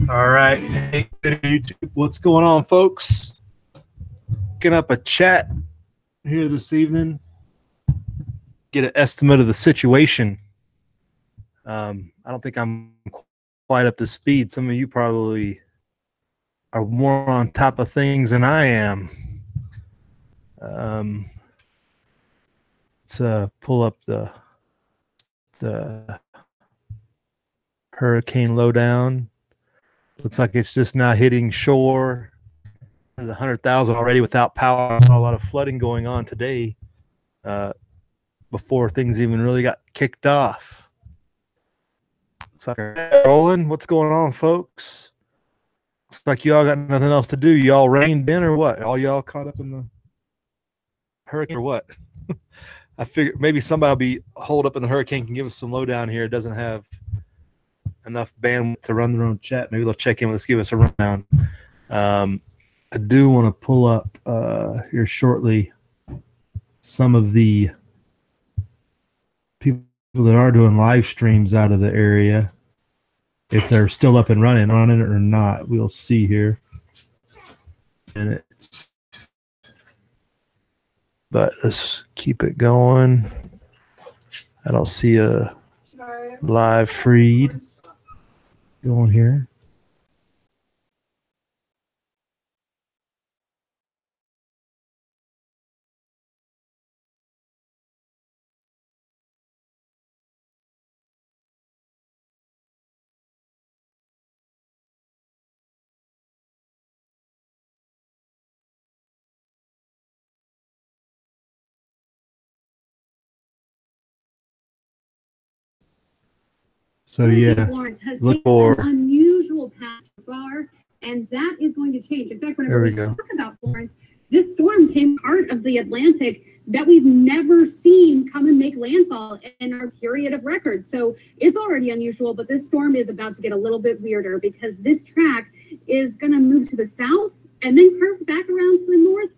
All right. Hey, YouTube. What's going on, folks? Picking up a chat here this evening. Get an estimate of the situation. I don't think I'm quite up to speed. Some of you probably are more on top of things than I am. Let's pull up the hurricane lowdown. Looks like it's just now hitting shore. There's 100,000 already without power. I saw a lot of flooding going on today before things even really got kicked off. Looks like rolling. What's going on, folks? Looks like y'all got nothing else to do. Y'all reined in or what? All y'all caught up in the hurricane or what? I figured maybe somebody will be holed up in the hurricane, can give us some lowdown here. It doesn't have enough bandwidth to run their own chat. Maybe they'll check in with us, give us a rundown. I do want to pull up here shortly some of the people that are doing live streams out of the area. If they're still up and running on it or not, we'll see here. But let's keep it going. I don't see a live feed going here. So yeah, Florence has taken an unusual path so far, and that is going to change. In fact, whenever we talk about Florence, this storm came part of the Atlantic that we've never seen come and make landfall in our period of record. So it's already unusual, but this storm is about to get a little bit weirder because this track is going to move to the south and then curve back around to the north.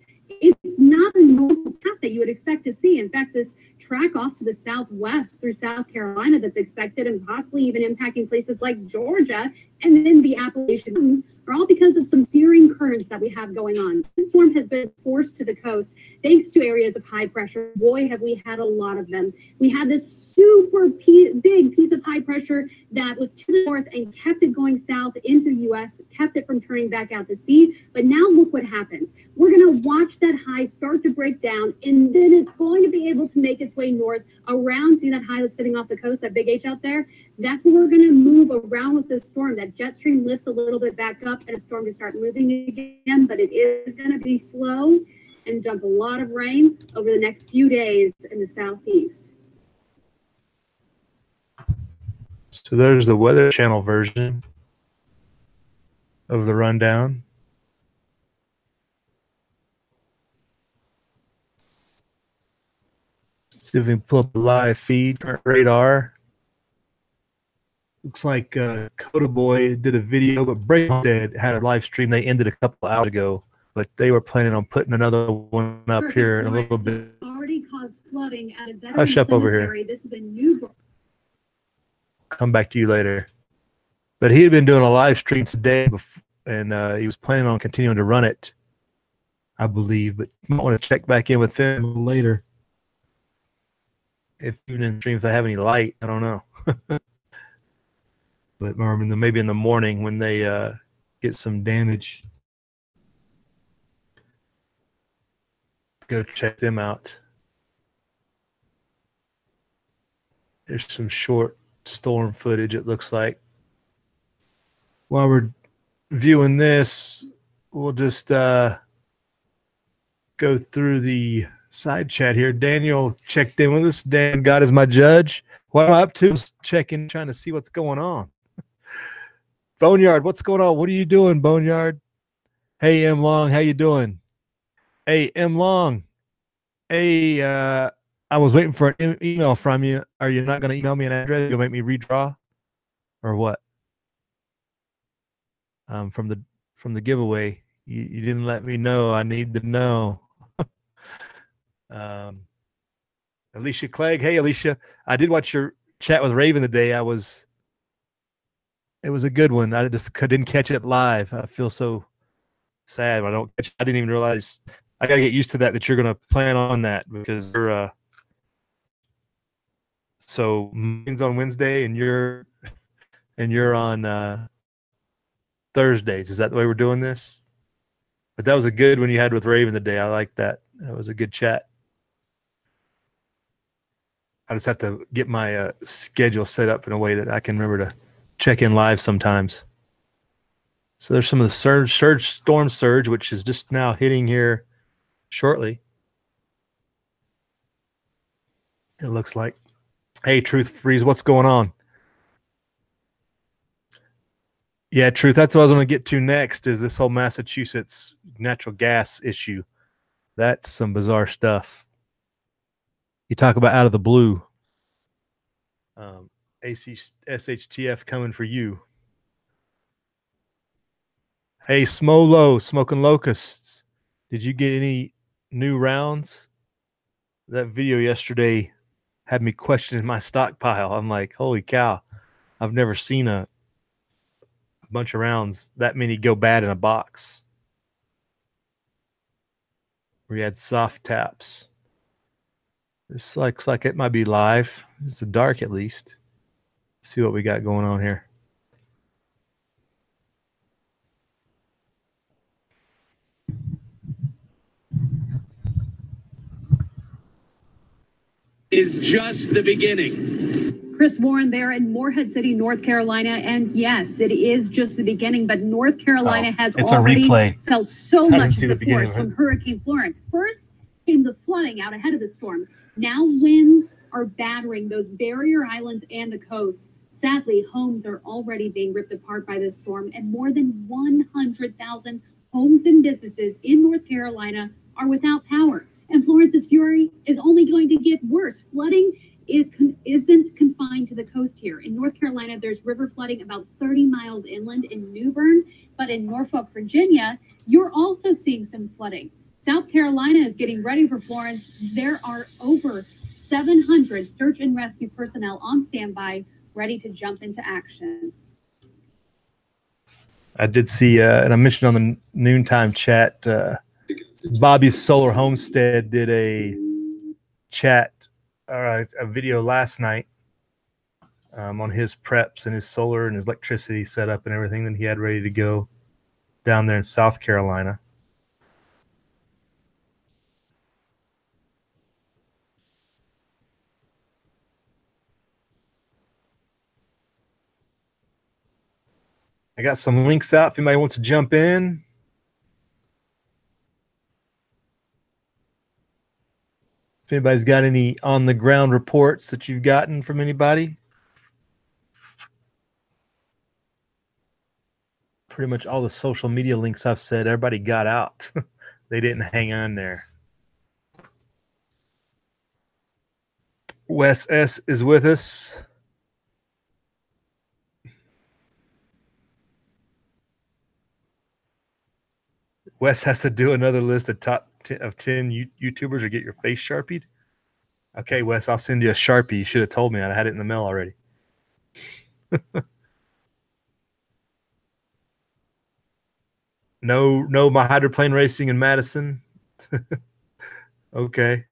It's not a normal path that you would expect to see. In fact, this track off to the southwest through South Carolina that's expected and possibly even impacting places like Georgia and then the Appalachians are all because of some steering currents that we have going on. This storm has been forced to the coast thanks to areas of high pressure. Boy, have we had a lot of them. We had this super big piece of high pressure that was to the north and kept it going south into the U.S., kept it from turning back out to sea. But now look what happens. We're going to watch that high start to break down, and then it's going to be able to make its way north around. See that high that's sitting off the coast, that big H out there? That's where we're going to move around with this storm. That jet stream lifts a little bit back up and a storm to start moving again, but it is going to be slow and dump a lot of rain over the next few days in the southeast. So there's the Weather Channel version of the rundown. See if we can pull up the live feed, current radar. Looks like Coda Boy did a video, but Breakstead had a live stream. They ended a couple hours ago, but they were planning on putting another one up here in a little bit. Already caused flooding at a veteran Hush up over cemetery. here. This is a new. Come back to you later. But he had been doing a live stream today, and he was planning on continuing to run it, I believe. But you might want to check back in with them later. If evening stream, if they have any light, I don't know. But maybe in the morning when they get some damage, go check them out. There's some short storm footage, it looks like. While we're viewing this, we'll just go through the side chat here. Daniel checked in with us. Dan, God is my judge. What am I up to? Just checking, trying to see what's going on. Boneyard, what's going on? What are you doing, Boneyard? Hey, M Long, how you doing? Hey, M Long. Hey, I was waiting for an email from you. Are you not going to email me an address? You'll make me redraw, or what? From the giveaway, you didn't let me know. I need to know. Alicia Clegg. Hey, Alicia. I did watch your chat with Raven today. It was a good one. I just didn't catch it live. I feel so sad when I don't catch it. I didn't even realize. I got to get used to that you're going to plan on that, because you're so mine's on Wednesday and you're on Thursdays. Is that the way we're doing this? But that was a good one you had with Raven today. I like that. That was a good chat. I just have to get my schedule set up in a way that I can remember to check in live sometimes. So there's some of the storm surge, which is just now hitting here shortly. It looks like. Hey, Truth Freeze, what's going on? Yeah, Truth, that's what I was going to get to next, is this whole Massachusetts natural gas issue. That's some bizarre stuff. You talk about out of the blue. SHTF coming for you. Hey, Smolo, Smoking Locusts. Did you get any new rounds? That video yesterday had me questioning my stockpile. I'm like, holy cow. I've never seen a bunch of rounds, that many go bad in a box. We had soft taps. This looks like it might be live. It's dark at least. Let's see what we got going on here. Is just the beginning. Chris Warren there in Morehead City, North Carolina. And yes, it is just the beginning, but North Carolina has already felt so much of the force from Hurricane Florence. First came the flooding out ahead of the storm. Now winds are battering those barrier islands and the coast. Sadly, homes are already being ripped apart by this storm, and more than 100,000 homes and businesses in North Carolina are without power. And Florence's fury is only going to get worse. Flooding isn't confined to the coast here. In North Carolina, there's river flooding about 30 miles inland in New Bern, but in Norfolk, Virginia, you're also seeing some flooding. South Carolina is getting ready for Florence. There are over 700 search and rescue personnel on standby, ready to jump into action. I did see, and I mentioned on the noontime chat, Bobby's Solar Homestead did a chat, or a video last night on his preps and his solar and his electricity setup and everything that he had ready to go down there in South Carolina. I got some links out if anybody wants to jump in. If anybody's got any on-the-ground reports that you've gotten from anybody. Pretty much all the social media links I've said, everybody got out. They didn't hang on there. Wes S. is with us. Wes has to do another list of top 10 of 10 YouTubers or get your face sharpied. Okay, Wes, I'll send you a Sharpie. You should have told me. I had it in the mail already. No, my hydroplane racing in Madison. Okay.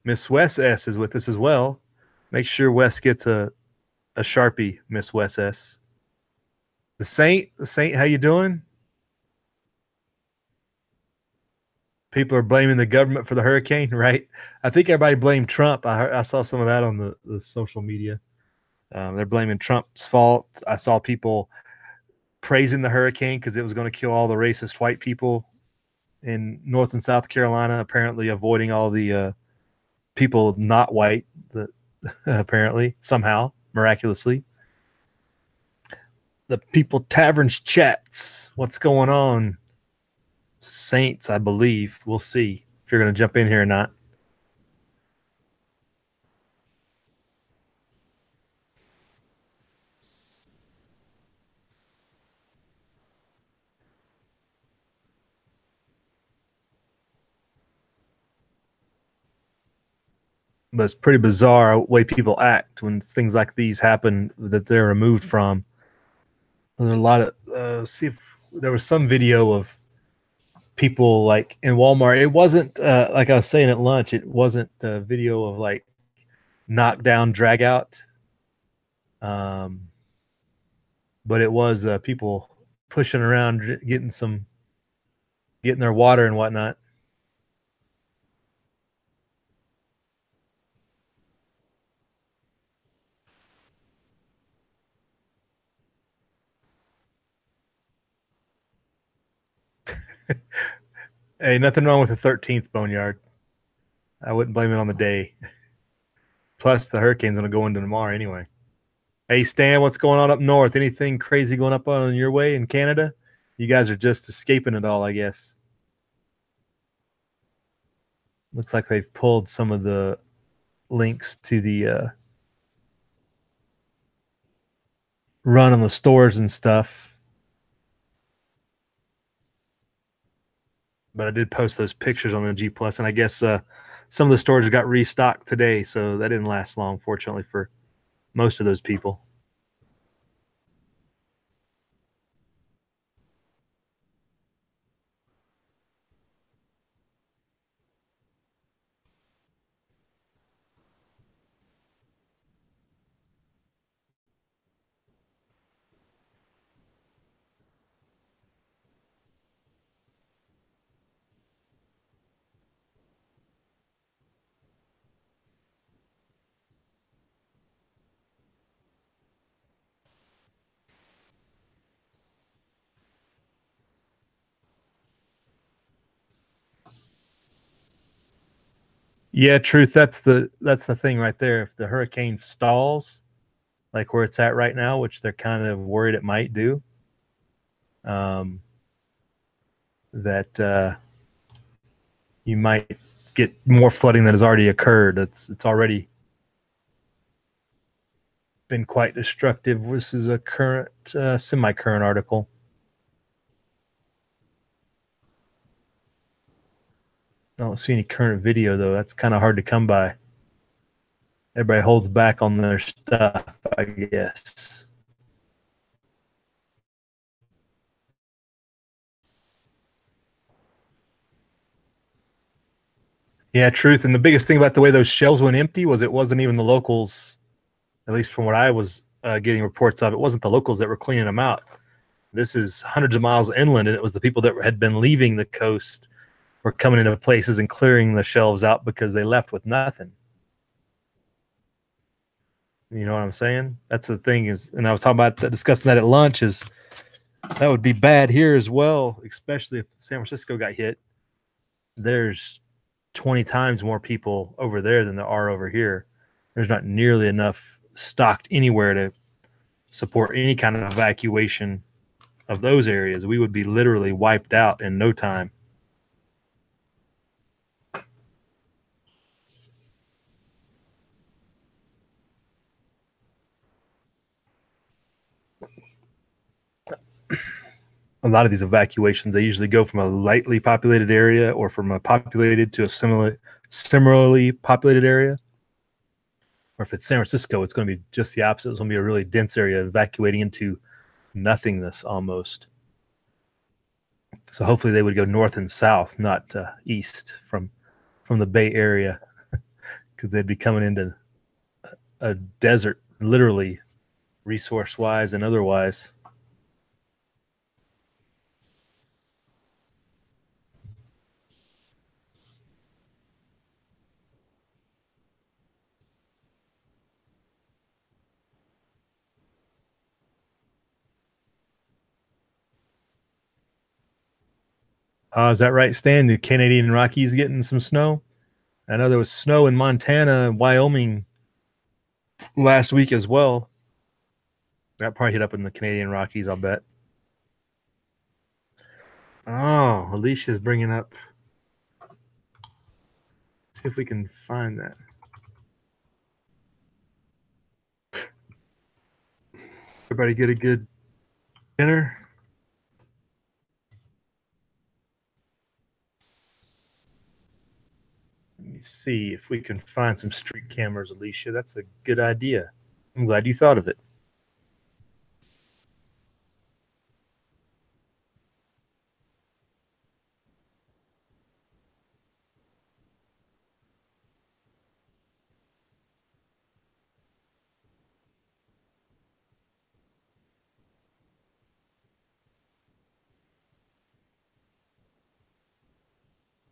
Miss Wes S is with us as well. Make sure Wes gets a Sharpie, Miss Wes S. The Saint, how you doing? People are blaming the government for the hurricane, right? I think everybody blamed Trump. I saw some of that on the social media. They're blaming Trump's fault. I saw people praising the hurricane because it was going to kill all the racist white people in North and South Carolina, apparently avoiding all the people not white, apparently, somehow, miraculously. The People Taverns chats. What's going on? Saints, I believe. We'll see if you're going to jump in here or not. But it's pretty bizarre way people act when things like these happen that they're removed from. There's a lot of see if there was some video of people like in Walmart. It wasn't like I was saying at lunch. It wasn't a video of like knockdown, drag out. But it was people pushing around, getting their water and whatnot. Hey, nothing wrong with the 13th boneyard. I wouldn't blame it on the day. Plus, the hurricane's going to go into tomorrow anyway. Hey, Stan, what's going on up north? Anything crazy going up on your way in Canada? You guys are just escaping it all, I guess. Looks like they've pulled some of the links to the run on the stores and stuff. But I did post those pictures on the G Plus, and I guess some of the stores got restocked today, so that didn't last long, fortunately, for most of those people. Yeah, truth. That's the thing right there. If the hurricane stalls, like where it's at right now, which they're kind of worried it might do, that you might get more flooding that has already occurred. It's already been quite destructive. This is a current, semi-current article. I don't see any current video though. That's kind of hard to come by. Everybody holds back on their stuff, I guess. Yeah, truth. And the biggest thing about the way those shelves went empty was it wasn't even the locals, at least from what I was getting reports of, it wasn't the locals that were cleaning them out. This is hundreds of miles inland, and it was the people that had been leaving the coast were coming into places and clearing the shelves out because they left with nothing. You know what I'm saying? That's the thing is, and I was talking about discussing that at lunch, is that would be bad here as well, especially if San Francisco got hit. There's 20 times more people over there than there are over here. There's not nearly enough stocked anywhere to support any kind of evacuation of those areas. We would be literally wiped out in no time. a lot of these evacuations, they usually go from a lightly populated area or from a populated to a similarly populated area. Or if it's San Francisco, it's going to be just the opposite. It's going to be a really dense area evacuating into nothingness almost. So hopefully they would go north and south, not east from the Bay Area, because they'd be coming into a desert, literally, resource-wise and otherwise. Is that right, Stan? The Canadian Rockies getting some snow? I know there was snow in Montana and Wyoming last week as well. That probably hit up in the Canadian Rockies, I'll bet. Oh, Alicia's bringing up. Let's see if we can find that. Everybody get a good dinner? Let me see if we can find some street cameras, Alicia. That's a good idea. I'm glad you thought of it.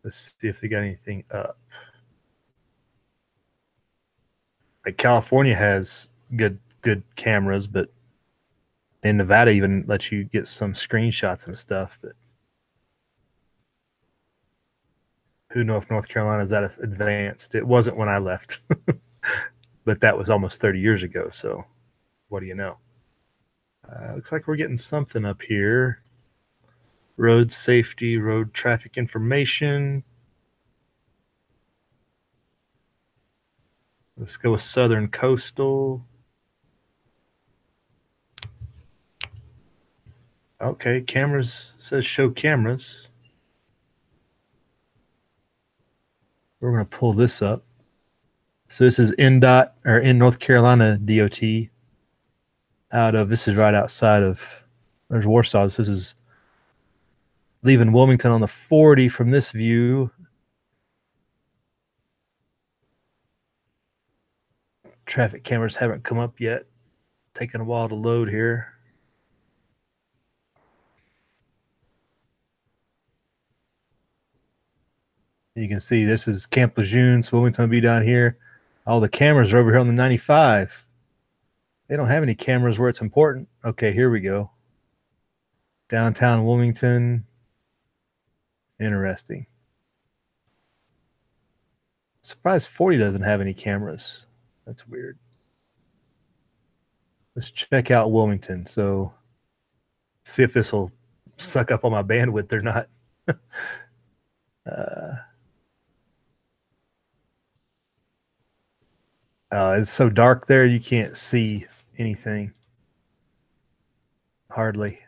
Let's see if they got anything up. Like California has good cameras, but in Nevada even lets you get some screenshots and stuff. But who knows if North Carolina is that advanced? It wasn't when I left, but that was almost 30 years ago. So what do you know? Looks like we're getting something up here. Road safety, road traffic information. Let's go with Southern Coastal. Okay, cameras says show cameras. We're going to pull this up. So this is NDOT or in North Carolina DOT. This is right outside of. There's Warsaw. So this is leaving Wilmington on the 40 from this view. Traffic cameras haven't come up yet. Taking a while to load here. You can see this is Camp Lejeune, so Wilmington will be down here. All the cameras are over here on the 95. They don't have any cameras where it's important. Okay, here we go. Downtown Wilmington. Interesting. Surprised 40 doesn't have any cameras. That's weird. Let's check out Wilmington. So see if this will suck up on my bandwidth or not. It's so dark there, you can't see anything. Hardly.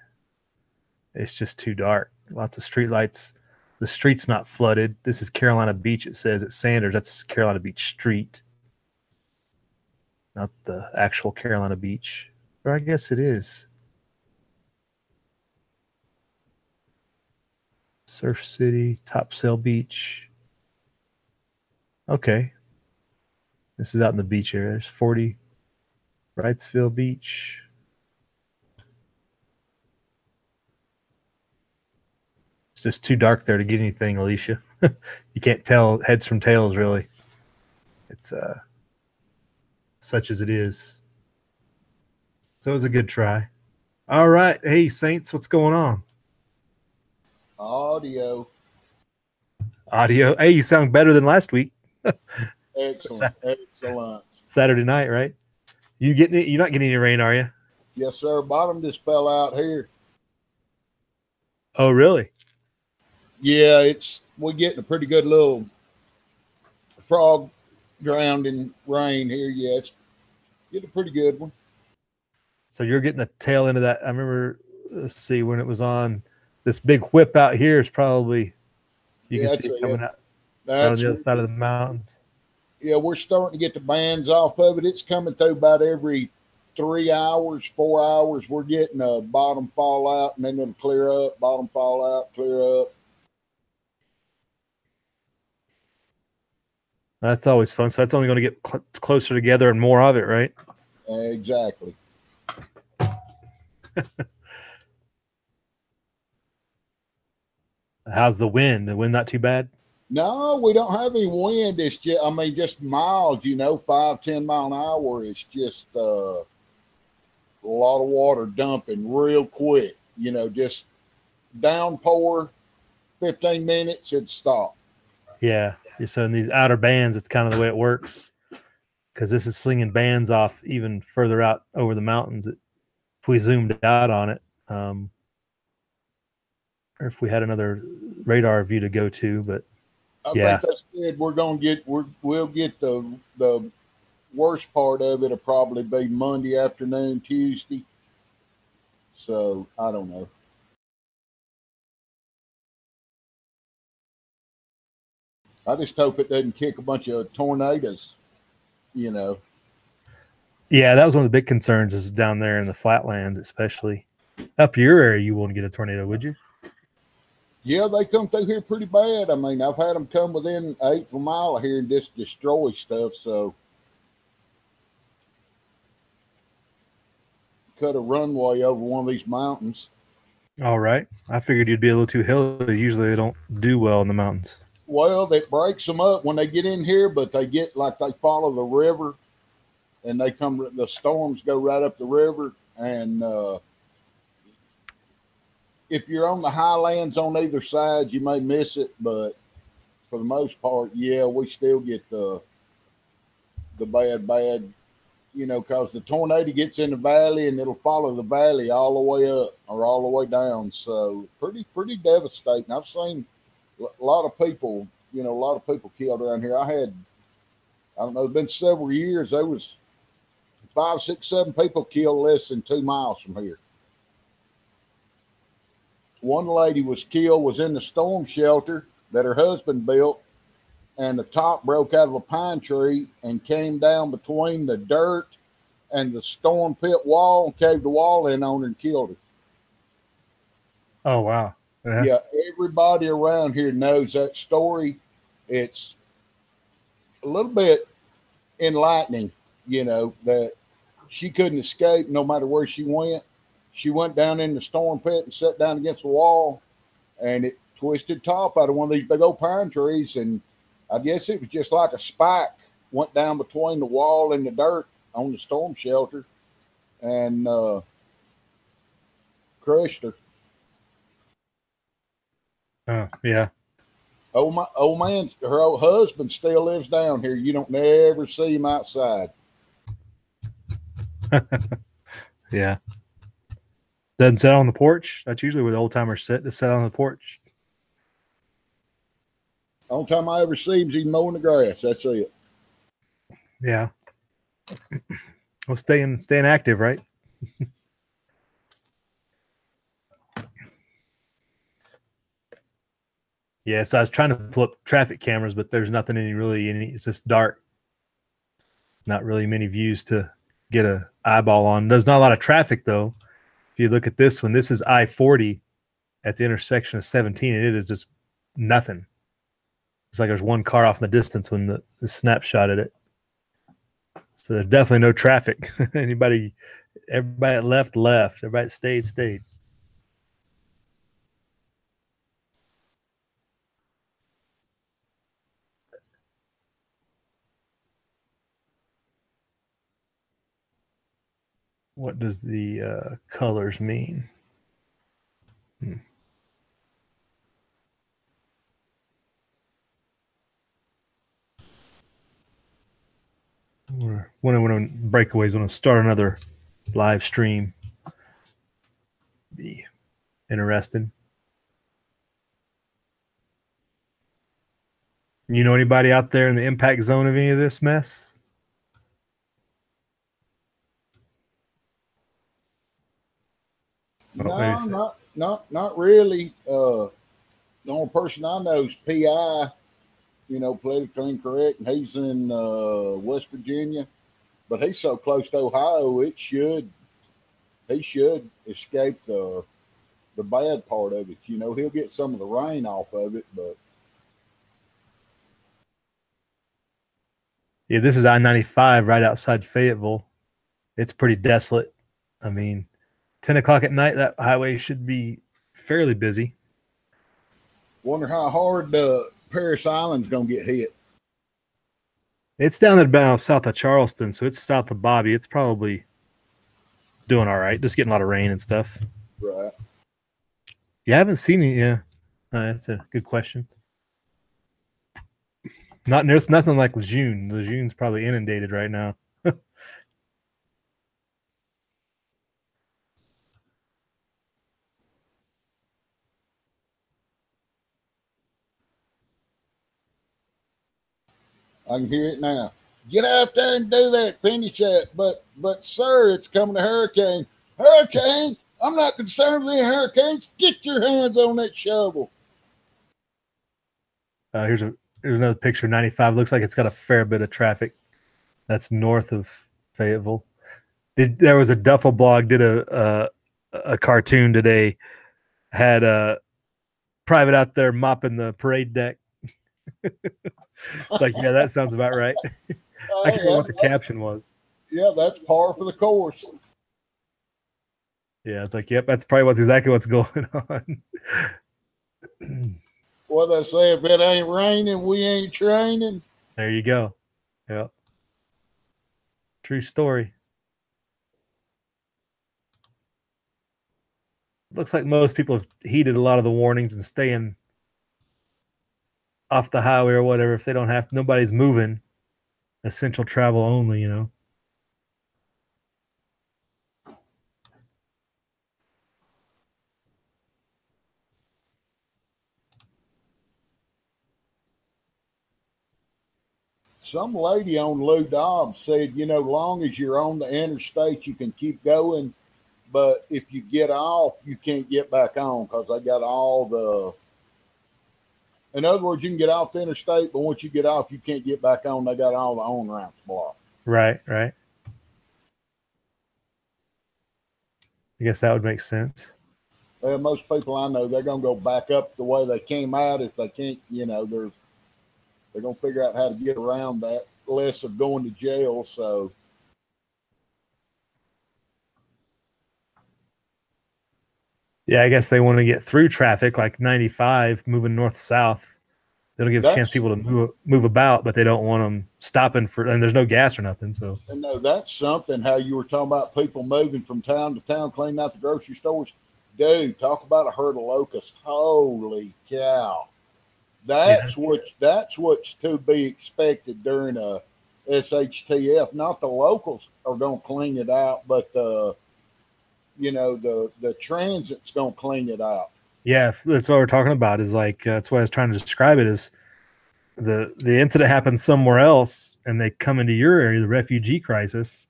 It's just too dark. Lots of street lights. The street's not flooded. This is Carolina Beach. It says at Sanders. That's Carolina Beach Street. Not the actual Carolina Beach. Or I guess it is. Surf City, Topsail Beach. Okay. This is out in the beach area. There's 40 Wrightsville Beach. It's just too dark there to get anything, Alicia. You can't tell heads from tails, really. It's such as it is. So it was a good try. All right. Hey, Saints, what's going on? Audio. Hey, you sound better than last week. Excellent. Excellent. Saturday night, right? You're not getting any rain, are you? Yes, sir. Bottom just fell out here. Oh, really? Yeah, we're getting a pretty good little frog drowning rain here. Yes, getting a pretty good one. So you're getting the tail end of that. I remember, let's see, when it was on This big whip out here is probably, you can Yeah, see it coming out that's on the other side of the mountains. yeah, we're starting to get the bands off of it. It's coming through about every 3 hours, 4 hours. We're getting a bottom fall out, and then it'll clear up, bottom fall out, clear up. That's always fun. So that's only going to get closer together and more of it, right? Exactly. How's the wind? The wind not too bad? No, we don't have any wind. It's just, I mean, just mild, 5-10 mile an hour. It's just a lot of water dumping real quick, just downpour, 15 minutes, it'd stop. Yeah. So in these outer bands, it's kind of the way it works, because this is slinging bands off even further out over the mountains. If we zoomed out on it, or if we had another radar view to go to, but I think that's good. We'll get the worst part of it will probably be Monday afternoon, Tuesday. So I don't know. I just hope it doesn't kick a bunch of tornadoes, Yeah, that was one of the big concerns, is down there in the flatlands, especially up your area. You wouldn't get a tornado, would you? Yeah, they come through here pretty bad. I mean, I've had them come within 1/8 of a mile here and just destroy stuff. So cut a runway over one of these mountains. All right. I figured you'd be a little too hilly. Usually they don't do well in the mountains. Well, it breaks them up when they get in here, but they follow the river, and the storms go right up the river. And if you're on the highlands on either side, you may miss it, but for the most part, yeah, we still get the bad, because the tornado gets in the valley and it'll follow the valley all the way up or all the way down. So pretty devastating. I've seen a lot of people, killed around here. I don't know, it's been several years. There was 5, 6, 7 people killed less than 2 miles from here. One lady was in the storm shelter that her husband built, and the top broke out of a pine tree and came down between the dirt and the storm pit wall and caved the wall in on her and killed her. Oh, wow. Yeah, everybody around here knows that story. It's a little bit enlightening, that she couldn't escape no matter where she went. She went down in the storm pit and sat down against the wall, and it twisted top out of one of these big old pine trees. And I guess it was just like a spike went down between the wall and the dirt on the storm shelter and crushed her. Oh, yeah. Old man, her old husband still lives down here. You don't never see him outside. Yeah. Doesn't sit on the porch. That's usually where the old timers sit, to sit on the porch. Only time I ever see him is he's mowing the grass. That's it. Yeah. Well, staying active, right? Yeah, so I was trying to pull up traffic cameras, but there's nothing it's just dark. Not really many views to get an eyeball on. There's not a lot of traffic, though. If you look at this one, this is I-40 at the intersection of 17, and it is just nothing. It's like there's one car off in the distance when the snapshot at it. So there's definitely no traffic. Everybody that left. Everybody that stayed. What does the colors mean? When I want to breakaways, want to start another live stream. Be interested. You know anybody out there in the impact zone of any of this mess? No, not really. The only person I know is PI, politically incorrect, and he's in West Virginia. But he's so close to Ohio, he should escape the bad part of it. He'll get some of the rain off of it, but yeah, this is I-95 right outside Fayetteville. It's pretty desolate. I mean, 10 o'clock at night, that highway should be fairly busy. Wonder how hard Paris Island's going to get hit. It's down about south of Charleston, so it's south of Bobby. It's probably doing all right. Just getting a lot of rain and stuff. Right. You haven't seen it, yeah. That's a good question. Nothing like Lejeune. Lejeune's probably inundated right now. I can hear it now. Get out there and do that penny set. But sir, it's coming a hurricane. Hurricane? I'm not concerned with the hurricanes. Get your hands on that shovel. Here's another picture. 95 looks like it's got a fair bit of traffic. That's north of Fayetteville. There was a Duffel blog did a cartoon today. Had a private out there mopping the parade deck. It's like, yeah, that sounds about right. I can't remember what the caption was. Yeah, that's par for the course. Yeah, it's like, yep, that's probably exactly what's going on. What they say, if it ain't raining, we ain't training. There you go. Yep. True story. Looks like most people have heeded a lot of the warnings and staying off the highway or whatever if they don't have to. Nobody's moving. Essential travel only, Some lady on Lou Dobbs said, long as you're on the interstate, you can keep going. But if you get off, you can't get back on because they got all the. In other words, you can get off the interstate, but once you get off, you can't get back on. They got all the on ramps blocked. Right. I guess that would make sense. Most people I know, they're going to go back up the way they came out. If they can't, they're going to figure out how to get around that less of going to jail. So. Yeah, I guess they want to get through traffic like 95 moving north-south. They don't give a chance people to move about, but they don't want them stopping and there's no gas or nothing. So no, that's something. How you were talking about people moving from town to town, cleaning out the grocery stores. Dude, talk about a herd of locusts. Holy cow! That's what's to be expected during a SHTF. Not the locals are going to clean it out, but the transit's going to clean it out. Yeah, that's what we're talking about. Is like that's what I was trying to describe it. Is the incident happened somewhere else, and they come into your area, the refugee crisis,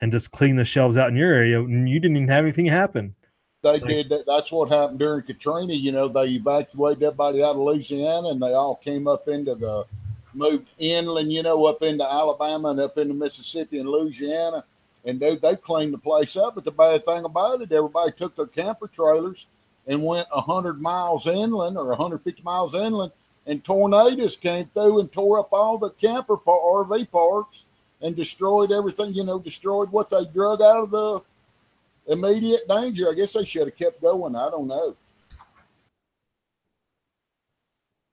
and just clean the shelves out in your area, and you didn't even have anything happen. They did that. That's what happened during Katrina. They evacuated everybody out of Louisiana, and they all came up into moved inland, up into Alabama and up into Mississippi and Louisiana. And they cleaned the place up. But the bad thing about it, everybody took their camper trailers and went 100 miles inland or 150 miles inland, and tornadoes came through and tore up all the camper RV parks and destroyed everything, destroyed what they drug out of the immediate danger. I guess they should have kept going. I don't know.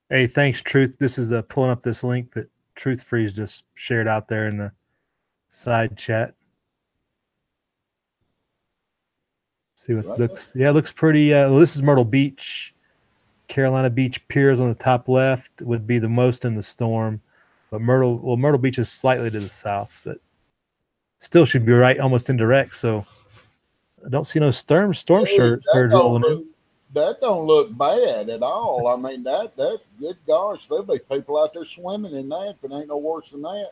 Hey, thanks, Truth. This is pulling up this link that Truth Freeze just shared out there in the side chat. See what looks. Yeah, it looks pretty. This is Myrtle Beach. Carolina Beach Piers on the top left would be the most in the storm, but Myrtle Beach is slightly to the south, but still should be right almost indirect. So I don't see no storm surge rolling in. That don't look bad at all. I mean, that good gosh, there'll be people out there swimming in that, if it ain't no worse than that.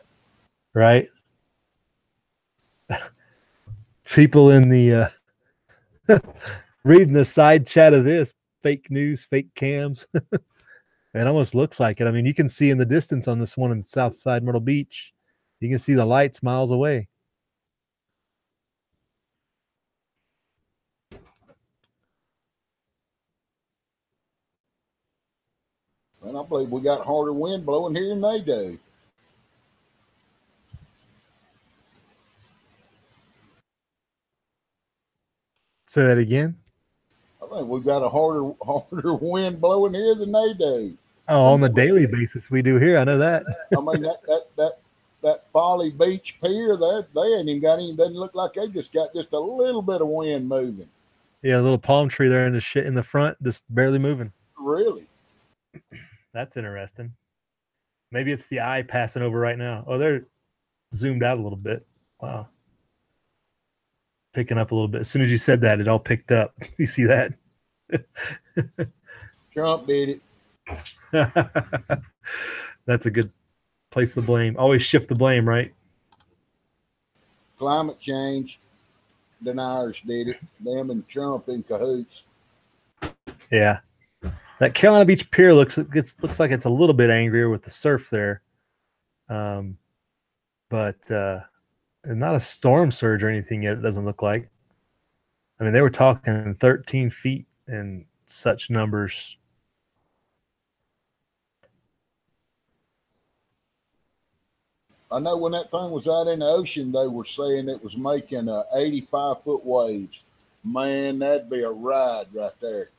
Right. People in the reading the side chat of this fake news, fake cams. It almost looks like it. I mean, you can see in the distance on this one in South Side Myrtle Beach, you can see the lights miles away. And I believe we got harder wind blowing here than they do. Say that again. I think we've got a harder wind blowing here than they do. Oh, on the daily basis we do here. I know that. I mean that Folly Beach pier, they ain't even got any. Doesn't look like they just got just a little bit of wind moving. Yeah, a little palm tree there in the front, just barely moving. Really? That's interesting. Maybe it's the eye passing over right now. Oh, they're zoomed out a little bit. Wow. Picking up a little bit. As soon as you said that, it all picked up. You see that? Trump did it. That's a good place to blame. Always shift the blame, right? Climate change deniers did it. Them and Trump in cahoots. Yeah. That Carolina Beach pier looks like it's a little bit angrier with the surf there. But not a storm surge or anything yet, it doesn't look like. I mean, they were talking 13 feet and such numbers. I know when that thing was out in the ocean, they were saying it was making 85-foot waves. Man, that'd be a ride right there.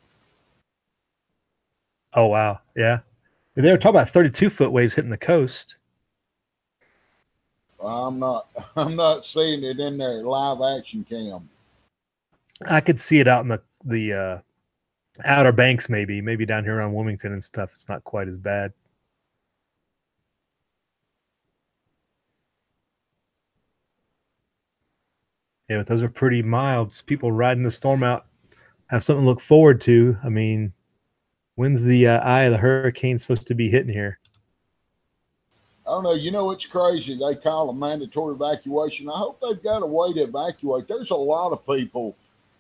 Oh, wow. Yeah. They were talking about 32-foot waves hitting the coast. I'm not seeing it in their live action cam. I could see it out in the Outer Banks, maybe down here around Wilmington and stuff. It's not quite as bad. Yeah, but those are pretty mild. People riding the storm out have something to look forward to. I mean, when's the eye of the hurricane supposed to be hitting here? I don't know. You know, it's crazy. They call a mandatory evacuation. I hope they've got a way to evacuate. There's a lot of people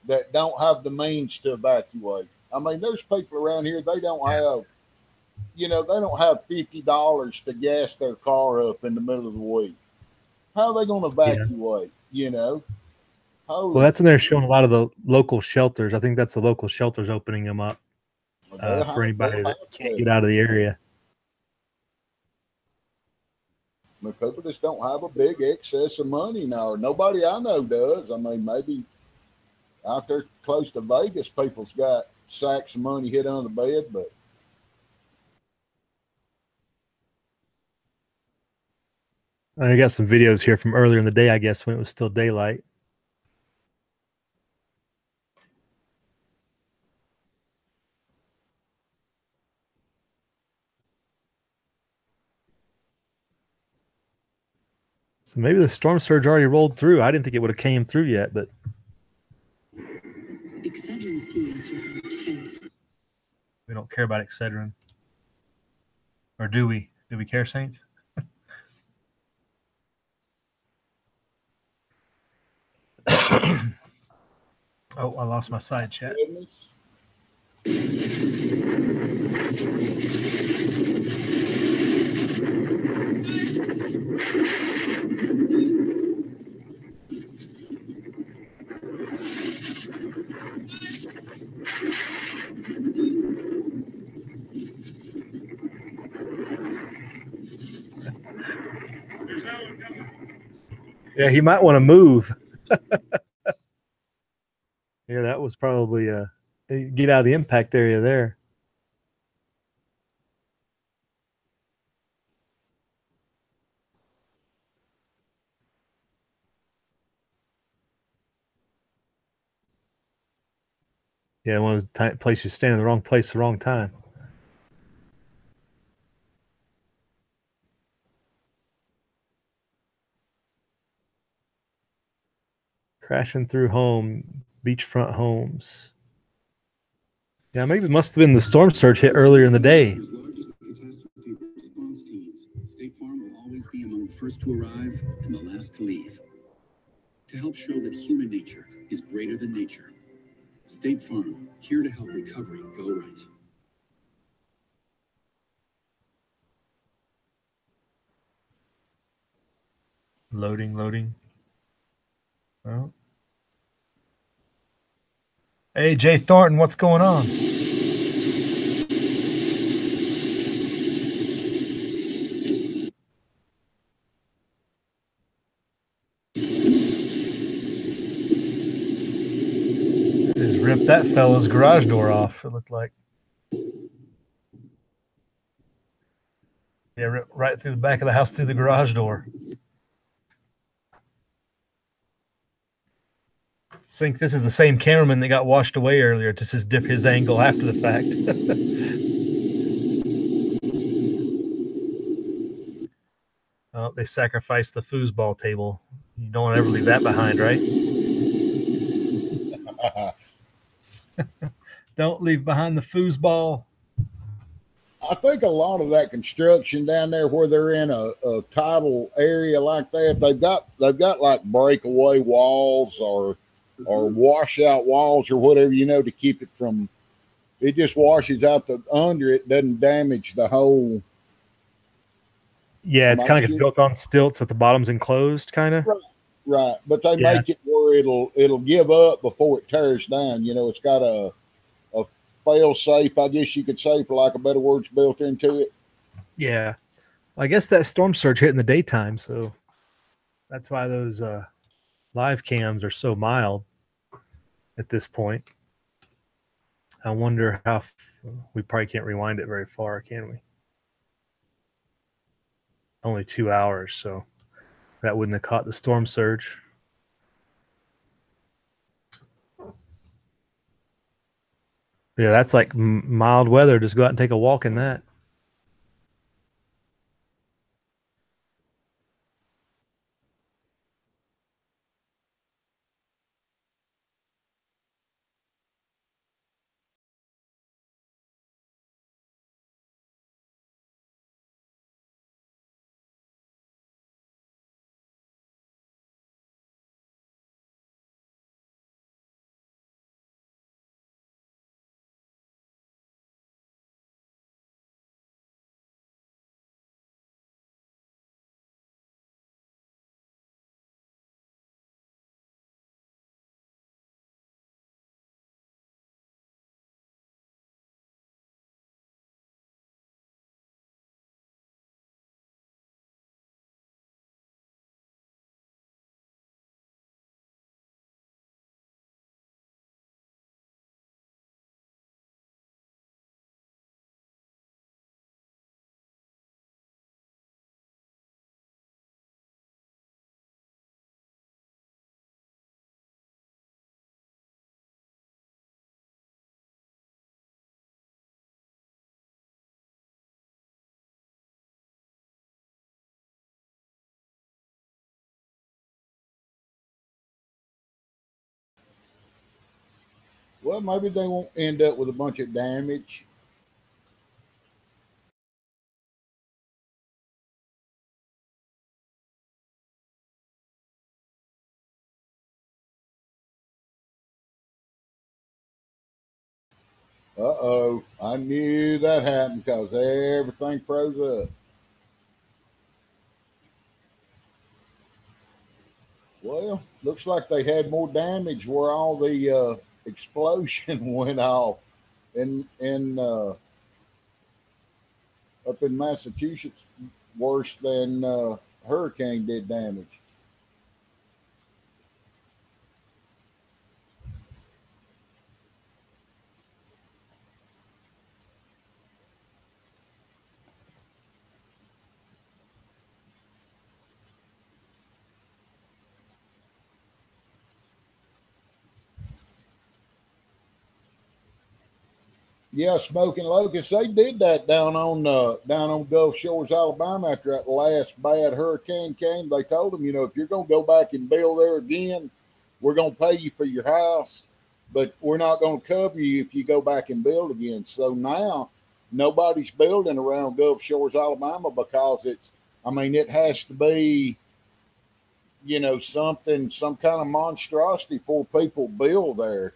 that don't have the means to evacuate. I mean, there's people around here, they don't have, they don't have $50 to gas their car up in the middle of the week. How are they going to evacuate, Well, that's when they're showing a lot of the local shelters. I think that's the local shelters opening them up for anybody that can't get out of the area. I mean, people just don't have a big excess of money now, or nobody I know does. I mean, maybe out there close to Vegas, people's got sacks of money hid under the bed, but I got some videos here from earlier in the day, I guess, when it was still daylight. So maybe the storm surge already rolled through. I didn't think it would have came through yet, but Excedrin seas are intense. We don't care about Excedrin. Or do we? Do we care, Saints? Oh, I lost my side chat. Yeah, he might want to move. Yeah, that was probably get out of the impact area there. Yeah, one of those places you stand in the wrong place, the wrong time. Crashing through beachfront homes. Yeah, maybe it must have been the storm surge hit earlier in the day. State Farm will always be among the first to arrive and the last to leave, to help show that human nature is greater than nature. State Farm, here to help recovery go right. Loading. Well. Hey, Jay Thornton, what's going on? Just ripped that fella's garage door off, it looked like. Yeah, right through the back of the house, through the garage door. I think this is the same cameraman that got washed away earlier, just his angle after the fact. Oh, they sacrificed the foosball table. You don't want to ever leave that behind, right? Don't leave behind the foosball. I think a lot of that construction down there where they're in a tidal area like that, they've got like breakaway walls or washout walls or whatever, to keep it from, it just washes out the under it, doesn't damage the whole. Yeah, it's kind of gets built on stilts with the bottoms enclosed, kind of. Right. But they make it where it'll give up before it tears down. It's got a fail safe, I guess you could say, for lack of better words, built into it. Yeah. I guess that storm surge hit in the daytime, so that's why those live cams are so mild at this point. I wonder how we probably can't rewind it very far, can we? Only 2 hours, so that wouldn't have caught the storm surge. Yeah, that's like mild weather. Just go out and take a walk in that. Well, maybe they won't end up with a bunch of damage. Uh-oh. I knew that happened because everything froze up. Well, looks like they had more damage where all the explosion went off in up in Massachusetts, worse than hurricane did damage. Yeah, Smoking Locusts, they did that down on Gulf Shores, Alabama, after that last bad hurricane came. They told them, if you're going to go back and build there again, we're going to pay you for your house, but we're not going to cover you if you go back and build again. So now nobody's building around Gulf Shores, Alabama, because it has to be, some kind of monstrosity before people build there.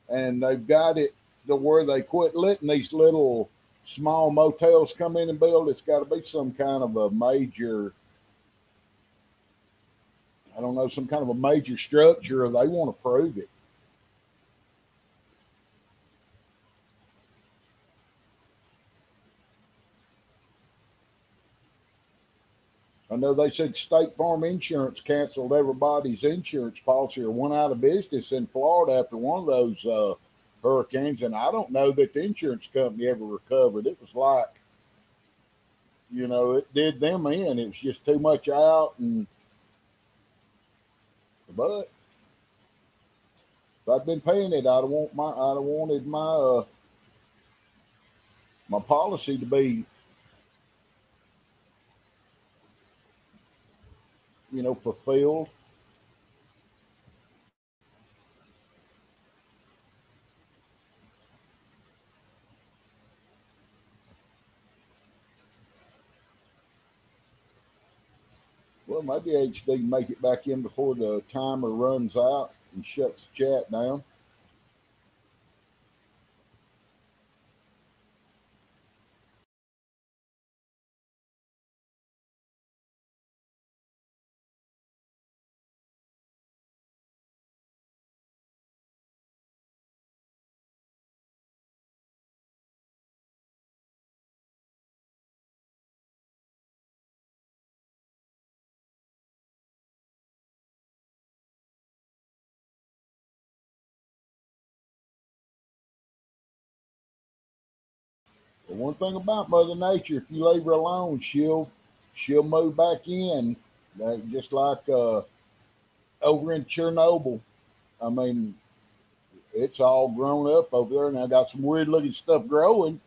and they've got it to where they quit letting these little small motels come in and build. It's got to be some kind of a major, I don't know, some kind of a major structure, or they want to prove it. I know they said State Farm Insurance canceled everybody's insurance policy or went out of business in Florida after one of those hurricanes, and I don't know that the insurance company ever recovered. It was like, it did them in. It was just too much out, but if I'd been paying it, I'd have wanted my policy to be, fulfilled. Well, maybe HD can make it back in before the timer runs out and shuts the chat down. The one thing about Mother Nature, if you leave her alone, she'll move back in, just like over in Chernobyl. I mean, it's all grown up over there now. Got some weird looking stuff growing,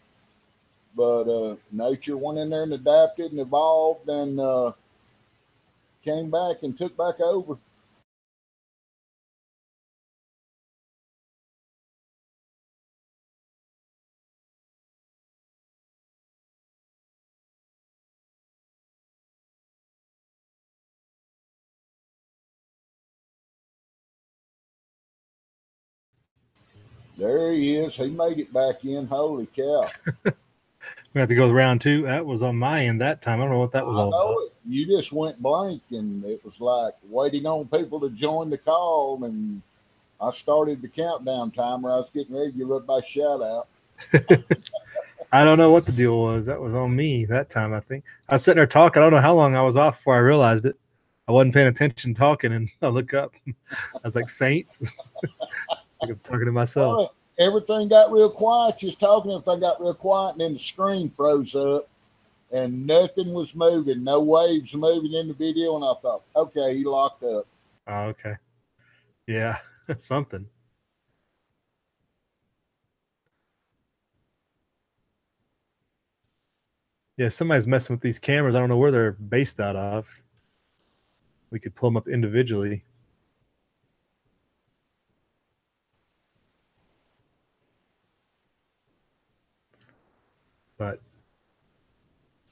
but nature went in there and adapted and evolved and came back and took back over. There he is. He made it back in. Holy cow. We have to go with round two. That was on my end that time. I don't know what that was all about. You just went blank, and it was like waiting on people to join the call, and I started the countdown timer. I was getting ready to give everybody a shout out. I don't know what the deal was. That was on me that time, I think. I was sitting there talking. I don't know how long I was off before I realized it. I wasn't paying attention talking, and I look up. I was like, Saints? Like I'm talking to myself. Everything got real quiet. Just talking, everything got real quiet, and then the screen froze up, and nothing was moving. No waves moving in the video, and I thought, okay, he locked up. Oh, okay. Yeah, something. Yeah, somebody's messing with these cameras. I don't know where they're based out of. We could pull them up individually. But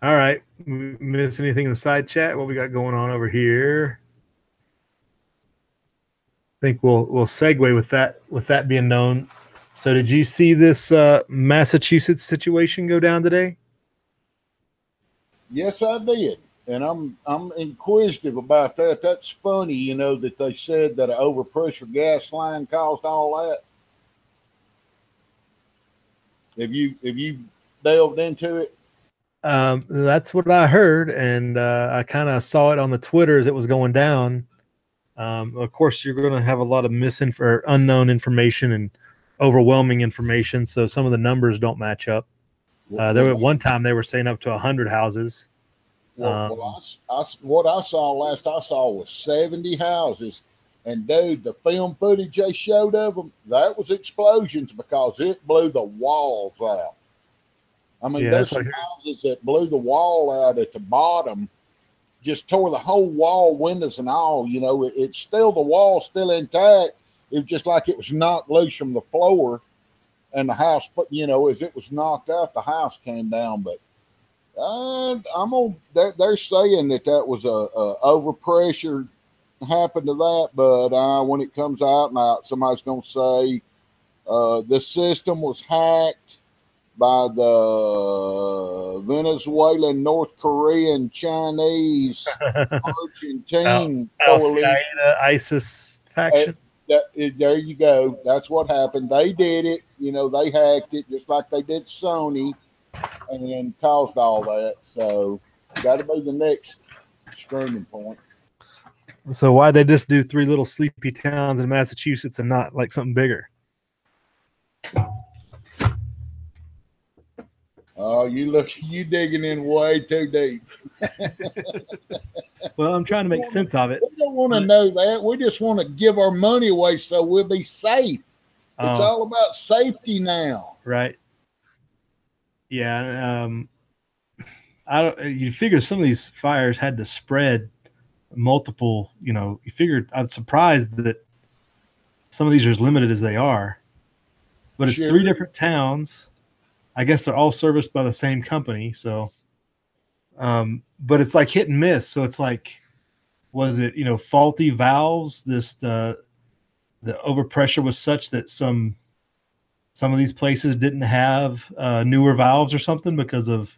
all right, miss anything in the side chat? What we got going on over here? I think we'll segue with that being known. So, did you see this Massachusetts situation go down today? Yes, I did, and I'm inquisitive about that. That's funny, that they said that an overpressure gas line caused all that. Have you delved into it? That's what I heard, and I kind of saw it on the Twitter as it was going down. Of course, you're going to have a lot of unknown information and overwhelming information, so some of the numbers don't match up. There were one time they were saying up to 100 houses. What I saw was 70 houses, and dude, the film footage they showed of them, that was explosions because it blew the walls out. I mean, there's some houses that blew the wall out at the bottom, just tore the whole wall, windows and all. It's still, the wall still intact. It was just like it was knocked loose from the floor, and the house, as it was knocked out, the house came down. But they're saying that was a overpressure happened to that. But when it comes out now, somebody's going to say The system was hacked by the Venezuelan, North Korean, Chinese, Argentine coalition. Al-Qaeda, ISIS faction. There you go. That's what happened. They did it. They hacked it just like they did Sony and caused all that. So got to be the next screaming point. So why they just do 3 little sleepy towns in Massachusetts and not like something bigger? Oh, you digging in way too deep. Well, I'm trying to make sense of it. We don't want to know that. We just want to give our money away so we'll be safe. It's all about safety now. Right. Yeah. You figure some of these fires had to spread multiple, you figured, I'm surprised that some of these are as limited as they are, but it's 3 different towns. I guess they're all serviced by the same company. So, but it's like hit and miss. So it's like, was it, faulty valves? The overpressure was such that some of these places didn't have newer valves or something because of,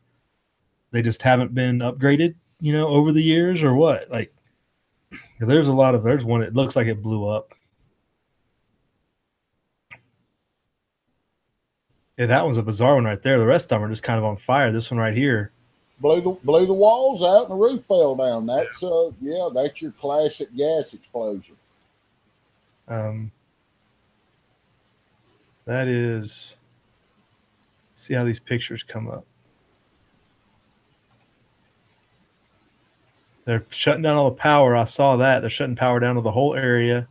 they just haven't been upgraded, over the years or what? Like, there's one, it looks like it blew up. Yeah, that one's a bizarre one right there. The rest of them are just kind of on fire. This one right here blew the walls out and the roof fell down. That's that's your classic gas explosion. That is, see how these pictures come up. They're shutting down all the power. I saw that. They're shutting power down to the whole area,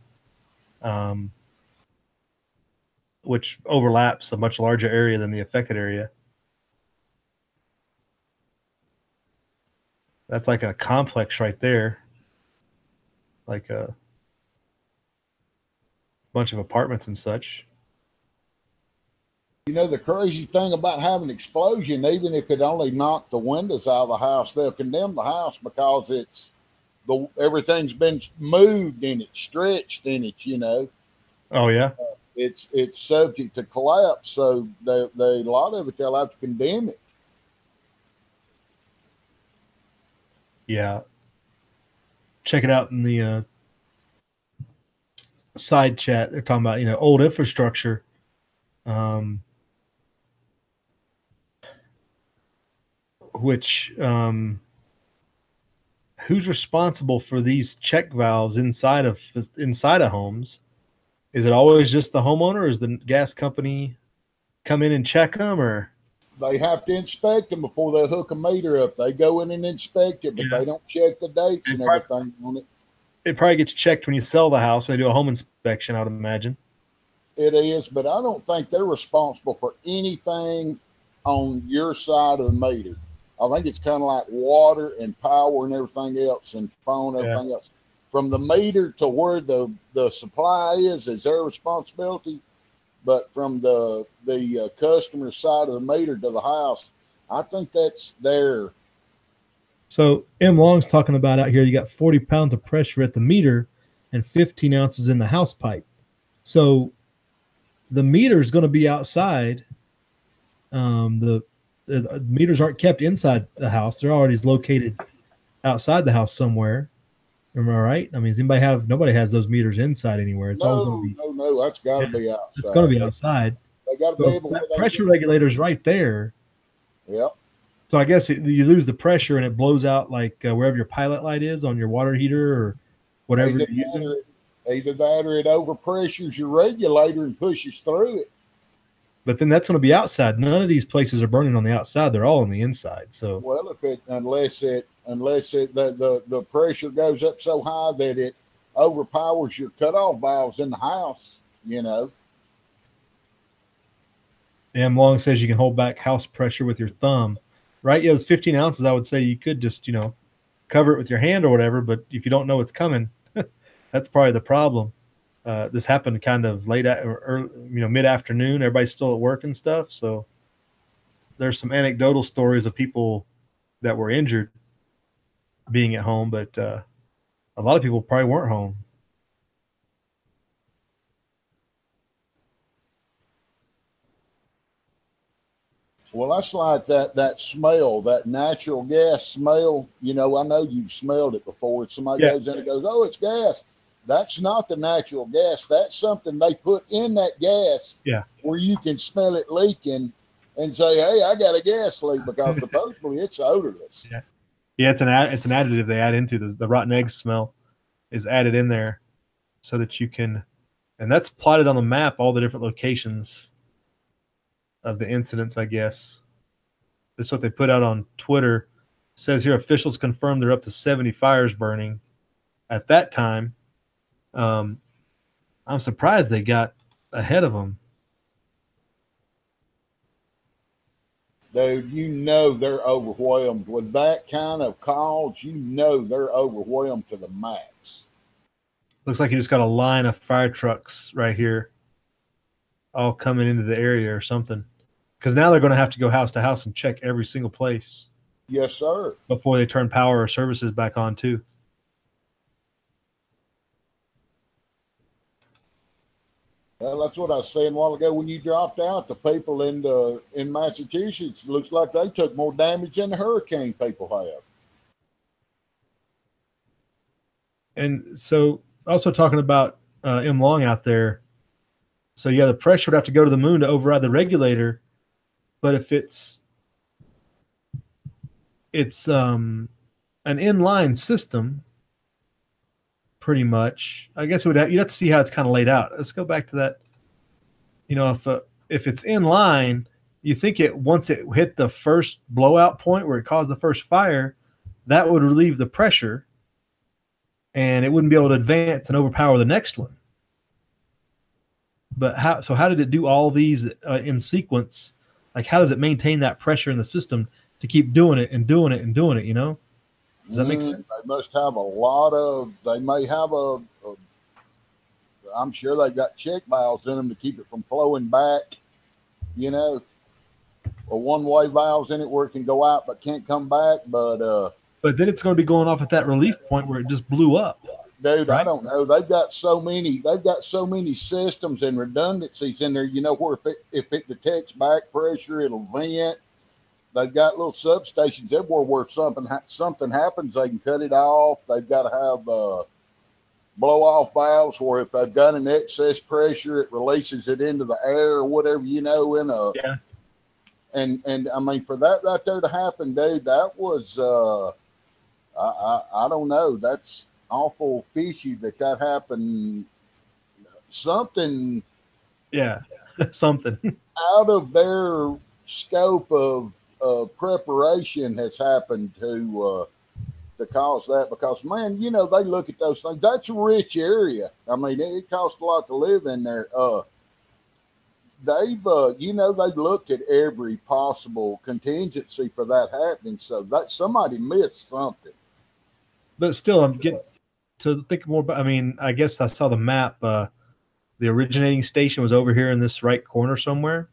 which overlaps a much larger area than the affected area. That's like a complex right there. Like a bunch of apartments and such. The crazy thing about having an explosion, even if it only knocked the windows out of the house, they'll condemn the house because everything's been moved and it's stretched and it's, Oh yeah. It's subject to collapse. So a lot of it, they'll have to condemn it. Yeah. Check it out in the side chat. They're talking about, old infrastructure. Which who's responsible for these check valves inside of homes? Is it always just the homeowner, or is the gas company come in and check them, or they have to inspect them before they hook a meter up? They go in and inspect it, but they don't check the dates and everything on it. It probably gets checked when you sell the house. When they do a home inspection, I would imagine. It is, but I don't think they're responsible for anything on your side of the meter. I think it's kind of like water and power and everything else and phone, everything else. From the meter to where the supply is their responsibility. But from the customer side of the meter to the house, I think that's their. So M. Long's talking about out here, you got 40 pounds of pressure at the meter and 15 ounces in the house pipe. So the meter is going to be outside. The meters aren't kept inside the house. They're already located outside the house somewhere. Am I right? I mean, nobody has those meters inside anywhere. It's all going to be. No, that's got to be outside. It's going to be outside. They got to be able. That pressure regulator's right there. Yep. So I guess you lose the pressure and it blows out like wherever your pilot light is on your water heater or whatever you're using. Either that or it overpressures your regulator and pushes through it. But then that's going to be outside. None of these places are burning on the outside. They're all on the inside. So unless the pressure goes up so high that it overpowers your cutoff valves in the house, M. Long says you can hold back house pressure with your thumb, right? Yeah, it's 15 ounces. I would say you could just, cover it with your hand or whatever. But if you don't know it's coming, that's probably the problem. This happened kind of late, mid-afternoon. Everybody's still at work and stuff. So there's some anecdotal stories of people that were injured being at home, but a lot of people probably weren't home. Well, that's like that smell, that natural gas smell. You know, I know you've smelled it before. If somebody goes in and goes, "Oh, it's gas," that's not the natural gas. That's something they put in that gas, where you can smell it leaking and say, "Hey, I got a gas leak," because supposedly it's odorless. Yeah, it's an additive they add into the rotten egg smell is added in there so that you can, and that's plotted on the map, all the different locations of the incidents, I guess. That's what they put out on Twitter. It says here officials confirmed there are up to 70 fires burning at that time. I'm surprised they got ahead of them. Dude, you know they're overwhelmed with that kind of calls. You know they're overwhelmed to the max. Looks like you just got a line of fire trucks right here, all coming into the area or something. Because now they're going to have to go house to house and check every single place. Yes, sir. Before they turn power or services back on too. Well, that's what I was saying a while ago. When you dropped out, the people in Massachusetts, looks like they took more damage than the hurricane people have. And so, also talking about M. Long out there. So, yeah, the pressure would have to go to the moon to override the regulator. But if it's an inline system, pretty much. I guess you'd have to see how it's kind of laid out. Let's go back to that. You know, if it's in line, you think once it hit the first blowout point where it caused the first fire, that would relieve the pressure, and it wouldn't be able to advance and overpower the next one. But how did it do all these in sequence? Like, how does it maintain that pressure in the system to keep doing it and doing it and doing it? You know? Does that make sense? They must have they may have I'm sure they got check valves in them to keep it from flowing back, you know, or one-way valves in it where it can go out but can't come back. But then it's going to be going off at that relief point where it just blew up. Dude, right? I don't know. They've got so many systems and redundancies in there, you know, where if it detects back pressure, it'll vent. They've got little substations everywhere where something happens, they can cut it off. They've got to have blow-off valves where if they've got an excess pressure, it releases it into the air or whatever, you know, And I mean, for that right there to happen, dude, that was I don't know. That's awful fishy that happened. Something, something out of their scope of preparation has happened to cause that, because, man, you know, they look at those things. That's a rich area. I mean, it costs a lot to live in there. They've looked at every possible contingency for that happening. So that somebody missed something. But still, I'm getting to think more about, I mean, I guess I saw the map. The originating station was over here in this right corner somewhere.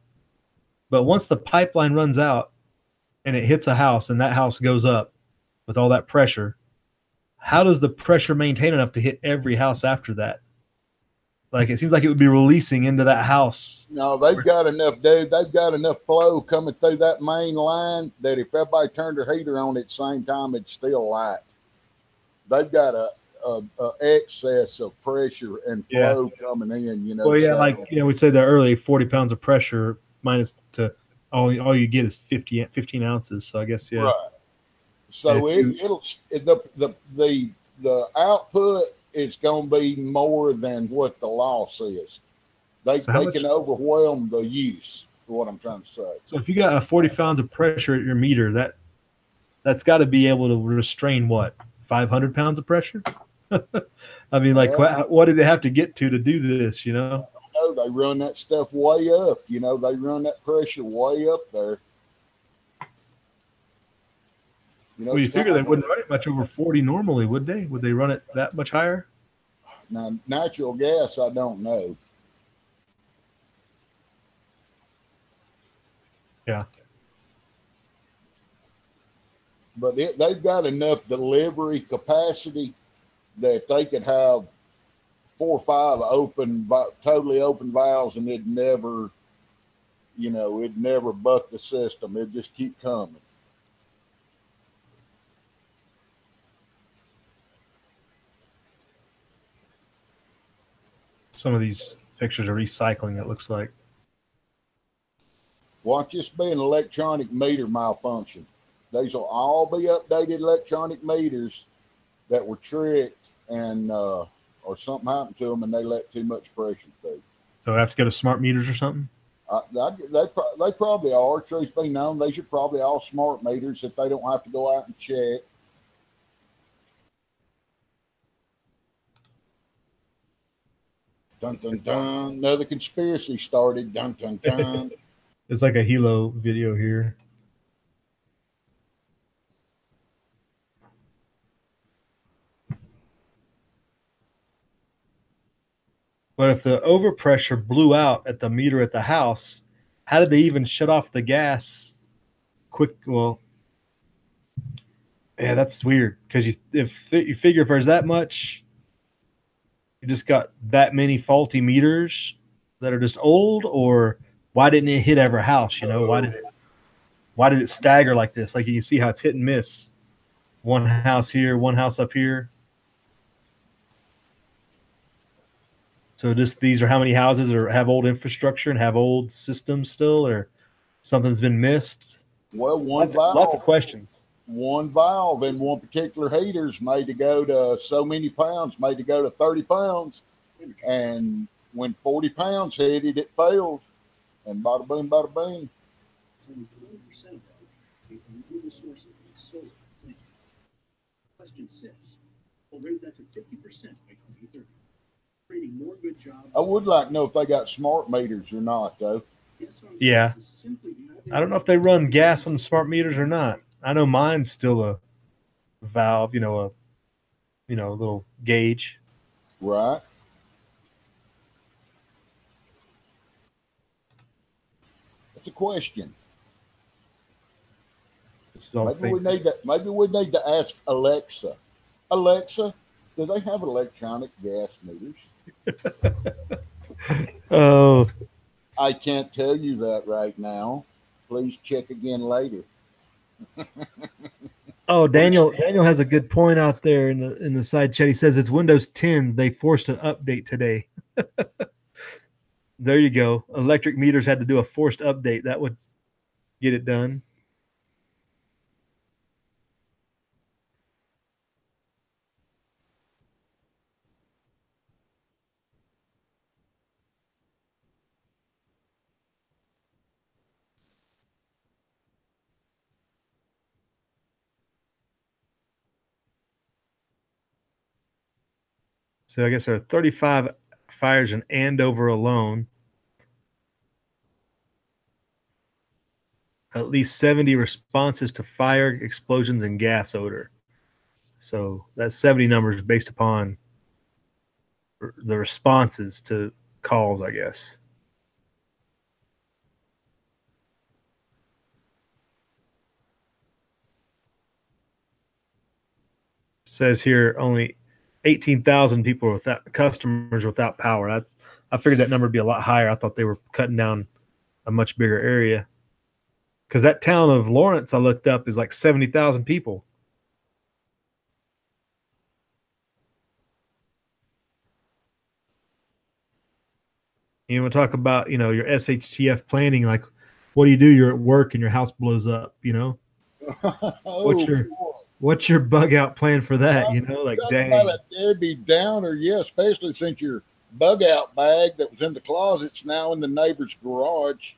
But once the pipeline runs out and it hits a house and that house goes up with all that pressure, how does the pressure maintain enough to hit every house after that? Like, it seems like it would be releasing into that house. No, they've got enough, dude. They've got enough flow coming through that main line that if everybody turned their heater on at the same time, it's still light. They've got a excess of pressure and flow coming in, you know. Well, yeah, like, you know, we said that earlier, 40 pounds of pressure minus to all you get is 15 ounces. So I guess, Right. So the output is going to be more than what the loss is. They can overwhelm the use, for what I'm trying to say. So if you got 40 pounds of pressure at your meter, that's got to be able to restrain what, 500 pounds of pressure? I mean, like, what did they have to get to do this, you know? I don't know. They run that stuff way up. You know, they run that pressure way up there. You know, well, you figure they wouldn't run it much over 40 normally, would they? Would they run it that much higher? Now, natural gas, I don't know. Yeah. But they've got enough delivery capacity that they could have 4 or 5 totally open valves, and it'd never, you know, it'd never buck the system. It'd just keep coming. Some of these pictures are recycling, it looks like. Watch this be an electronic meter malfunction. These will all be updated electronic meters that were tricked and or something happened to them and they let too much pressure through. So I have to go to smart meters or something? They probably are. Truth be known, these are probably all smart meters that they don't have to go out and check. Dun, dun, dun. Another conspiracy started. Dun, dun, dun. It's like a Hilo video here. But if the overpressure blew out at the meter at the house, how did they even shut off the gas quick? Well, yeah, that's weird because if you figure if there's that much, you just got that many faulty meters that are just old, or why didn't it hit every house? You know, why did it stagger like this? Like you can see how it's hit and miss. One house here, one house up here. So these are how many houses or have old infrastructure and have old systems still, or something's been missed? Well, lots of questions. One valve in one particular heater's made to go to so many pounds, made to go to 30 pounds. And when 40 pounds hit it, it failed. And bada boom, bada bing. Only 20% of that came from renewable sources like solar. Question 6. We'll raise that to 50% by 2030. Creating more good jobs. I would like to know if they got smart meters or not, though. Yeah. I don't know if they run gas on the smart meters or not. I know mine's still a valve, a little gauge. Right. That's a question. This is all maybe we need to ask Alexa. Alexa, do they have electronic gas meters? Oh, I can't tell you that right now. Please check again later. Oh, Daniel has a good point out there in the side chat. He says it's Windows 10. They forced an update today. There you go. Electric meters had to do a forced update. That would get it done. So I guess there are 35 fires in Andover alone. At least 70 responses to fire, explosions, and gas odor. So that 70 number is based upon the responses to calls, I guess. Says here only 18,000 people without customers without power. I figured that number would be a lot higher. I thought they were cutting down a much bigger area. Because that town of Lawrence I looked up is like 70,000 people. You want to talk about, your SHTF planning, like what do? You're at work and your house blows up, What's your bug out plan for that? Like dang. About a Debbie Downer, yeah, especially since your bug out bag that was in the closet's now in the neighbor's garage.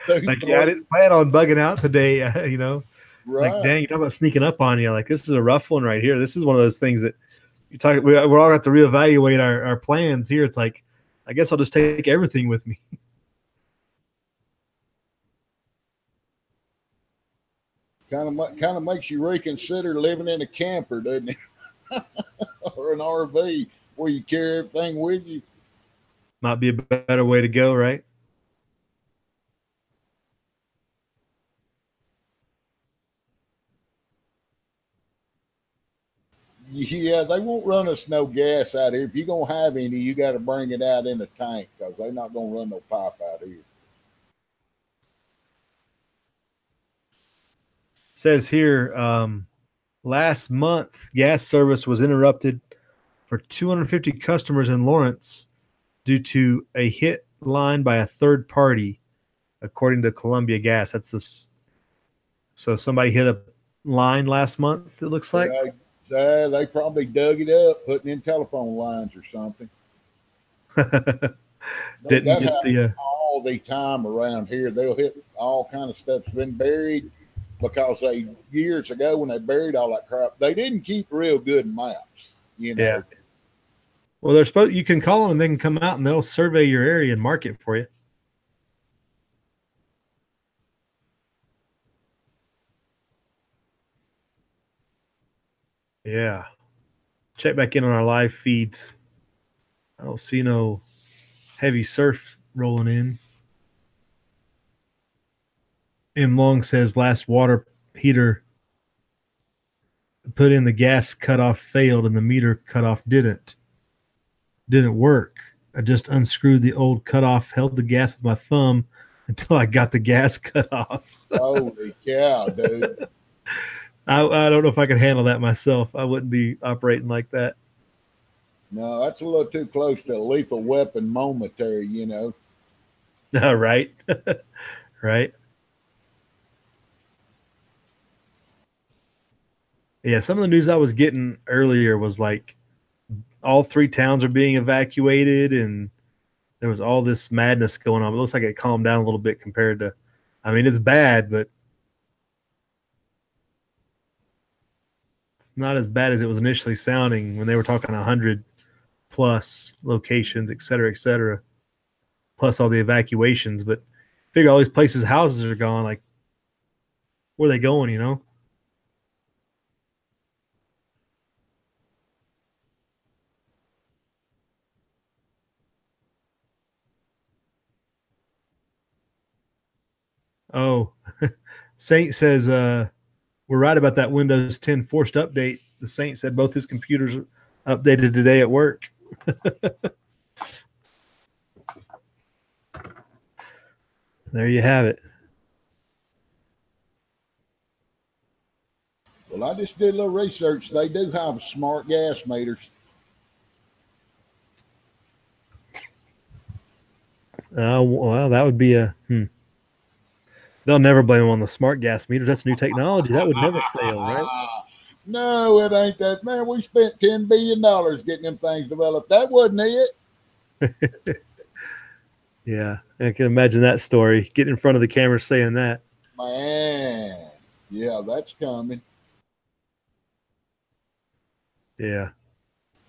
Like, yeah, I didn't plan on bugging out today, Right. Like, dang, you talk about sneaking up on you. Like, this is a rough one right here. This is one of those things that we're all going to have to reevaluate our plans here. It's like, I guess I'll just take everything with me. Kind of makes you reconsider living in a camper, doesn't it? Or an RV where you carry everything with you. Might be a better way to go, right? Yeah, they won't run us no gas out here. If you're going to have any, you got to bring it out in a tank because they're not going to run no pipe out here. Says here, last month, gas service was interrupted for 250 customers in Lawrence due to a hit line by a third party, according to Columbia Gas. That's this. So somebody hit a line last month, it looks like. They probably dug it up, putting in telephone lines or something. Didn't that get happens all the time around here. They'll hit all kind of stuff's been buried because years ago when they buried all that crap, they didn't keep real good maps. Yeah. Well, they're supposed. You can call them and they can come out and they'll survey your area and mark it for you. Yeah. Check back in on our live feeds. I don't see no heavy surf rolling in. M. Long says last water heater put in the gas cutoff failed and the meter cutoff didn't work. I just unscrewed the old cutoff, held the gas with my thumb until I got the gas cut off. Holy cow, dude. I don't know if I could handle that myself. I wouldn't be operating like that. No, that's a little too close to a lethal weapon moment there, Right. Right. Yeah, some of the news I was getting earlier was like all 3 towns are being evacuated and there was all this madness going on. It looks like it calmed down a little bit compared to, I mean, it's bad, but it's not as bad as it was initially sounding when they were talking 100 plus locations, et cetera, plus all the evacuations. But figure all these places, houses are gone. Like, where are they going, Oh, Saint says, we're right about that Windows 10 forced update. The Saint said both his computers updated today at work. There you have it. Well, I just did a little research. They do have smart gas meters. Well, that would be They'll never blame them on the smart gas meters. That's new technology. That would never fail, right? No, it ain't that. Man, we spent $10 billion getting them things developed. That wasn't it. Yeah, I can imagine that story. Getting in front of the camera saying that. Man, yeah, that's coming. Yeah.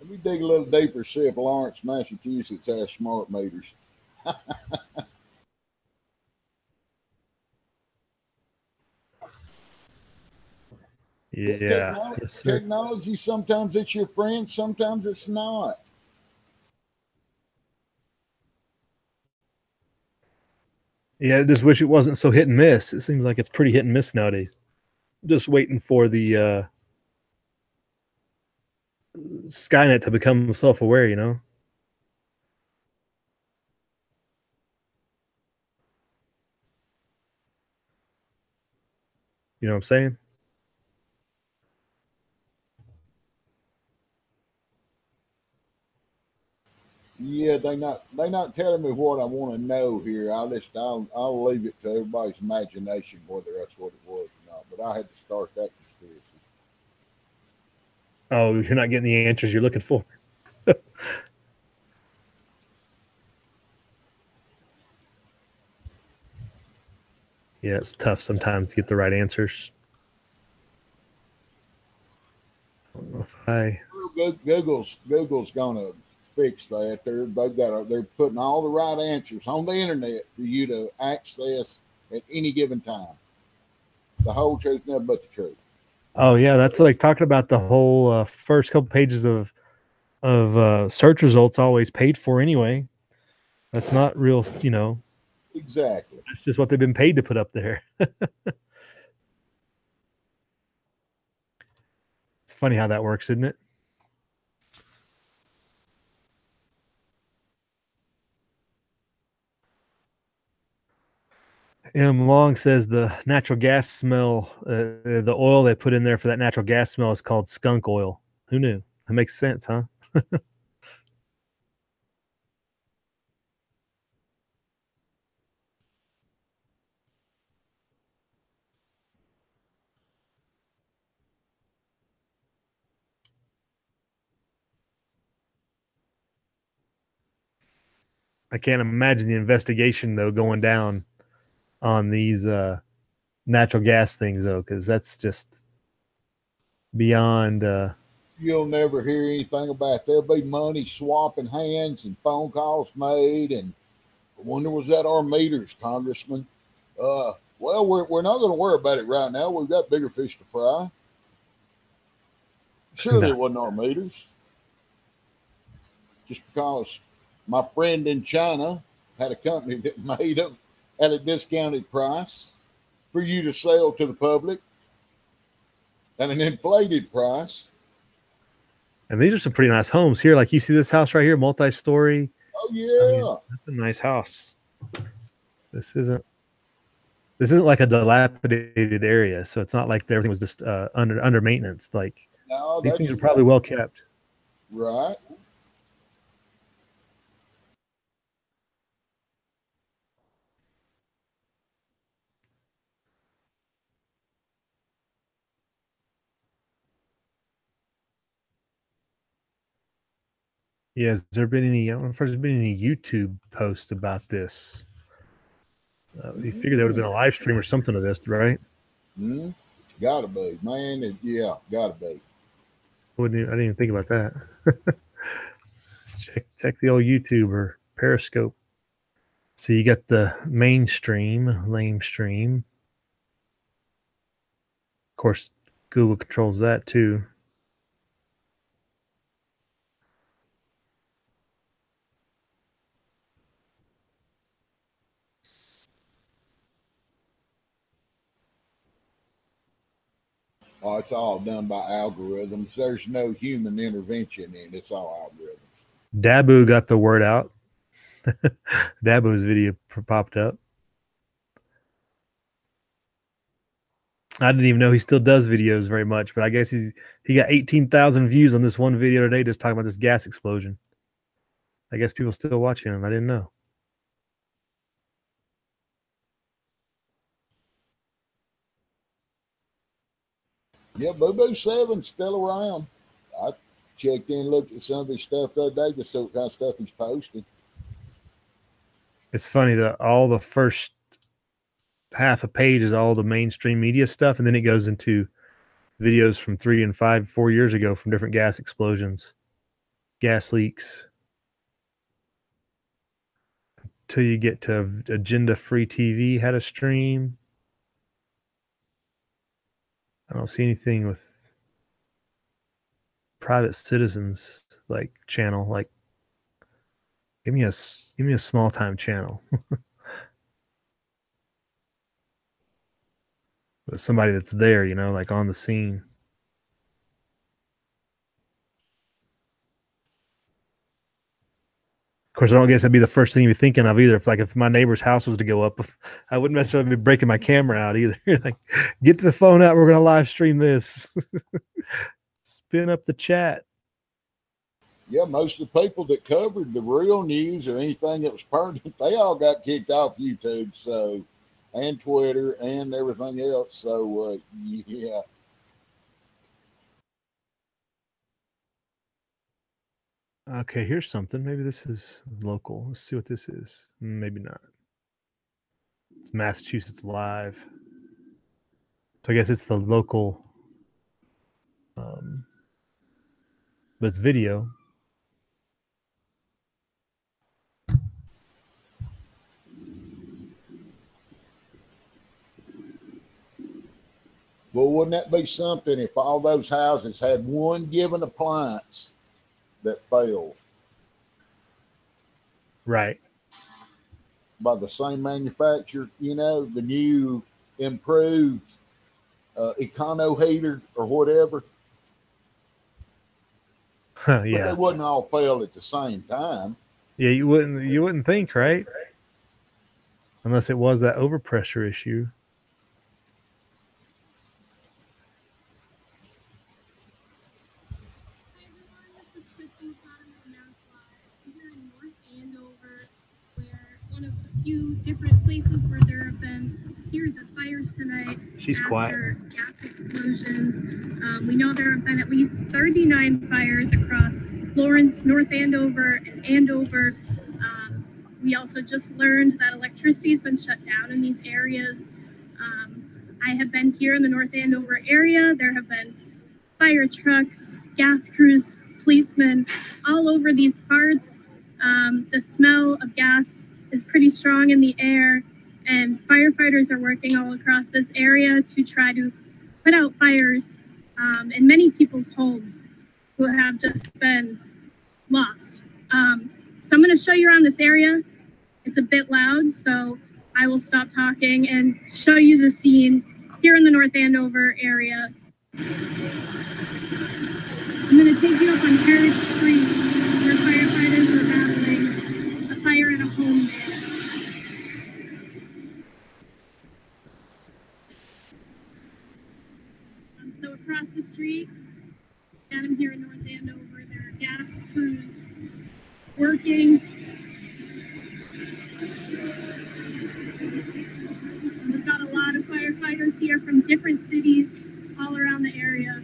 Let me dig a little deeper, see if Lawrence, Massachusetts has smart meters. Yeah. Technology, sometimes it's your friend, sometimes it's not. Yeah, I just wish it wasn't so hit and miss. It seems like it's pretty hit and miss nowadays. Just waiting for the Skynet to become self-aware, You know what I'm saying? Yeah, they not telling me what I want to know here. I'll leave it to everybody's imagination whether that's what it was or not. But I had to start that conspiracy. Oh, you're not getting the answers you're looking for. Yeah, it's tough sometimes to get the right answers. I don't know if Google's gonna fix that. They're putting all the right answers on the internet for you to access at any given time. The whole truth, nothing but the truth. Oh yeah, that's like talking about the whole first couple pages of search results always paid for anyway. That's not real, Exactly. That's just what they've been paid to put up there. It's funny how that works, isn't it? M. Long says the natural gas smell, the oil they put in there for that natural gas smell is called skunk oil. Who knew? That makes sense, huh? I can't imagine the investigation though going down on these natural gas things though, because that's just beyond. You'll never hear anything about. There'll be money swapping hands and phone calls made. And I wonder, was that our meters, Congressman? Well, we're not going to worry about it right now. We've got bigger fish to fry. Surely No. it wasn't our meters. Just because my friend in China had a company that made them at a discounted price for you to sell to the public at an inflated price. And these are some pretty nice homes here. Like you see this house right here, multi-story. Oh yeah, I mean, that's a nice house. This isn't like a dilapidated area, so it's not like everything was just under maintenance. Like no, these things are probably well kept. Right. Yeah, has there been any? I don't know if there's been any YouTube posts about this. You figure there would have been a live stream or something of this, right? Mm-hmm. Gotta be, man. Yeah, gotta be. I didn't even think about that. check the old YouTube or Periscope. So you got the mainstream, lame stream. Of course, Google controls that too. Oh, it's all done by algorithms. There's no human intervention in it. It's all algorithms. Dabu got the word out. Dabu's video popped up. I didn't even know he still does videos very much, but I guess he got 18,000 views on this one video today just talking about this gas explosion. I guess people still watching him. I didn't know. Yeah, Boo Boo 7's still around. I checked in, looked at some of his stuff the other day, just so what kind of stuff he's posting. It's funny that all the first half a page is all the mainstream media stuff, and then it goes into videos from 3 and 5, 4 years ago from different gas explosions, gas leaks, till you get to Agenda Free TV had a stream. I don't see anything with Private Citizens like channel. Like, give me a small time channel. With somebody that's there, you know, like on the scene. Of course, I don't guess that'd be the first thing you'd be thinking of either. If my neighbor's house was to go up, I wouldn't necessarily be breaking my camera out either. Like, get the phone out. We're going to live stream this. Spin up the chat. Yeah, most of the people that covered the real news or anything that was pertinent, they all got kicked off YouTube, so, and Twitter and everything else. So, yeah. Okay, here's something. Maybe this is local. Let's see what this is. Maybe not. It's Massachusetts Live. So I guess it's the local, but it's video. Well, wouldn't that be something if all those houses had one given appliance that failed? Right. By the same manufacturer, you know, the new improved Econo heater or whatever. Yeah. But they wouldn't all fail at the same time. Yeah, you wouldn't think, right? unless it was that overpressure issue. Hi everyone, this is Kristen Cotton with Live. I'm here in North Andover, where one of the few different places where there have been a series of fires tonight. She's after quiet. Gas explosions. We know there have been at least 39 fires across Florence, North Andover, and Andover. We also just learned that electricity has been shut down in these areas. I have been here in the North Andover area. There have been fire trucks, gas crews, policemen all over these parts. The smell of gas is pretty strong in the air, and firefighters are working all across this area to try to put out fires in many people's homes who have just been lost. So I'm going to show you around this area. It's a bit loud, so I will stop talking and show you the scene here in the North Andover area. I'm going to take you up on Carriage Street, where firefighters are battling a fire in a home there. So across the street, and I'm here in North Andover, there are gas crews working. And we've got a lot of firefighters here from different cities all around the area.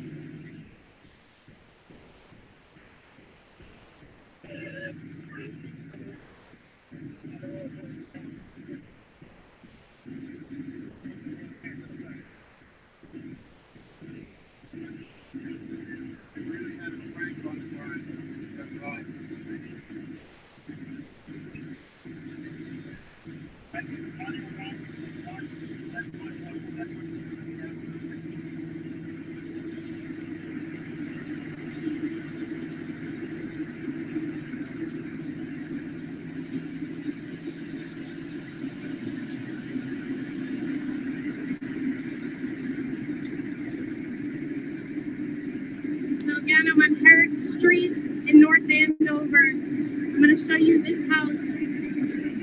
So again, I'm on Herrick Street in North Andover. I'm going to show you this house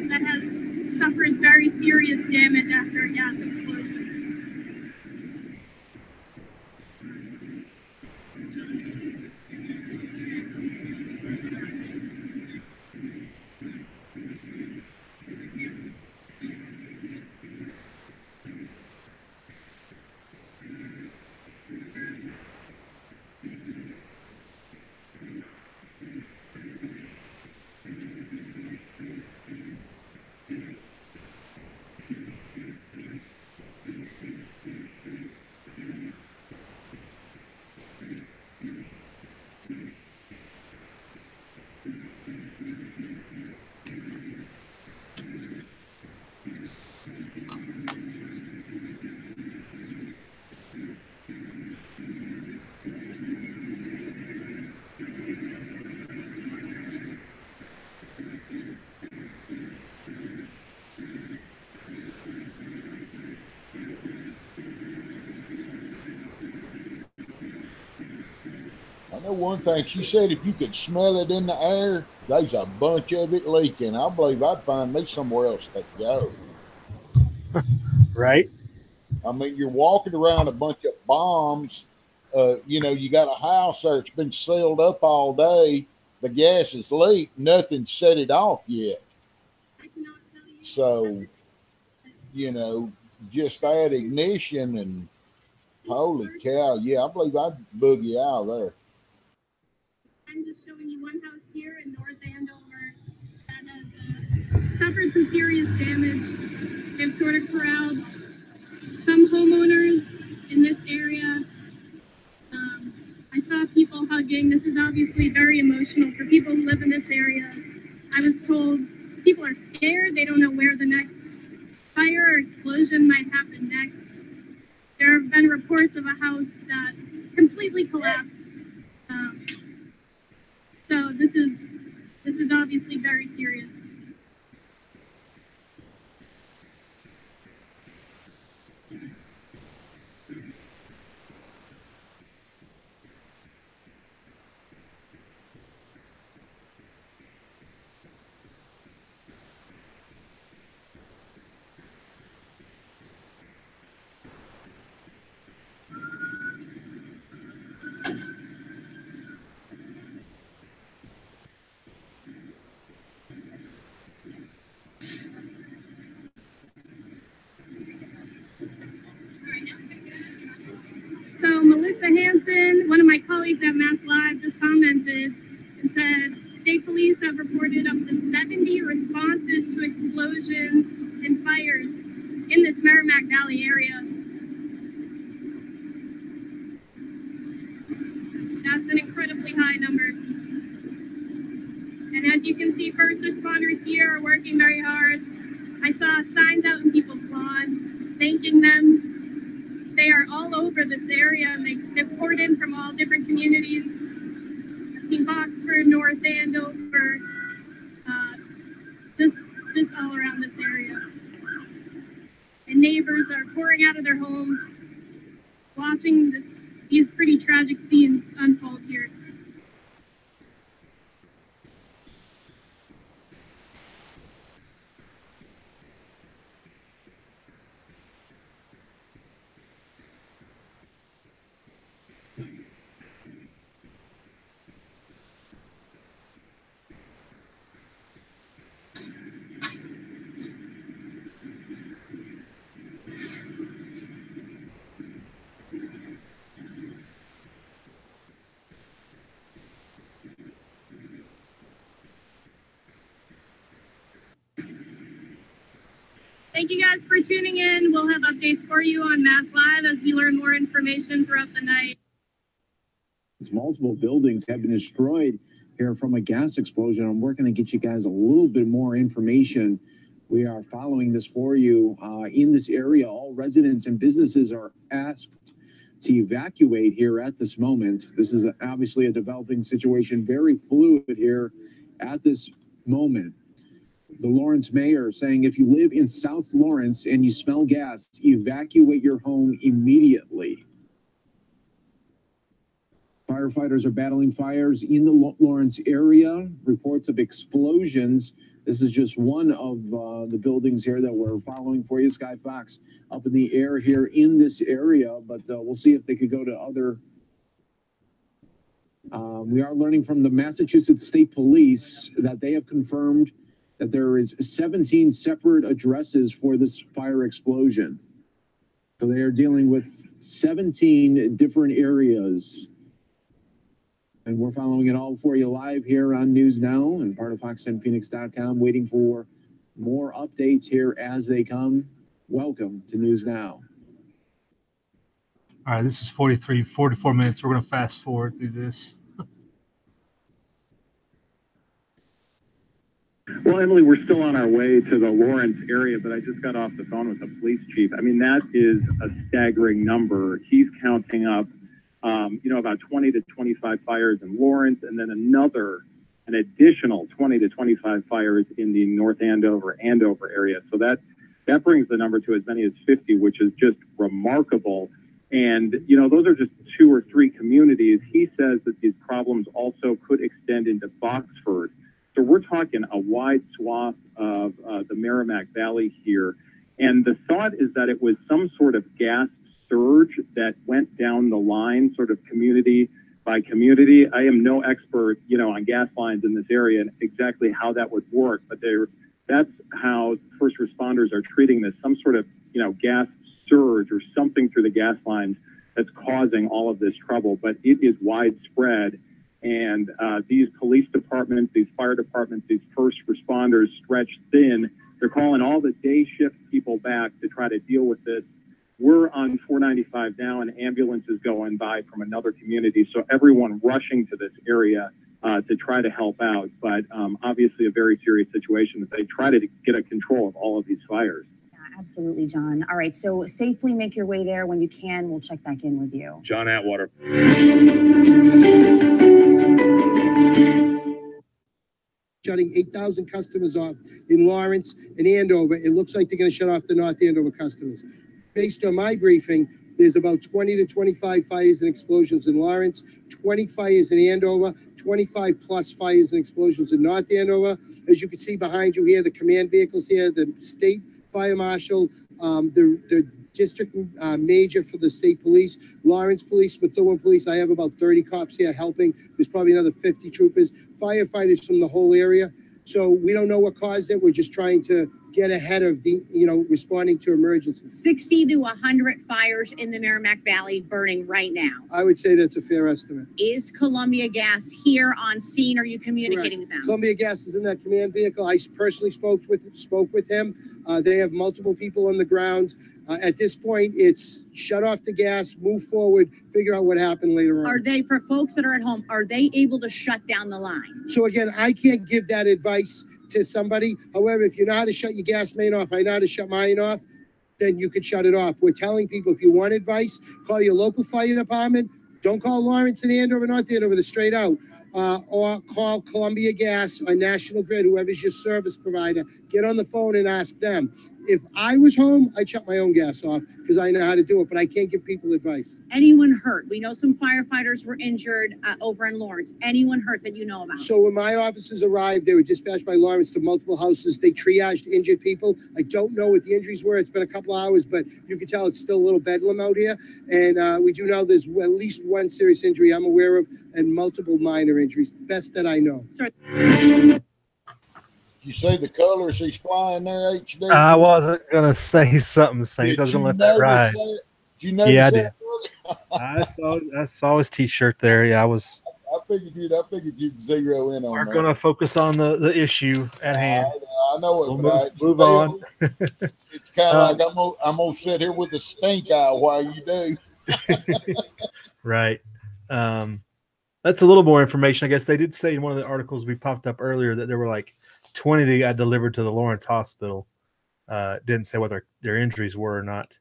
that has suffered very serious damage after a gas explosion. I know one thing. She said if you could smell it in the air, there's a bunch of it leaking. I believe I'd find me somewhere else to go. Right? I mean, you're walking around a bunch of bombs. You got a house there. It's been sealed up all day. The gas is leaked. Nothing set it off yet. So, you know, just that ignition and holy cow. Yeah, I believe I'd boogie out of there. I'm just showing you one house here in North Andover that has suffered some serious damage. They've sort of corralled some homeowners in this area. I saw people hugging. This is obviously very emotional for people who live in this area. I was told people are scared. They don't know where the next fire or explosion might happen next. There have been reports of a house that completely collapsed. So this is obviously very serious. colleagues at Mass Live just commented and said, state police have reported up to 70 responses to explosions and fires in this Merrimack Valley area. That's an incredibly high number. And as you can see, first responders here are working very hard. I saw signs out in people's lawns thanking them. They are all over this area, and they've poured in from all different communities. I've seen Boxford, North Andover, just all around this area. And neighbors are pouring out of their homes, watching these pretty tragic scenes unfold here. Thank you guys for tuning in. We'll have updates for you on Mass Live as we learn more information throughout the night. Multiple buildings have been destroyed here from a gas explosion. I'm working to get you guys a little bit more information. We are following this for you in this area. All residents and businesses are asked to evacuate here at this moment. This is obviously a developing situation, very fluid here at this moment. The Lawrence mayor saying if you live in South Lawrence and you smell gas, evacuate your home immediately. Firefighters are battling fires in the Lawrence area. Reports of explosions. This is just one of the buildings here that we're following for you. Sky Fox up in the air here in this area, but we'll see if they could go to other. We are learning from the Massachusetts State Police that they have confirmed that there is 17 separate addresses for this fire explosion. So they are dealing with 17 different areas. And we're following it all for you live here on News Now and part of Fox10Phoenix.com, waiting for more updates here as they come. Welcome to News Now. All right, this is 44 minutes. We're going to fast forward through this. Well, Emily, we're still on our way to the Lawrence area, but I just got off the phone with the police chief. I mean, that is a staggering number. He's counting up, about 20 to 25 fires in Lawrence, and then an additional 20 to 25 fires in the North Andover area. So that brings the number to as many as 50, which is just remarkable. And, those are just 2 or 3 communities. He says that these problems also could extend into Boxford. So we're talking a wide swath of the Merrimack Valley here. And the thought is that it was some sort of gas surge that went down the line, sort of community by community. I am no expert, on gas lines in this area and exactly how that would work, but that's how first responders are treating this, some sort of, gas surge or something through the gas lines that's causing all of this trouble. But it is widespread. And these police departments, these fire departments, these first responders stretched thin. They're calling all the day shift people back to try to deal with this. We're on 495 now, and ambulances going by from another community. So everyone rushing to this area to try to help out. But obviously a very serious situation as they try to get a control of all of these fires. Absolutely, John. All right, so safely make your way there when you can. We'll check back in with you. John Atwater. Shutting 8,000 customers off in Lawrence and Andover. It looks like they're going to shut off the North Andover customers. Based on my briefing, there's about 20 to 25 fires and explosions in Lawrence, 20 fires in Andover, 25 plus fires and explosions in North Andover. As you can see behind you here, the command vehicles here, the state fire marshal, the district major for the state police, Lawrence police, Methuen police. I have about 30 cops here helping. There's probably another 50 troopers, firefighters from the whole area. So we don't know what caused it. We're just trying to get ahead of the, responding to emergencies. 60 to 100 fires in the Merrimack Valley burning right now. I would say that's a fair estimate. Is Columbia Gas here on scene? Are you communicating with them? Columbia Gas is in that command vehicle. I personally spoke with him. They have multiple people on the ground. At this point, it's shut off the gas, move forward, figure out what happened later on. Are they, for folks that are at home, are they able to shut down the line? So again, I can't give that advice to somebody. However, if you know how to shut your gas main off, I know how to shut mine off, then you could shut it off. We're telling people, if you want advice, call your local fire department. Don't call Lawrence and Andover, not Andover, they're straight out. Or call Columbia Gas or National Grid, whoever's your service provider. Get on the phone and ask them. If I was home, I'd shut my own gas off because I know how to do it, but I can't give people advice. Anyone hurt? We know some firefighters were injured over in Lawrence. Anyone hurt that you know about? So when my officers arrived, they were dispatched by Lawrence to multiple houses. They triaged injured people. I don't know what the injuries were. It's been a couple hours, but you can tell it's still a little bedlam out here. And we do know there's at least one serious injury I'm aware of and multiple minor injuries, best that I know. Sorry. You see the colors he's flying there, HD? I wasn't going to say something, Saints. I was going to let that ride. Did you notice yeah, I that? did. I saw his T-shirt there. Yeah, I figured you'd zero in on that. We're going to focus on the issue at hand. I know it. We'll move on. It's kind of like I'm gonna sit here with a stink eye while you do. Right. That's a little more information. I guess they did say in one of the articles we popped up earlier that there were like 20 that got delivered to the Lawrence Hospital. Didn't say whether their injuries were or not.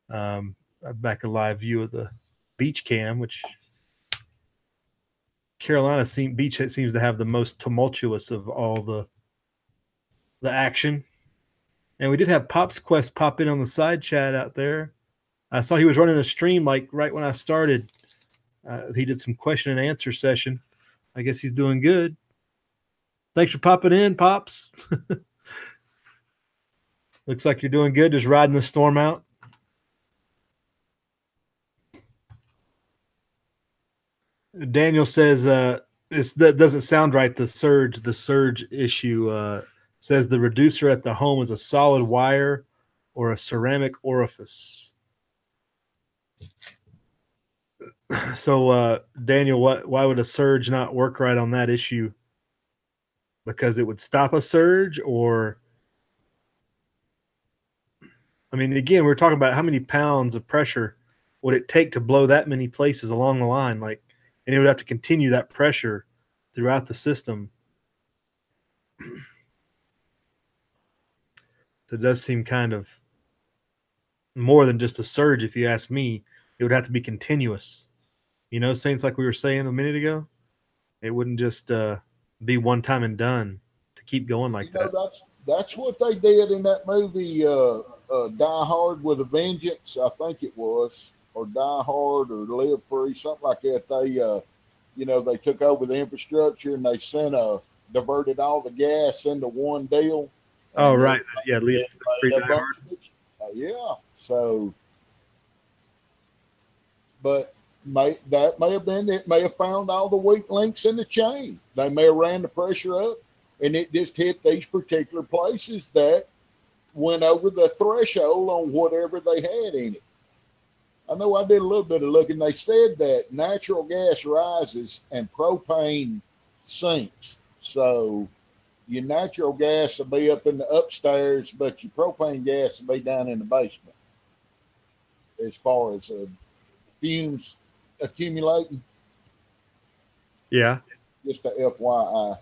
Back a live view of the beach cam, which Carolina beach seems to have the most tumultuous of all the action. And we did have Pop's Quest pop in on the side chat out there. I saw he was running a stream like right when I started. He did some question and answer session. I guess he's doing good. Thanks for popping in, Pops. Looks like you're doing good, just riding the storm out. Daniel says that doesn't sound right. The surge issue says the reducer at the home is a solid wire or a ceramic orifice. So, Daniel, why would a surge not work right on that issue? Because it would stop a surge, or I mean, again, we're talking about how many pounds of pressure would it take to blow that many places along the line, and it would have to continue that pressure throughout the system. So it does seem kind of more than just a surge, if you ask me. It would have to be continuous. Saints, like we were saying a minute ago, it wouldn't just be one time and done to keep going like that. That's what they did in that movie, Die Hard with a Vengeance, I think it was, or Die Hard or Live Free, something like that. They took over the infrastructure and they diverted all the gas into one deal. Oh, right. Yeah, Live Free, Die Hard. Yeah. So, but that may have been, it may have found all the weak links in the chain. They may have ran the pressure up and it just hit these particular places that went over the threshold on whatever they had in it. I know I did a little bit of looking. They said that natural gas rises and propane sinks. So your natural gas will be up in the upstairs, but your propane gas will be down in the basement as far as fumes accumulating. Yeah. Just a FYI.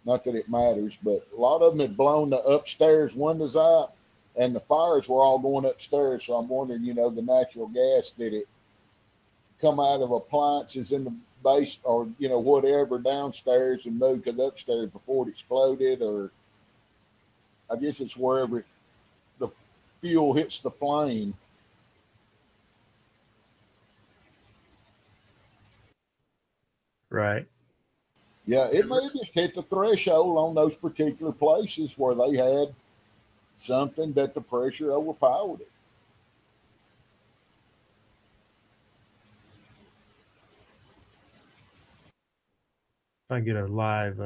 Not that it matters, but a lot of them had blown the upstairs windows out, and the fires were all going upstairs. So I'm wondering, the natural gas, did it come out of appliances in the base or, whatever downstairs and move to the upstairs before it exploded? Or I guess it's wherever the fuel hits the flame. Right. Yeah, it may have just hit the threshold on those particular places where they had something that the pressure overpowered it. If I get a live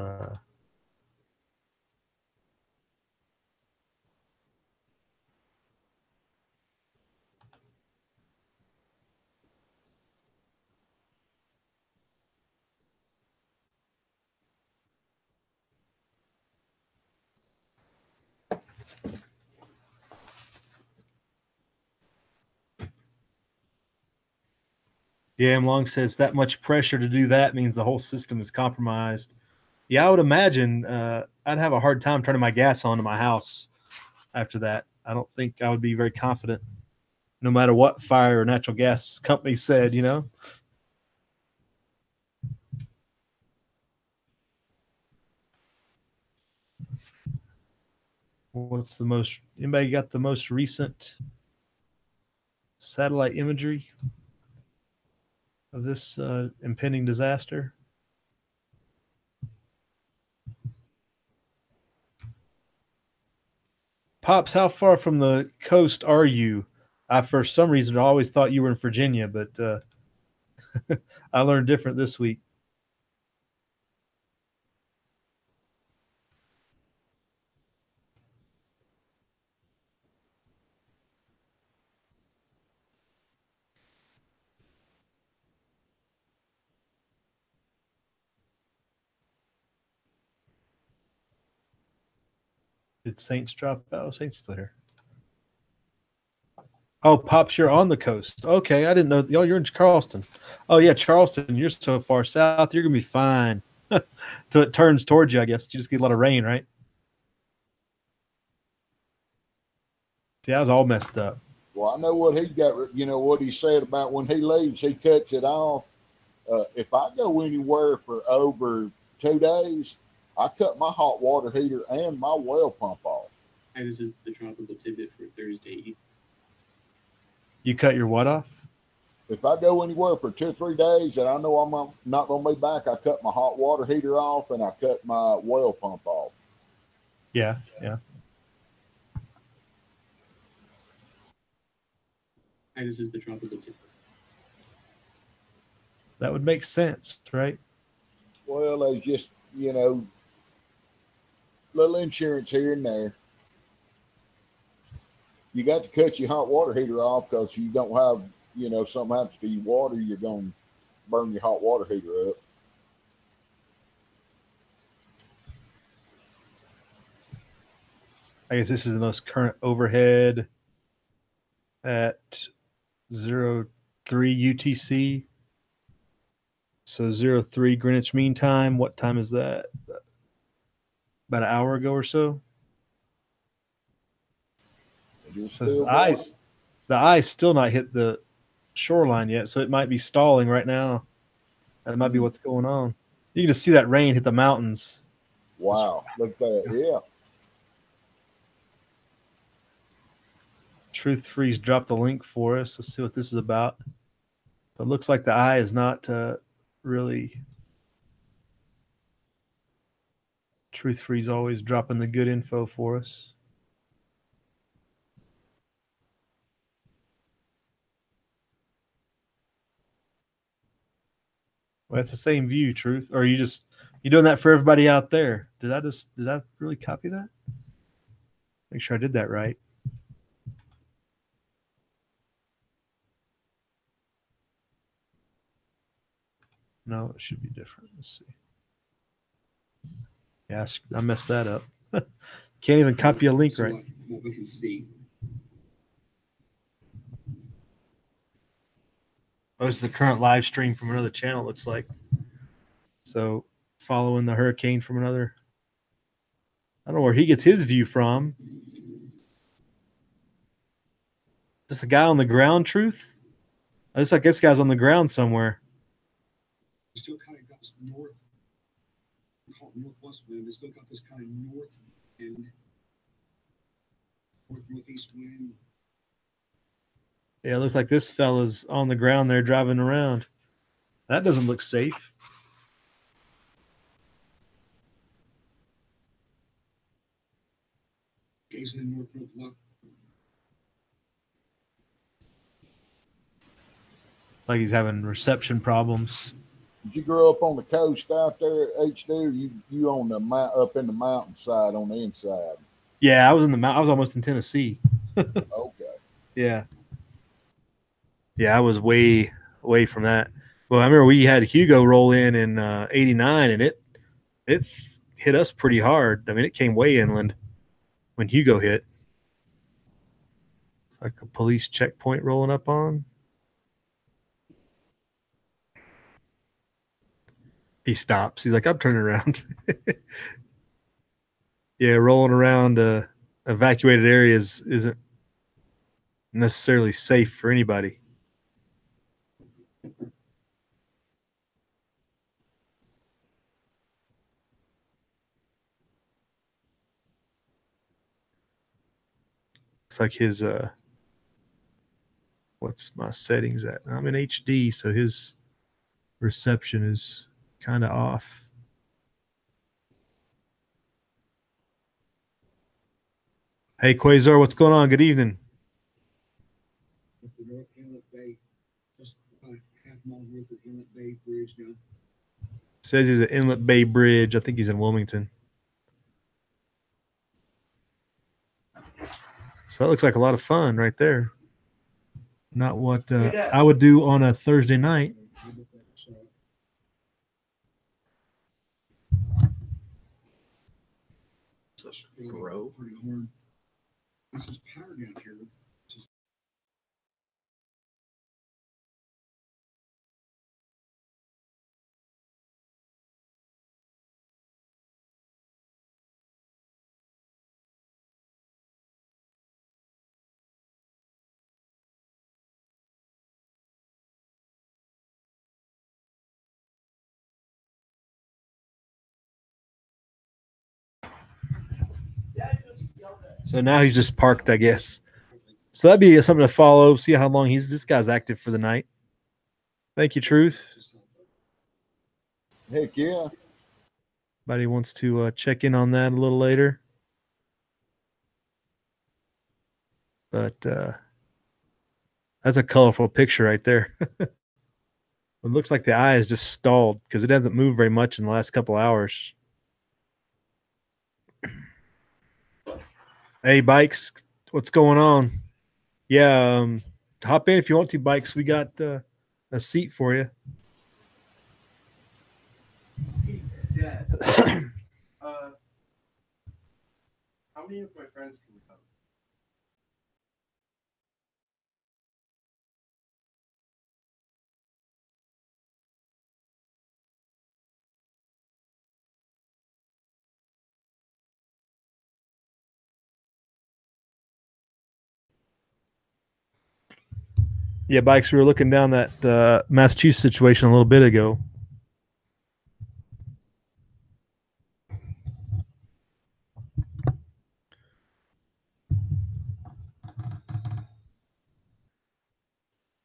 Yeah, M. Long says that much pressure to do that means the whole system is compromised. Yeah, I would imagine I'd have a hard time turning my gas on in my house after that. I don't think I would be very confident, no matter what fire or natural gas company said, you know? What's the most, anybody got the most recent satellite imagery of this impending disaster? Pops, how far from the coast are you? I, for some reason, always thought you were in Virginia, but I learned different this week. Did Saints drop out? Saints still here. Oh, Pops, you're on the coast. Okay, I didn't know. Oh, you're in Charleston. Oh, yeah, Charleston. You're so far south. You're going to be fine. Till it turns towards you, I guess. You just get a lot of rain, right? See, I was all messed up. Well, I know what he got, you know, what he said about when he leaves, he cuts it off. If I go anywhere for over 2 days, I cut my hot water heater and my well pump off. Hi, this is the tropical tidbit for Thursday. You cut your what off? If I go anywhere for 2 or 3 days and I know I'm not going to be back, I cut my hot water heater off and I cut my well pump off. Yeah, yeah. Hi, this is the tropical tidbit. That would make sense, right? Well, there's just, you know, little insurance here and there. You got to cut your hot water heater off because you don't have, you know, something happens to your water, you're going to burn your hot water heater up. I guess this is the most current overhead at 03 UTC. So 03 Greenwich Mean Time. What time is that? About an hour ago or so. So the ice still not hit the shoreline yet, so it might be stalling right now. That might be what's going on. You can just see that rain hit the mountains. Wow, look at that, yeah. Truth Freeze dropped the link for us. Let's see what this is about. So it looks like the eye is not really. Truth Freeze always dropping the good info for us. Well, that's the same view, Truth. Or are you doing that for everybody out there? Did I really copy that? Make sure I did that right. No, it should be different. Let's see. Yeah, I messed that up. Can't even copy a link right. What we can see. Oh, this is the current live stream from another channel, looks like. So following the hurricane from another. I don't know where he gets his view from. Is this a guy on the ground, Truth? I guess this guy's on the ground somewhere. Still kind of got this north, we call it northwest wind. It's still got this kind of north wind, northeast wind. Yeah, it looks like this fella's on the ground there driving around. That doesn't look safe. Jason in northwest. Like he's having reception problems. Did you grow up on the coast out there, HD, or you on the up in the mountainside on the inside? Yeah, I was almost in Tennessee. Okay. Yeah. Yeah, I was way away from that. Well, I remember we had Hugo roll in '89, and it hit us pretty hard. I mean, it came way inland when Hugo hit. It's like a police checkpoint rolling up on. He stops. He's like, I'm turning around. Yeah, rolling around evacuated areas isn't necessarily safe for anybody. It's like his what's my settings at? I'm in HD, so his reception is kind of off. Hey, Quasar, what's going on? Good evening. The North Inlet Bay, just about half mile north of Inlet Bay Bridge now. Says he's at Inlet Bay Bridge. I think he's in Wilmington. So that looks like a lot of fun right there. Not what I would do on a Thursday night. Bro. Pretty hard. This is power down here. So now he's just parked, I guess. So that'd be something to follow. See how long this guy's active for the night. Thank you, Truth. Heck yeah. Anybody wants to check in on that a little later? But that's a colorful picture right there. It looks like the eye is just stalled because it hasn't moved very much in the last couple hours. Hey, Bikes, what's going on? Yeah, hop in if you want to, Bikes. We got a seat for you. Dad, how many of my friends can come? Yeah, Bikes, we were looking down that Massachusetts situation a little bit ago.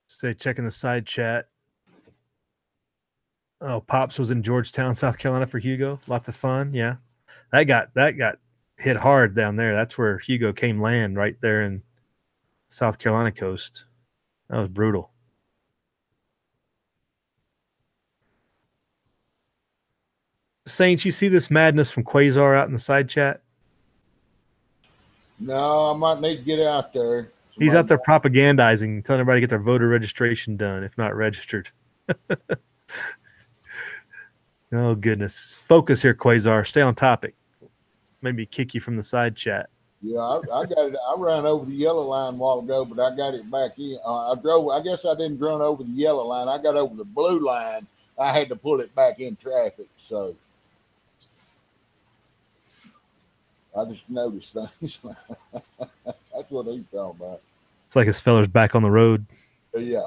Stay checking the side chat. Oh, Pops was in Georgetown, South Carolina for Hugo. Lots of fun. Yeah, that got hit hard down there. That's where Hugo came land, right there in South Carolina coast. That was brutal. Saints, you see this madness from Quasar out in the side chat? No, I might need to get out there. He's out there propagandizing, telling everybody to get their voter registration done, if not registered. Oh, goodness. Focus here, Quasar. Stay on topic. Maybe kick you from the side chat. Yeah, I got it. I ran over the yellow line a while ago, but I got it back in. I guess I didn't run over the yellow line. I got over the blue line. I had to pull it back in traffic. So I just noticed things. That's what he's talking about. It's like his feller's back on the road. Yeah.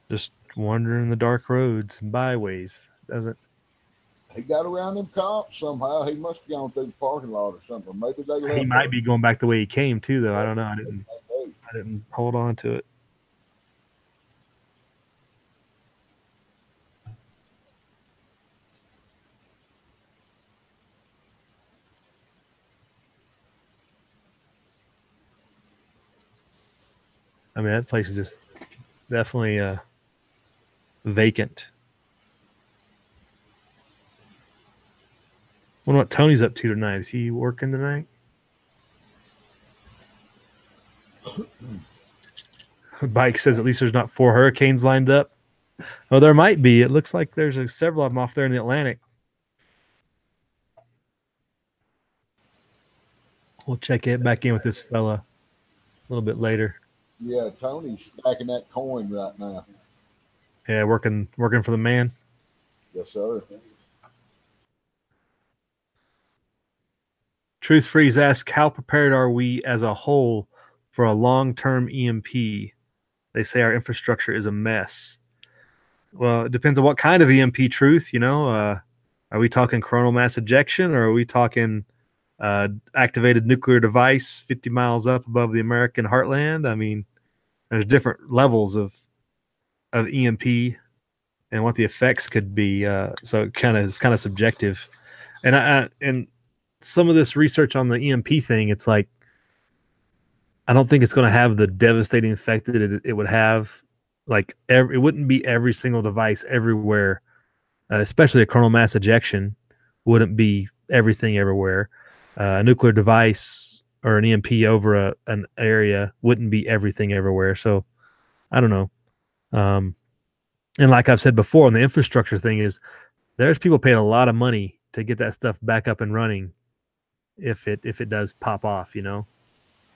Just wandering the dark roads and byways. Doesn't he got around them cops somehow? He must have gone through the parking lot or something. Maybe they left. He might be going back the way he came too, though. I don't know. I didn't hold on to it. I mean, that place is just definitely vacant. I wonder what Tony's up to tonight. Is he working tonight? Bike says at least there's not 4 hurricanes lined up. Oh, there might be. It looks like there's several of them off there in the Atlantic. We'll check it back in with this fella. little bit later. Yeah, Tony's stacking that coin right now. Yeah, working for the man. Yes, sir. Truth Freeze asks, how prepared are we as a whole for a long-term EMP? They say our infrastructure is a mess. Well, it depends on what kind of EMP, Truth. Are we talking coronal mass ejection, or are we talking activated nuclear device 50 miles up above the American heartland? I mean, there's different levels of EMP and what the effects could be. So it's kind of subjective. And some of this research on the EMP thing, it's like, I don't think it's going to have the devastating effect that it would have. Like it wouldn't be every single device everywhere, especially a coronal mass ejection wouldn't be everything everywhere. A nuclear device or an EMP over an area wouldn't be everything everywhere. So I don't know. And like I've said before, on the infrastructure thing is there's people paying a lot of money to get that stuff back up and running if it does pop off,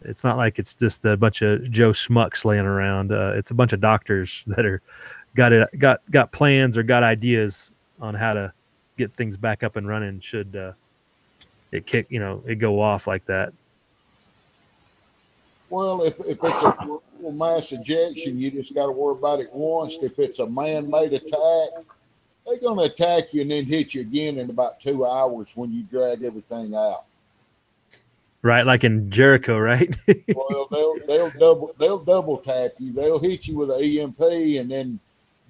It's not like it's just a bunch of Joe Schmucks laying around. It's a bunch of doctors that are got plans or got ideas on how to get things back up and running should it go off like that. Well, if it's a mass ejection, you just got to worry about it once. If it's a man-made attack, they're going to attack you and then hit you again in about 2 hours when you drag everything out. Right, like in Jericho, right? Well, they'll double tap you. They'll hit you with an EMP and then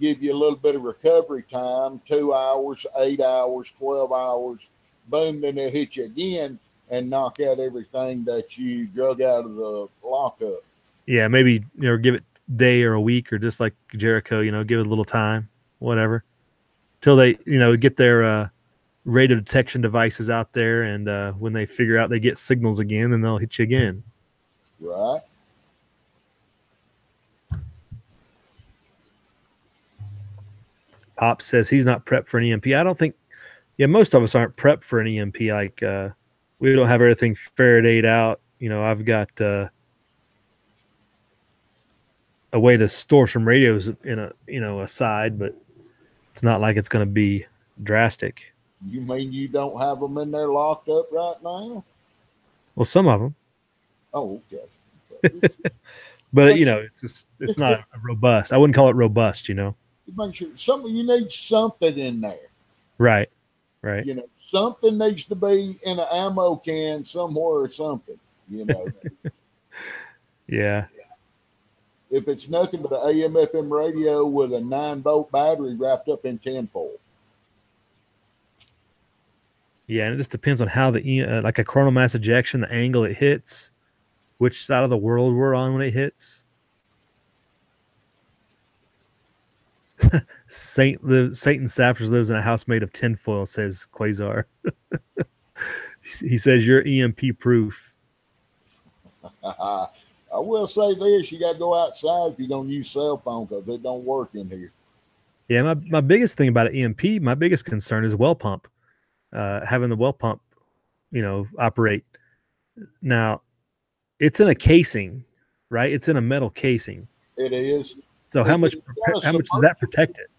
give you a little bit of recovery time, 2 hours, 8 hours, 12 hours. Boom, then they'll hit you again and knock out everything that you drug out of the lockup. Yeah, maybe give it a day or a week, or just like Jericho, give it a little time, whatever, till they get their radio detection devices out there, and when they figure out they get signals again, then they'll hit you again. Right. Pop says he's not prepped for an EMP. I don't think. Yeah, most of us aren't prepped for an EMP. Like we don't have everything Faradayed out. I've got a way to store some radios in a side, but it's not like it's going to be drastic. You mean you don't have them in there locked up right now? Well, some of them. Oh, okay. But it's not robust. I wouldn't call it robust. You make sure you need something in there. Right. Something needs to be in an ammo can somewhere or something. Yeah. If it's nothing but an AM/FM radio with a 9-volt battery wrapped up in tinfoil. Yeah, and it just depends on how like a coronal mass ejection, the angle it hits, which side of the world we're on when it hits. Satan Sappers lives in a house made of tinfoil, says Quasar. He says you're EMP proof. I will say this: you got to go outside if you don't use cell phone because they don't work in here. Yeah, my biggest thing about an EMP, my biggest concern is well pump. Having the well pump, operate. Now, it's in a casing, right? It's in a metal casing. It is. So how much does that protect it?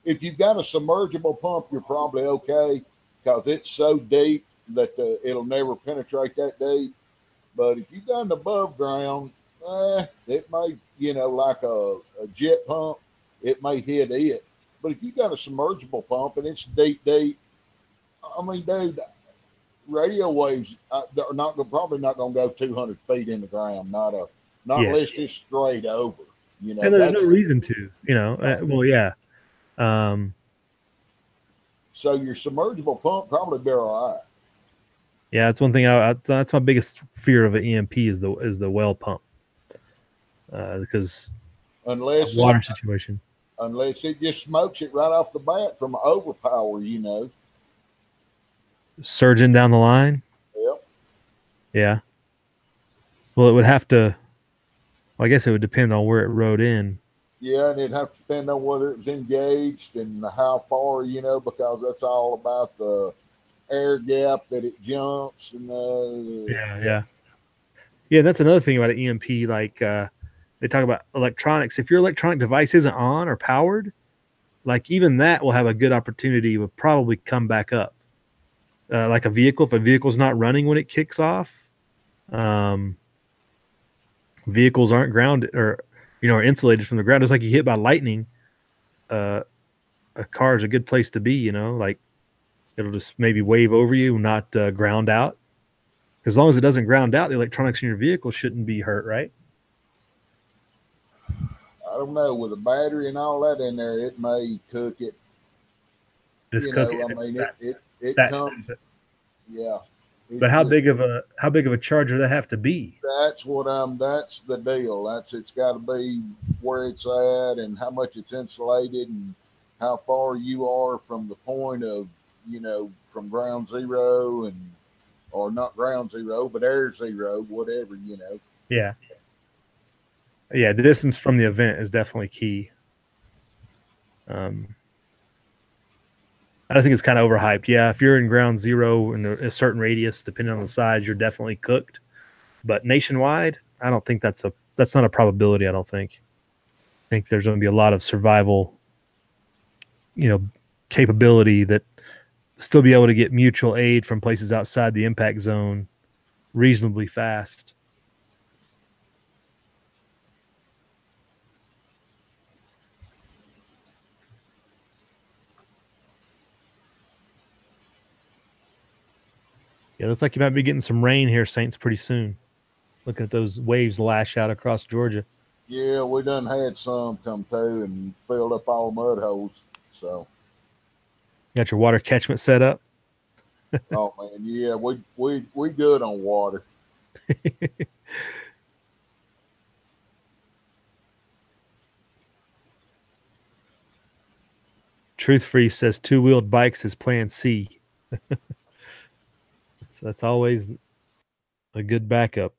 If you've got a submergible pump, you're probably okay because it's so deep that it'll never penetrate that deep. But if you've got an above ground, it may, like a jet pump, it may hit it. But if you've got a submergible pump and it's deep, I mean, dude, radio waves are probably not going to go 200 feet in the ground. Unless it's straight over. And there's no reason to. Well, yeah. So your submergible pump probably be all right. Yeah, that's one thing. That's my biggest fear of an EMP is the well pump, because unless water situation. Unless it just smokes it right off the bat from an overpower, Surging down the line. Yep. Yeah. Well, it would have to. Well, I guess it would depend on where it rode in. Yeah, and it'd have to depend on whether it was engaged and how far, because that's all about the air gap that it jumps and Yeah. Yeah, that's another thing about an EMP. Like they talk about electronics. If your electronic device isn't on or powered, like even that will have a good opportunity to probably come back up. Like a vehicle, if a vehicle's not running when it kicks off, um, vehicles aren't grounded or are insulated from the ground. It's like you hit by lightning. A car is a good place to be. Like it'll just maybe wave over you, not ground out. As long as it doesn't ground out, the electronics in your vehicle shouldn't be hurt, right? I don't know. With a battery and all that in there, it may cook it. Just cook it. I mean, it that, comes. Yeah. But how big of a charger does that have to be? That's that's the deal. It's got to be where it's at and how much it's insulated and how far you are from the point of, from ground zero or not ground zero, but air zero, whatever. Yeah. Yeah, the distance from the event is definitely key. I just think it's kind of overhyped. Yeah, if you're in ground zero in a certain radius, depending on the size, you're definitely cooked. But nationwide, I don't think that's not a probability. I don't think. I think there's going to be a lot of survival, capability that still be able to get mutual aid from places outside the impact zone reasonably fast. Yeah, looks like you might be getting some rain here, Saints, pretty soon. Looking at those waves lash out across Georgia. Yeah, we done had some come through and filled up all the mud holes. So, you got your water catchment set up? Oh man, yeah, we good on water. Truth Free says two-wheeled bikes is plan C. That's always a good backup.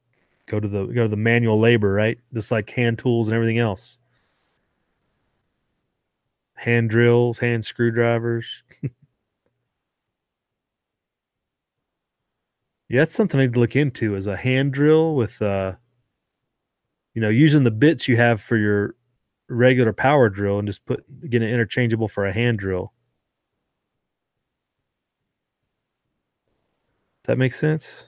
Go to the manual labor, right? Just like hand tools and everything else. Hand drills, hand screwdrivers. Yeah, that's something I need to look into, is a hand drill with using the bits you have for your regular power drill and just get it interchangeable for a hand drill. That makes sense?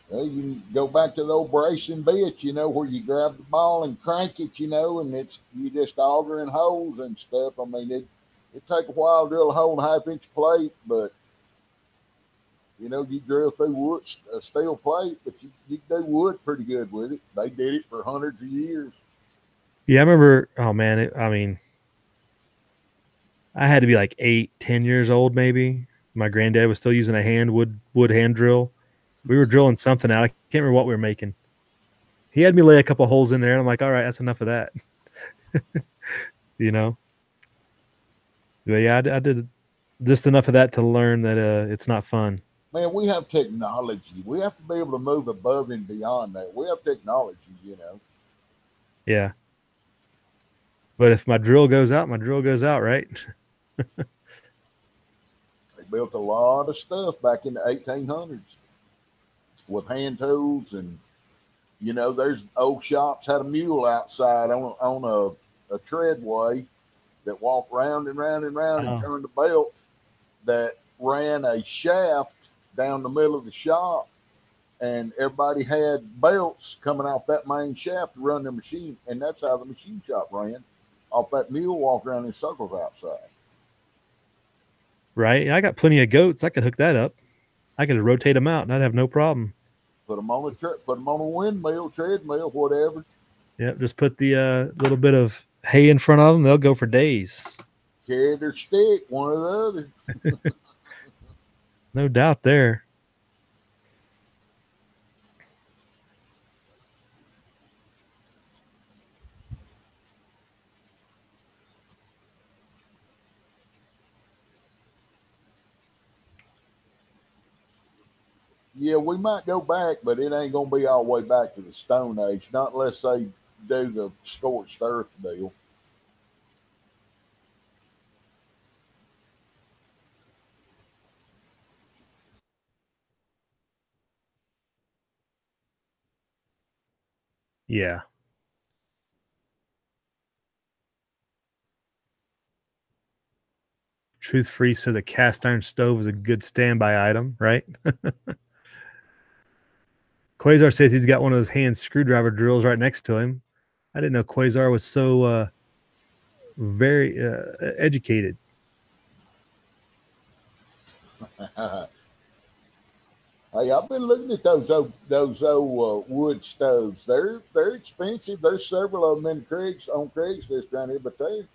Well, you can go back to the old bracing bit, where you grab the ball and crank it, and you just augering holes and stuff. I mean, it take a while to drill a hole in a 1/2 inch plate, but you drill through wood, a steel plate, but you do wood pretty good with it. They did it for hundreds of years. Yeah, I remember. Oh man, I had to be like 8, 10 years old, maybe. My granddad was still using a wood hand drill. We were drilling something out. I can't remember what we were making. He had me lay a couple holes in there, and I'm like, all right, that's enough of that. But yeah, I did just enough of that to learn that it's not fun. Man, we have technology. We have to be able to move above and beyond that. We have technology, Yeah. But if my drill goes out, my drill goes out, right? They built a lot of stuff back in the 1800s with hand tools, and there's old shops had a mule outside on a treadway that walked round and round and round and turned a belt that ran a shaft down the middle of the shop, and everybody had belts coming off that main shaft to run their machine, and that's how the machine shop ran, off that mule walk around in circles outside. Right. I got plenty of goats. I could hook that up. I could rotate them out, and I'd have no problem. Put them on a windmill, treadmill, whatever. Yep. Just put the little bit of hay in front of them. They'll go for days. Carrot or stick, one or the other. No doubt there. Yeah, we might go back, but it ain't going to be all the way back to the Stone Age, not unless they do the scorched earth deal. Yeah. Truth Free says a cast iron stove is a good standby item, right? Quasar says he's got one of those hand screwdriver drills right next to him. I didn't know Quasar was so very educated. Hey, I've been looking at those old wood stoves. They're expensive. There's several of them on Craigslist around here, but they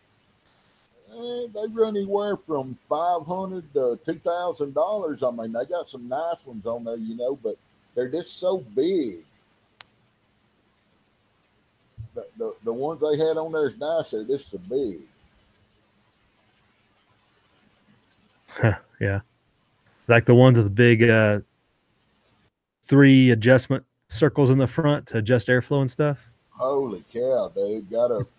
run anywhere from $500 to $2,000. I mean, they got some nice ones on there, you know, but they're just so big. The ones they had on there is nice. They're just so big. Yeah, like the ones with the big 3 adjustment circles in the front to adjust airflow and stuff. Holy cow, dude!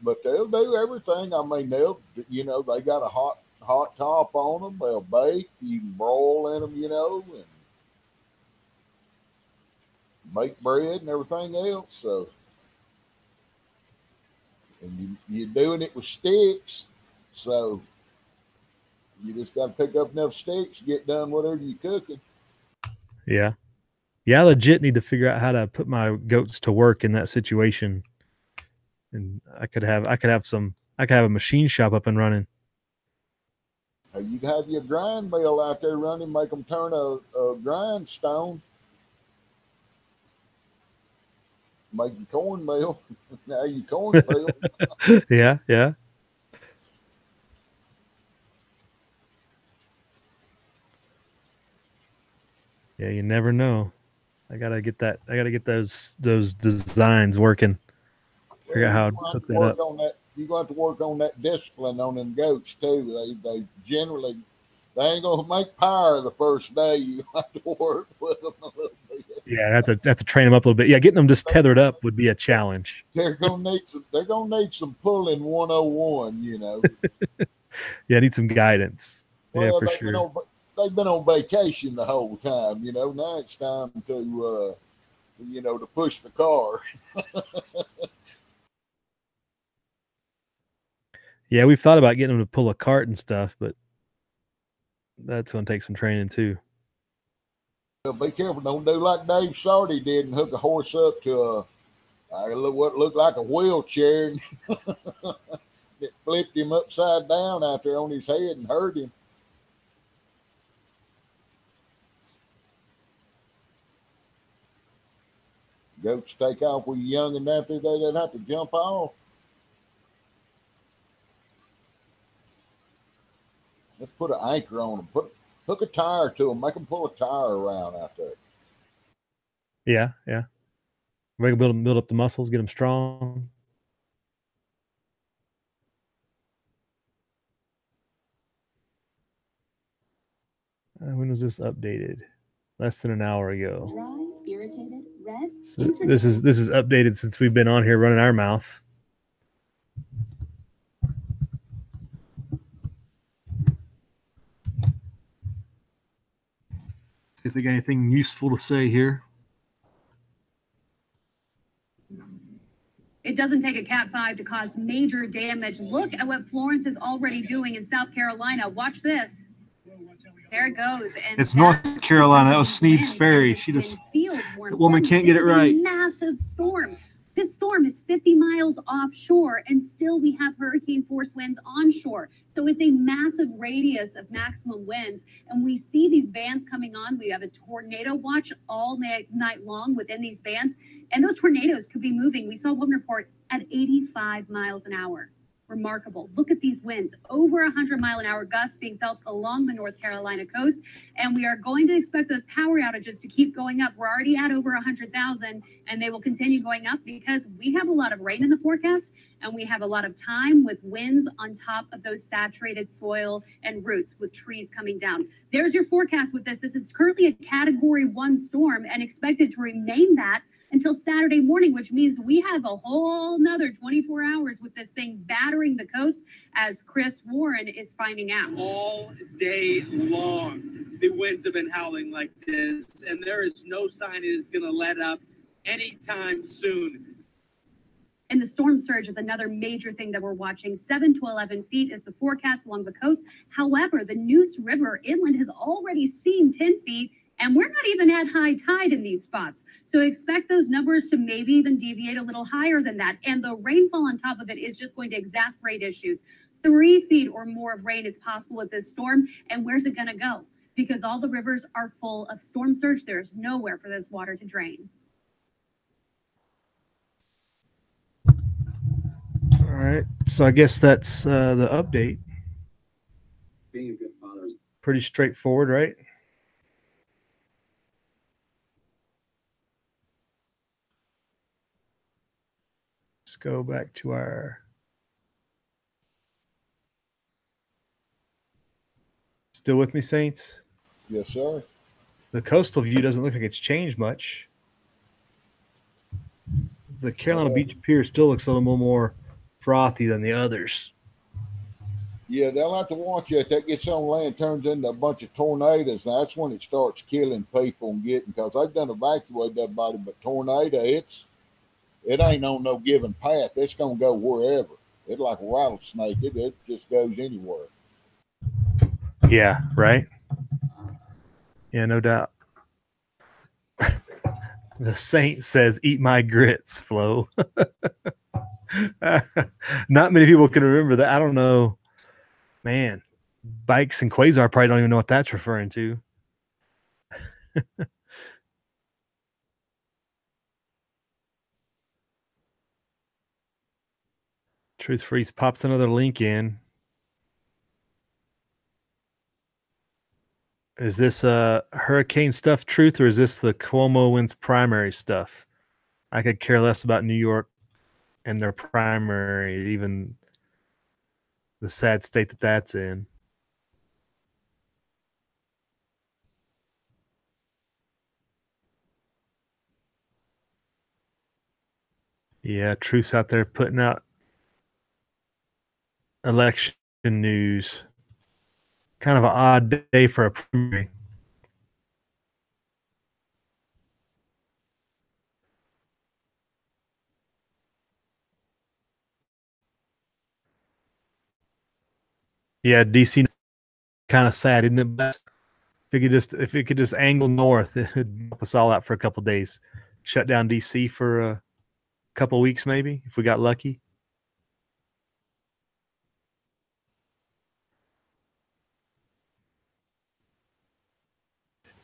But they'll do everything. I mean, they got a hot top on them. They'll bake. You can broil in them, you know, and make bread and everything else. So, and you're doing it with sticks, so you just got to pick up enough sticks to get done whatever you're cooking. Yeah. Yeah, I legit need to figure out how to put my goats to work in that situation. And I could have a machine shop up and running. You can have your grind mill out there running, make them turn a grindstone, make your cornmeal. Now you cornmeal. Yeah. Yeah, you never know. I gotta get those designs working. Figure out how to hook that up. You're going to have to work on that discipline on them goats too. They generally they ain't gonna make power the first day. You have to work with them a little bit. Yeah, have to train them up a little bit. Yeah, getting them just tethered up would be a challenge. They're gonna need some pulling 101. You know. Yeah, I need some guidance. Well, yeah, for sure. They've been on vacation the whole time. You know, now it's time to push the car. Yeah, we've thought about getting them to pull a cart and stuff, but that's going to take some training too. Well, be careful. Don't do like Dave Sardy did and hook a horse up to what looked like a wheelchair. And it flipped him upside down out there on his head and hurt him. Goats take off with you young and out there, they'd have to jump off. Let's put an anchor on them. Hook a tire to them. Make them pull a tire around out there. Yeah. Make them build up the muscles, get them strong. When was this updated? Less than an hour ago. Dry, irritated, red. So this is updated since we've been on here running our mouth. See if they got anything useful to say here. It doesn't take a Cat 5 to cause major damage. Look at what Florence is already doing in South Carolina. Watch this. There it goes. And it's North Carolina. That was Sneed's Ferry. The woman can't get it right. Massive storm. This storm is 50 miles offshore, and still we have hurricane force winds onshore. So it's a massive radius of maximum winds, and we see these bands coming on. We have a tornado watch all night long within these bands, and those tornadoes could be moving. We saw one report at 85 miles an hour. Remarkable. Look at these winds, over 100-mile-an-hour gusts being felt along the North Carolina coast, and we are going to expect those power outages to keep going up. We're already at over 100,000, and they will continue going up because we have a lot of rain in the forecast, and we have a lot of time with winds on top of those saturated soil and roots with trees coming down. There's your forecast with this. This is currently a Category 1 storm and expected to remain that until Saturday morning, which means we have a whole nother 24 hours with this thing battering the coast, as Chris Warren is finding out. All day long, the winds have been howling like this, and there is no sign it is going to let up anytime soon. And the storm surge is another major thing that we're watching. 7 to 11 feet is the forecast along the coast. However, the Neuse River inland has already seen 10 feet, and we're not even at high tide in these spots. So expect those numbers to maybe even deviate a little higher than that. And the rainfall on top of it is just going to exacerbate issues. 3 feet or more of rain is possible with this storm. And where's it going to go? Because all the rivers are full of storm surge. There's nowhere for this water to drain. All right. So I guess that's the update. Being a good father is pretty straightforward, right? Let's go back to our still with me, Saints? Yes, sir. The coastal view doesn't look like it's changed much. The Carolina Beach Pier still looks a little more frothy than the others. Yeah, they'll have to watch it. If that gets on land, turns into a bunch of tornadoes. And that's when it starts killing people and getting, because they've done evacuate that body, but tornado, it ain't on no given path. It's gonna go wherever. It's like a rattlesnake. It just goes anywhere. Yeah, right. Yeah, no doubt. The Saint says, "Eat my grits, Flo." Not many people can remember that. I don't know. Man, Bikes and Quasar probably don't even know what that's referring to. Truth Freeze pops another link in. Is this hurricane stuff truth, or is this the Cuomo wins primary stuff? I could care less about New York and their primary, even the sad state that that's in. Yeah, Truth's out there putting out election news. Kind of an odd day for a primary. Yeah, DC kind of sad, isn't it? But if it could just angle north, it'd help us all out for a couple of days. Shut down DC for a couple of weeks, maybe, if we got lucky.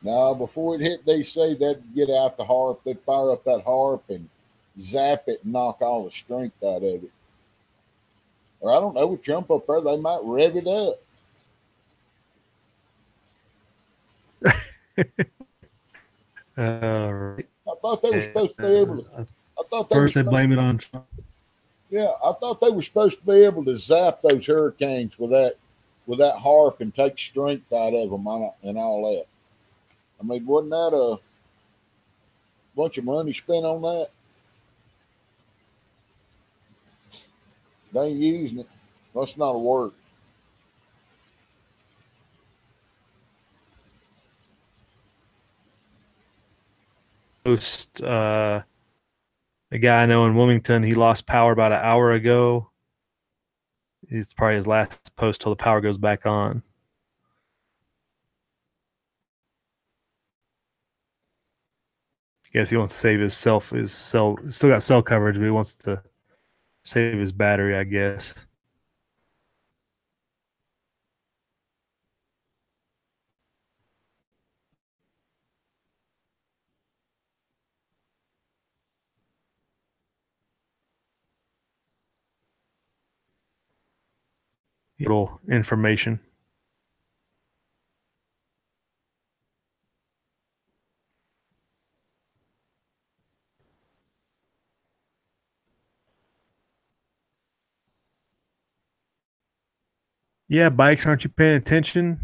Now, before it hit DC, they'd get out the harp, they'd fire up that harp and zap it and knock all the strength out of it. Or I don't know, with Trump up there, they might rev it up. Right. I thought they were supposed to be able to. I thought first they blame it on Trump. Yeah, I thought they were supposed to be able to zap those hurricanes with that harp and take strength out of them and all that. I mean, wasn't that a bunch of money spent on that? They ain't using it. That's not a work. Post a guy I know in Wilmington, he lost power about an hour ago. It's probably his last post till the power goes back on. I guess he wants to save his cell. Still got cell coverage, but he wants to save his battery, I guess. Little information. Yeah, Bikes, aren't you paying attention?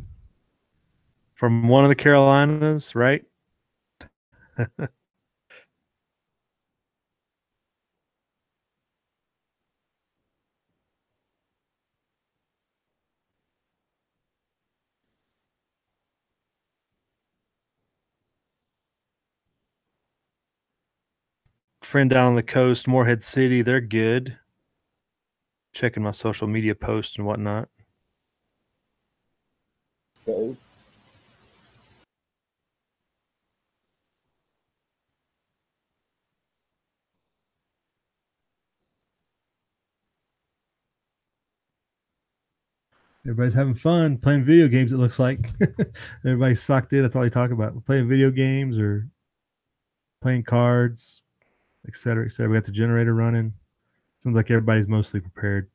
From one of the Carolinas, right? friend down on the coast, Morehead City, they're good. Checking my social media posts and whatnot. Okay. Everybody's having fun playing video games, it looks like. Everybody's sucked in. That's all they talk about. Playing video games or playing cards, et cetera, et cetera. We got the generator running. Seems like everybody's mostly prepared.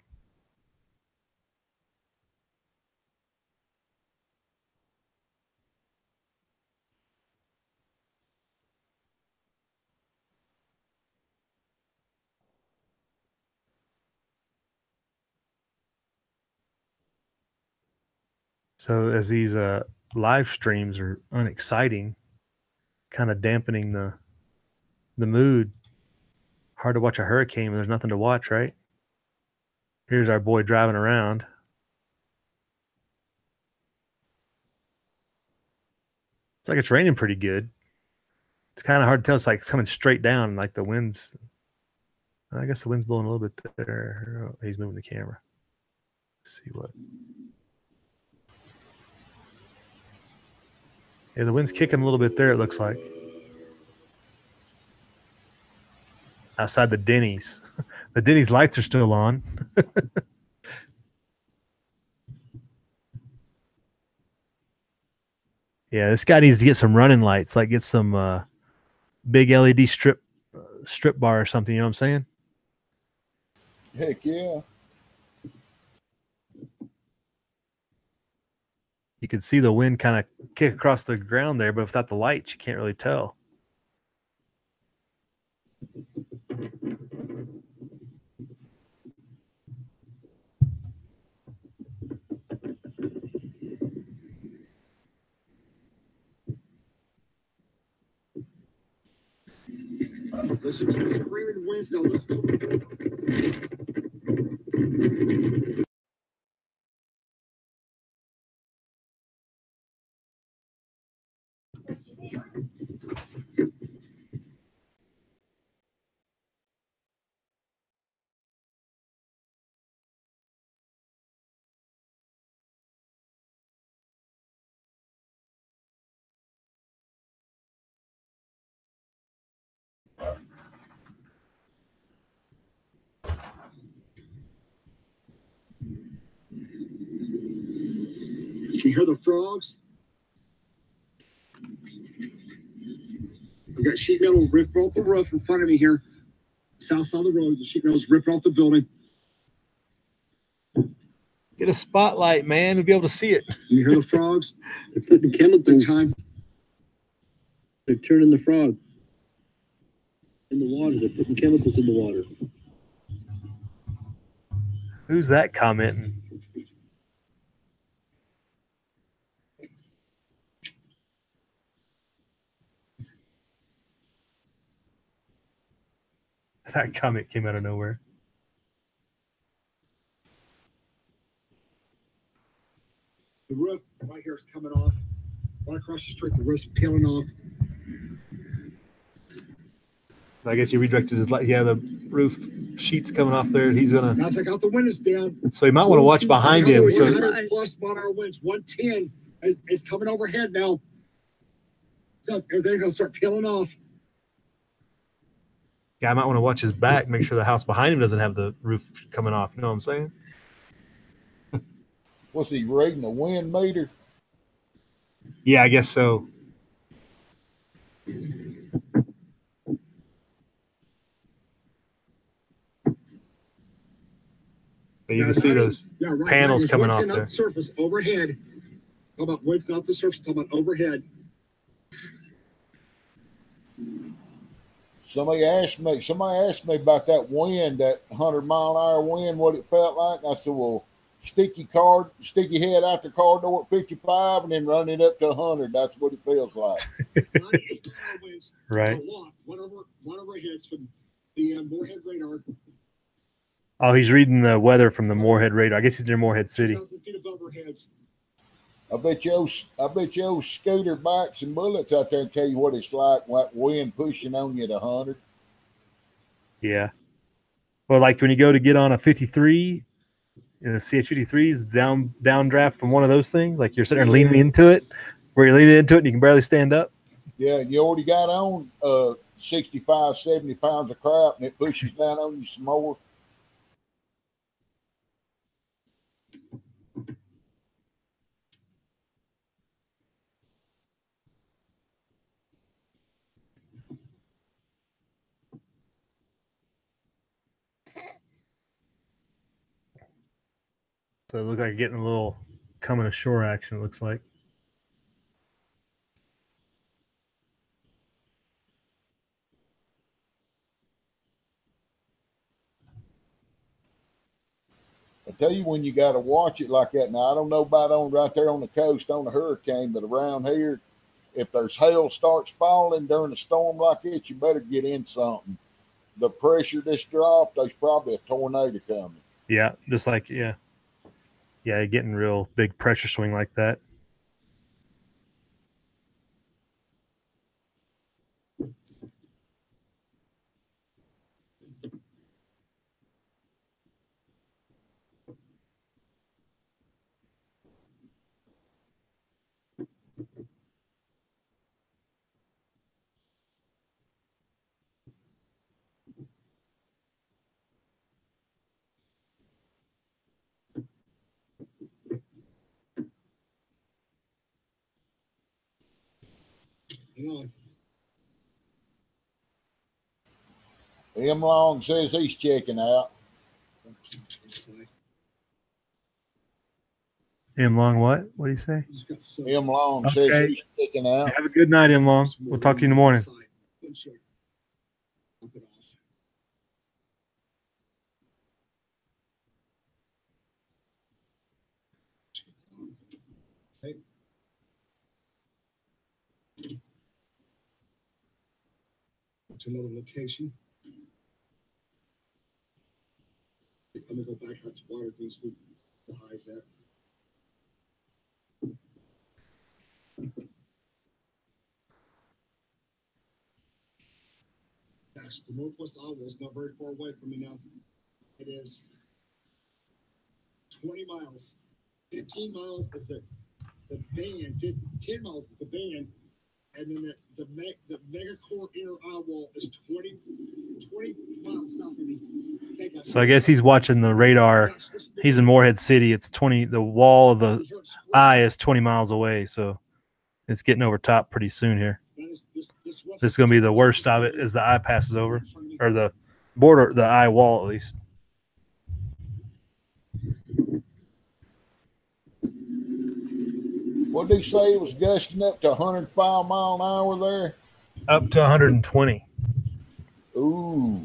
So as these live streams are unexciting, kind of dampening the mood. Hard to watch a hurricane when there's nothing to watch, right? Here's our boy driving around. It's like it's raining pretty good. It's kind of hard to tell. It's like it's coming straight down, like the wind's. I guess the wind's blowing a little bit there. Oh, he's moving the camera. Let's see what. Yeah, the wind's kicking a little bit there, it looks like. Outside the Denny's. The Denny's lights are still on. Yeah, this guy needs to get some running lights, like get some big LED strip bar or something, you know what I'm saying? Heck yeah. You can see the wind kind of kick across the ground there, but without the lights, you can't really tell. Listen to the screaming winds now. Listen to You hear the frogs? I've got sheet metal ripped off the roof in front of me here. South side of the road, the sheet metal's ripped off the building. Get a spotlight, man. We'll be able to see it. You hear the frogs? They're putting chemicals. Time. They're turning the frog in the water. They're putting chemicals in the water. Who's that commenting? That comment came out of nowhere. The roof right here is coming off. Right across the street, the roof's peeling off. I guess you redirected his light. Yeah, the roof sheets coming off there. He's gonna. Guys, I got the windows down. So you might want to watch behind him. So 100 plus mile-hour winds. 110 is coming overhead now. So everything's gonna start peeling off. yeah, I might want to watch his back. Make sure the house behind him doesn't have the roof coming off. You know what I'm saying? Was he reading the wind meter? Yeah, I guess so. But you can see those panels coming off there. The surface overhead. Talk about winds off the surface. Talk about overhead. Somebody asked me about that wind, that 100-mile-an-hour wind, what it felt like. I said, well, stick your head out the car door at 55 and then run it up to 100. That's what it feels like. Right. One overheads from the Moorhead radar. Oh, he's reading the weather from the Moorhead radar. I guess he's near Moorhead City. 2,000 feet above our heads. I bet you scooter bikes and bullets out there and tell you what it's like, wind pushing on you at 100. Yeah. Well, like when you go to get on a 53, the CH53's downdraft from one of those things, like you're sitting there leaning into it, where you're leaning into it and you can barely stand up. Yeah, you already got on 65, 70 pounds of crap, and it pushes down on you some more. So it looks like getting a little coming ashore action, it looks like. I tell you when you got to watch it like that. Now, I don't know about on right there on the coast on the hurricane, but around here, if there's hail starts falling during a storm like this, you better get in something. The pressure just dropped, there's probably a tornado coming. Yeah, just like, yeah, getting real big pressure swing like that. Hang on. M. Long says he's checking out. M. Long, what? What do you say? M. Long says he's checking out. Have a good night, M. Long. We'll talk to you in the morning. To another location. I'm gonna go back out to water and see the highs at. Gosh, the northwest Iowa is not very far away from me now. It is 20 miles. 15 miles is the band. 10 miles is the band. And then the mega core inner eye wall is 20 miles south of me. So I guess he's watching the radar. He's in Morehead City. It's 20. The wall of the eye is 20 miles away. So it's getting over top pretty soon here. This is going to be the worst of it as the eye passes over, or the border, the eye wall at least. What did he say? It was gusting up to 105 mile an hour there? Up to 120. Ooh.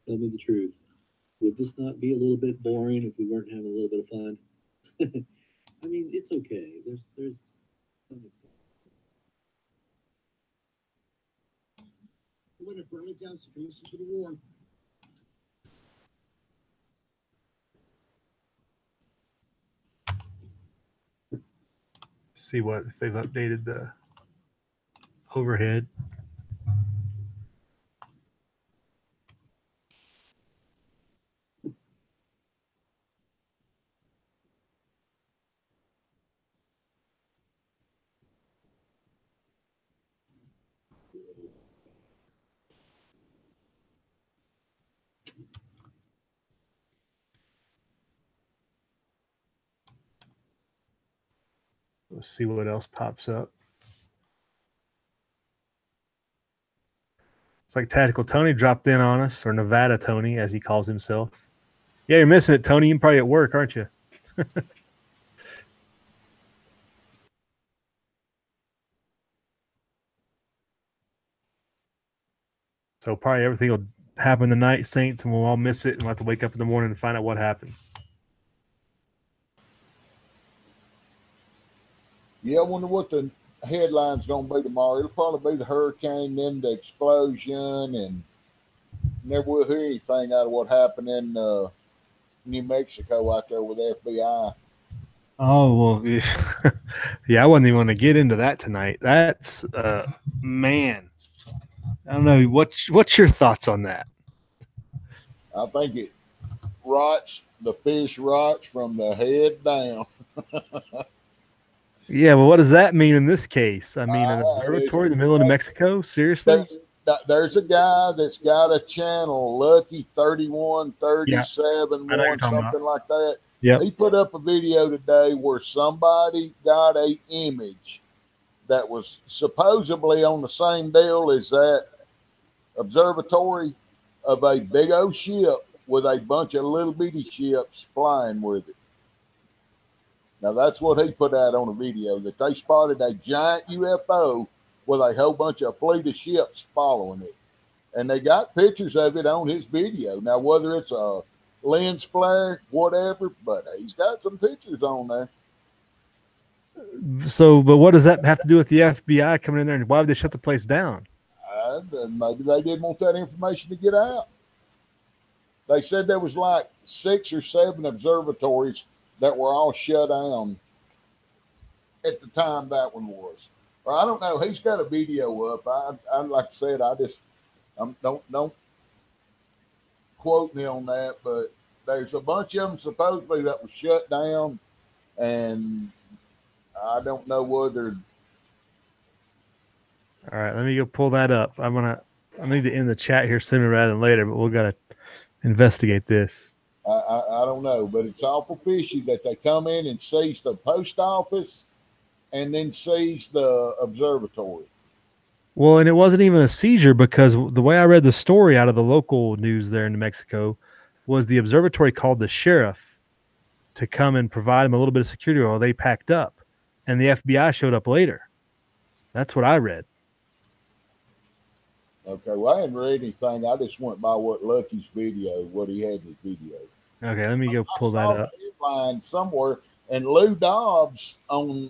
Tell me the truth. Would this not be a little bit boring if we weren't having a little bit of fun? I mean, it's okay. There's some excitement. I'm gonna burn it down so you can listen to the roar. See what if they've updated the overhead. Let's see what else pops up. It's like Tactical Tony dropped in on us, or Nevada Tony, as he calls himself. Yeah, you're missing it, Tony. You're probably at work, aren't you? So probably everything will happen tonight, Saints, and we'll all miss it, and we'll have to wake up in the morning and find out what happened. Yeah, I wonder what the headline's going to be tomorrow. It'll probably be the hurricane, then the explosion, and never will hear anything out of what happened in New Mexico out there with the FBI. Oh well, yeah. I wasn't even going to get into that tonight. That's man. I don't know. What's your thoughts on that? I think it rots. The fish rots from the head down. Yeah, well, what does that mean in this case? I mean, an observatory in the middle of New Mexico? Seriously? There's a guy that's got a channel, Lucky 3137 I know you're talking something about. like that. Yep. He put up a video today where somebody got a image that was supposedly on the same deal as that observatory of a big old ship with a bunch of little bitty ships flying with it. Now that's what he put out on a video, that they spotted a giant UFO with a whole bunch of fleet of ships following it. And they got pictures of it on his video. Now, whether it's a lens flare, whatever, but he's got some pictures on there. So, but what does that have to do with the FBI coming in there, and why would they shut the place down? Maybe they didn't want that information to get out. They said there was like 6 or 7 observatories that were all shut down at the time that one was. Or I don't know. He's got a video up. I like I said, don't quote me on that, but there's a bunch of them supposedly that were shut down, and I don't know whether. All right, let me go pull that up. I need to end the chat here sooner rather than later, but we've got to investigate this. I don't know, but it's awful fishy that they come in and seize the post office and then seize the observatory. Well, and it wasn't even a seizure, because the way I read the story out of the local news there in New Mexico was the observatory called the sheriff to come and provide them a little bit of security while they packed up, and the FBI showed up later. That's what I read. Okay, well, I hadn't read anything. I just went by what Lucky's video, what he had in his video. Okay, let me go pull that up. Headline somewhere, and Lou Dobbs on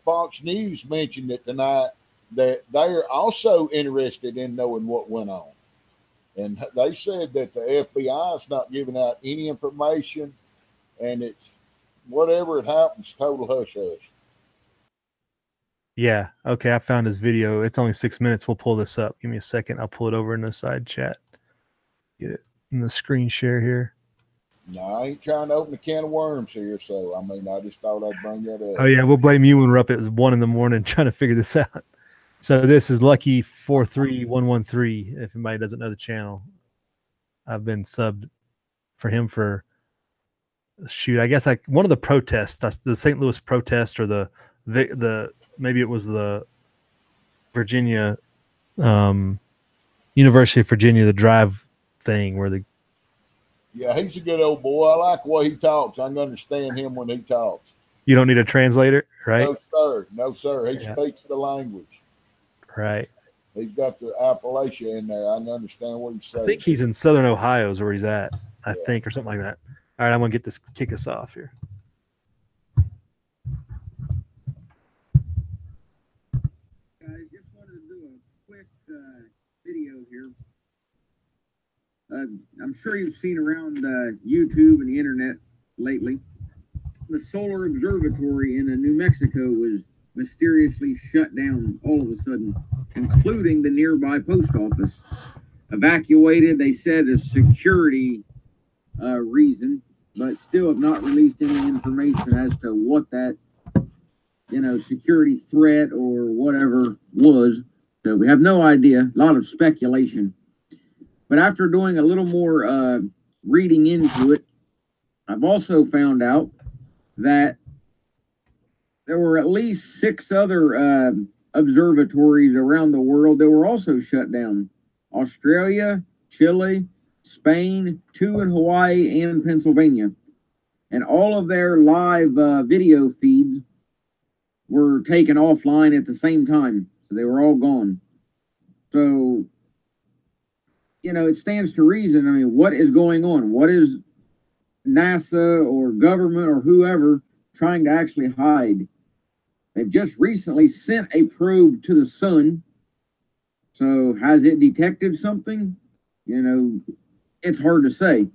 Fox News mentioned it tonight, that they're also interested in knowing what went on. And they said that the FBI is not giving out any information, and it's whatever it happens, total hush hush. Yeah. Okay. I found his video. It's only 6 minutes. We'll pull this up. Give me a second. I'll pull it over in the side chat. Get it in the screen share here. No, I ain't trying to open a can of worms here. So, I mean, I just thought I'd bring that up. Oh, yeah. We'll blame you when we're up at 1 a.m. trying to figure this out. So this is Lucky 43113. If anybody doesn't know the channel, I've been subbed for him for I guess like one of the protests, the St. Louis protest, or the maybe it was the Virginia, University of Virginia, the drive thing where the. Yeah, he's a good old boy. I like the way he talks. I can understand him when he talks. You don't need a translator, right? No, sir. No, sir. He speaks the language. Right. He's got the Appalachia in there. I can understand what he's saying. I think he's in Southern Ohio is where he's at, I think, or something like that. All right, I'm going to kick us off here. Guys, just wanted to do a quick video here. I'm sure you've seen around YouTube and the internet lately. The solar observatory in New Mexico was mysteriously shut down all of a sudden, including the nearby post office. Evacuated, they said, a security reason, but still have not released any information as to what that, security threat or whatever was. So we have no idea, a lot of speculation. But after doing a little more reading into it, I've also found out that there were at least 6 other observatories around the world that were also shut down. Australia, Chile, Spain, 2 in Hawaii, and Pennsylvania. And all of their live video feeds were taken offline at the same time. So they were all gone. So, it stands to reason. I mean, what is going on? What is NASA or government or whoever trying to actually hide? They've just recently sent a probe to the sun. So has it detected something? It's hard to say.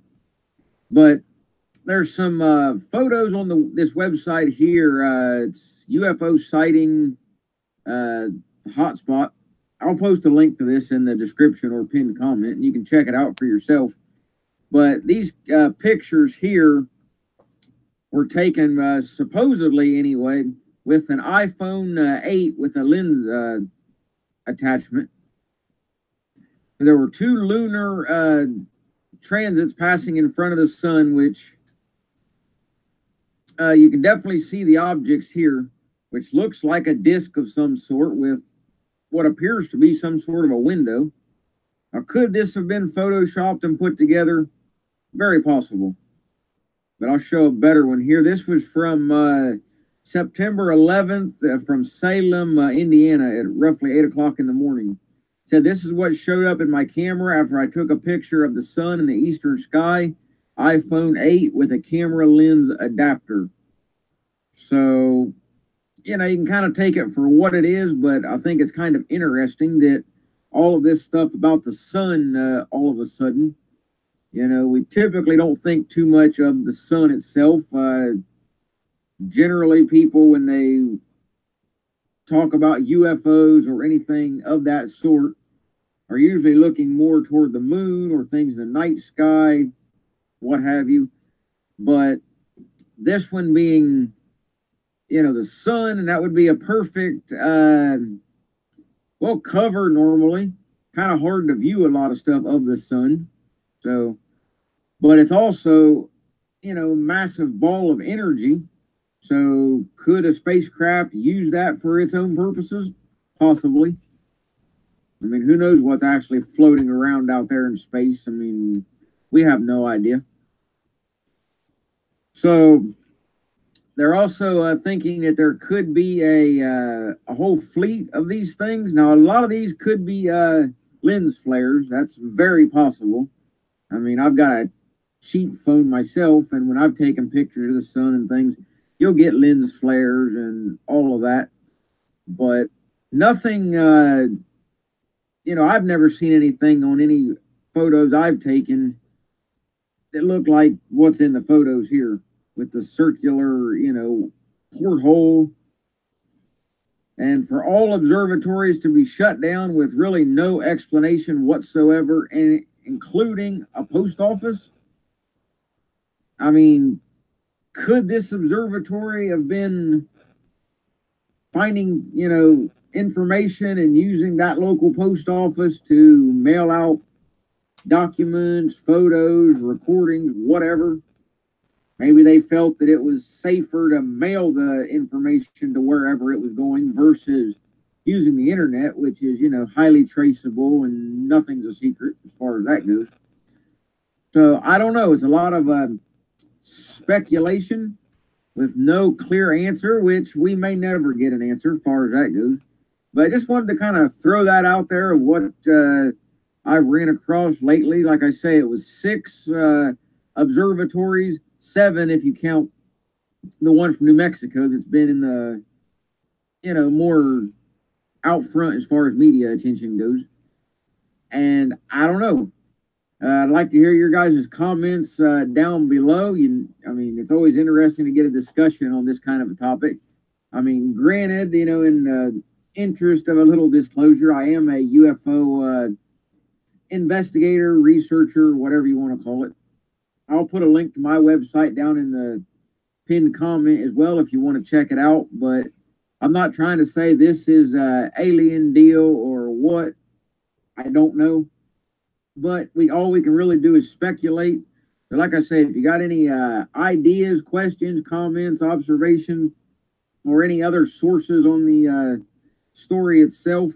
But there's some photos on this website here. It's UFO sighting hotspot. I'll post a link to this in the description or pinned comment, and you can check it out for yourself. But these pictures here were taken supposedly anyway with an iPhone 8 with a lens attachment. There were two lunar transits passing in front of the sun, which you can definitely see the objects here, which looks like a disc of some sort with what appears to be some sort of a window. Now, could this have been photoshopped and put together? Very possible. But I'll show a better one here. This was from September 11th from Salem, Indiana at roughly 8 o'clock in the morning. It said, this is what showed up in my camera after I took a picture of the sun in the eastern sky. iPhone 8 with a camera lens adapter. So, you know, you can kind of take it for what it is, but I think it's kind of interesting that all of this stuff about the sun, all of a sudden, you know, we typically don't think too much of the sun itself. Generally, people, when they talk about UFOs or anything of that sort, are usually looking more toward the moon or things in the night sky, what have you. But this one being, you know, the sun, and that would be a perfect, well, cover normally. Kind of hard to view a lot of stuff of the sun. So, but it's also, you know, massive ball of energy. So could a spacecraft use that for its own purposes? Possibly. I mean, who knows what's actually floating around out there in space? I mean, we have no idea. So they're also thinking that there could be a whole fleet of these things. Now, a lot of these could be lens flares. That's very possible. I mean, I've got a cheap phone myself, and when I've taken pictures of the sun and things, you'll get lens flares and all of that. But nothing, you know, I've never seen anything on any photos I've taken that look like what's in the photos here with the circular, you know, porthole. And for all observatories to be shut down with really no explanation whatsoever, and including a post office. I mean, could this observatory have been finding, you know, information and using that local post office to mail out documents, photos, recordings, whatever? Maybe they felt that it was safer to mail the information to wherever it was going versus using the internet, which is, you know, highly traceable and nothing's a secret as far as that goes. So I don't know. It's a lot of speculation with no clear answer, which we may never get an answer as far as that goes. But I just wanted to kind of throw that out there of what I've ran across lately. Like I say, it was 6 observatories, 7 if you count the one from New Mexico that's been in the, you know, more out front as far as media attention goes. And I don't know. I'd like to hear your guys' comments down below. I mean, it's always interesting to get a discussion on this kind of a topic. I mean, granted, you know, in interest of a little disclosure, I am a UFO investigator, researcher, whatever you want to call it. I'll put a link to my website down in the pinned comment as well if you want to check it out. But I'm not trying to say this is an alien deal or what. I don't know. But all we can really do is speculate. But like I say, if you got any ideas, questions, comments, observations, or any other sources on the story itself,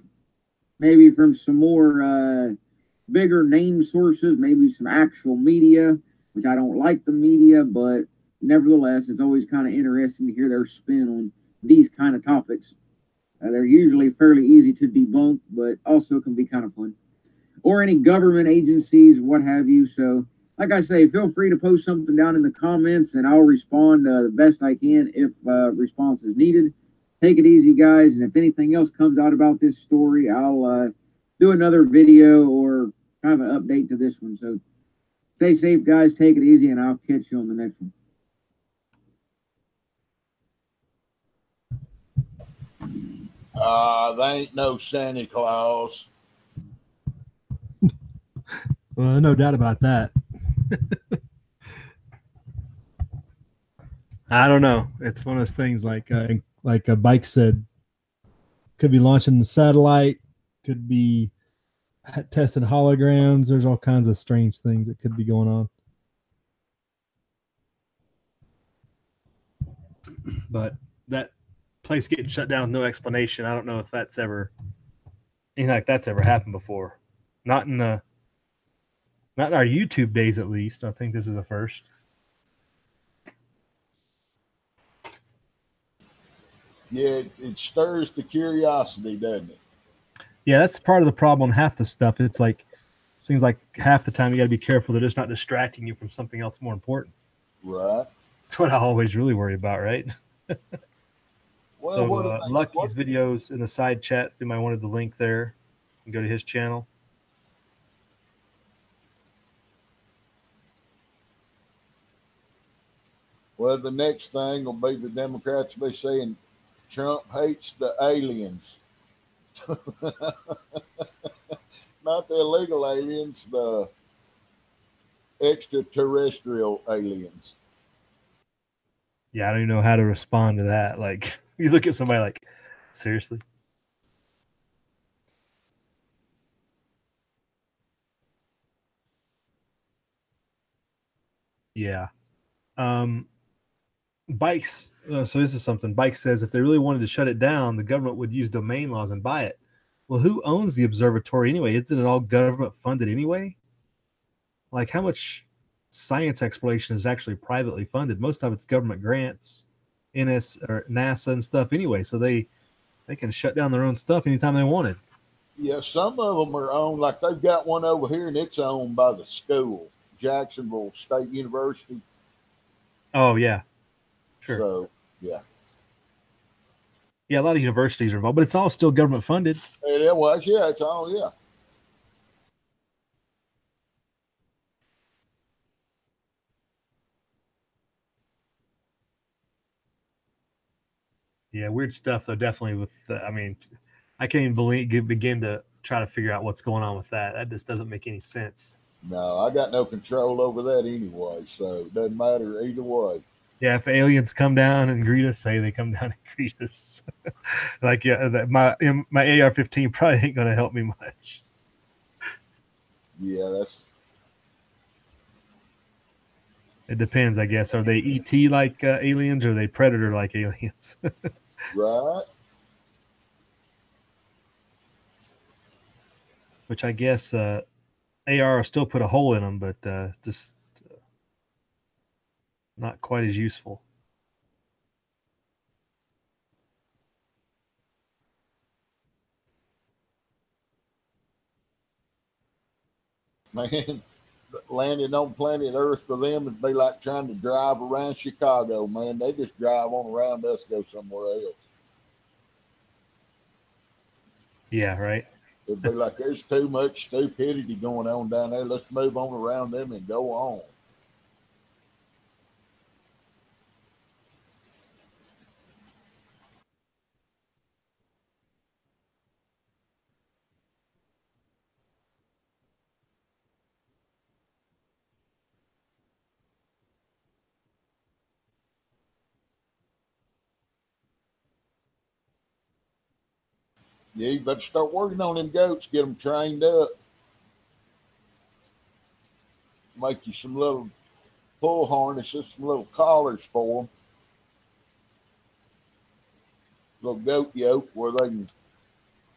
maybe from some more bigger name sources, maybe some actual media, which I don't like the media, but nevertheless, it's always kind of interesting to hear their spin on these kind of topics. They're usually fairly easy to debunk, but also can be kind of fun. Or any government agencies, what have you. So, like I say, feel free to post something down in the comments, and I'll respond the best I can if response is needed. Take it easy, guys, and if anything else comes out about this story, I'll do another video or kind of an update to this one. So, stay safe, guys. Take it easy, and I'll catch you on the next one. They ain't no Santa Claus. Well, no doubt about that. I don't know. It's one of those things like Bike said, could be launching the satellite, could be testing holograms. There's all kinds of strange things that could be going on. But that place getting shut down with no explanation, I don't know if that's ever anything like that's ever happened before. Not in our YouTube days, at least. I think this is a first. Yeah, it stirs the curiosity, doesn't it? Yeah, that's part of the problem on half the stuff. It's like, seems like half the time you got to be careful they're just not distracting you from something else more important. Right. That's what I always really worry about, right? Well, so Lucky's videos in the side chat, if anybody wanted the link there, you can go to his channel. Well, the next thing will be the Democrats will be saying Trump hates the aliens. Not the illegal aliens, the extraterrestrial aliens. Yeah, I don't even know how to respond to that. Like, you look at somebody like, seriously? Yeah. Bikes. So this is something. Bike says if they really wanted to shut it down, the government would use domain laws and buy it. Well, who owns the observatory anyway? Isn't it all government funded anyway? Like, how much science exploration is actually privately funded? Most of it's government grants, NASA and stuff anyway. So they can shut down their own stuff anytime they wanted. Yeah, some of them are owned. Like they've got one over here, and it's owned by the school, Jacksonville State University. Oh yeah, sure. So yeah. Yeah, a lot of universities are involved, but it's all still government funded. It was, yeah, it's all, yeah. Yeah, weird stuff though. Definitely with, I mean, I can't even begin to try to figure out what's going on with that. That just doesn't make any sense. No, I got no control over that anyway, so it doesn't matter either way. Yeah, if aliens come down and greet us, say they come down and greet us. Like, yeah, my AR-15 probably ain't going to help me much. Yeah, it depends, I guess. Are they ET like aliens, or are they predator like aliens? Right. Which I guess AR will still put a hole in them, but just not quite as useful. Man, landing on planet Earth for them would be like trying to drive around Chicago, man. They just drive on around us, go somewhere else. Yeah, right. It'd be like there's too much stupidity going on down there. Let's move on around them and go on. Yeah, you better start working on them goats, get them trained up. Make you some little pull harnesses, some little collars for them. Little goat yoke where they can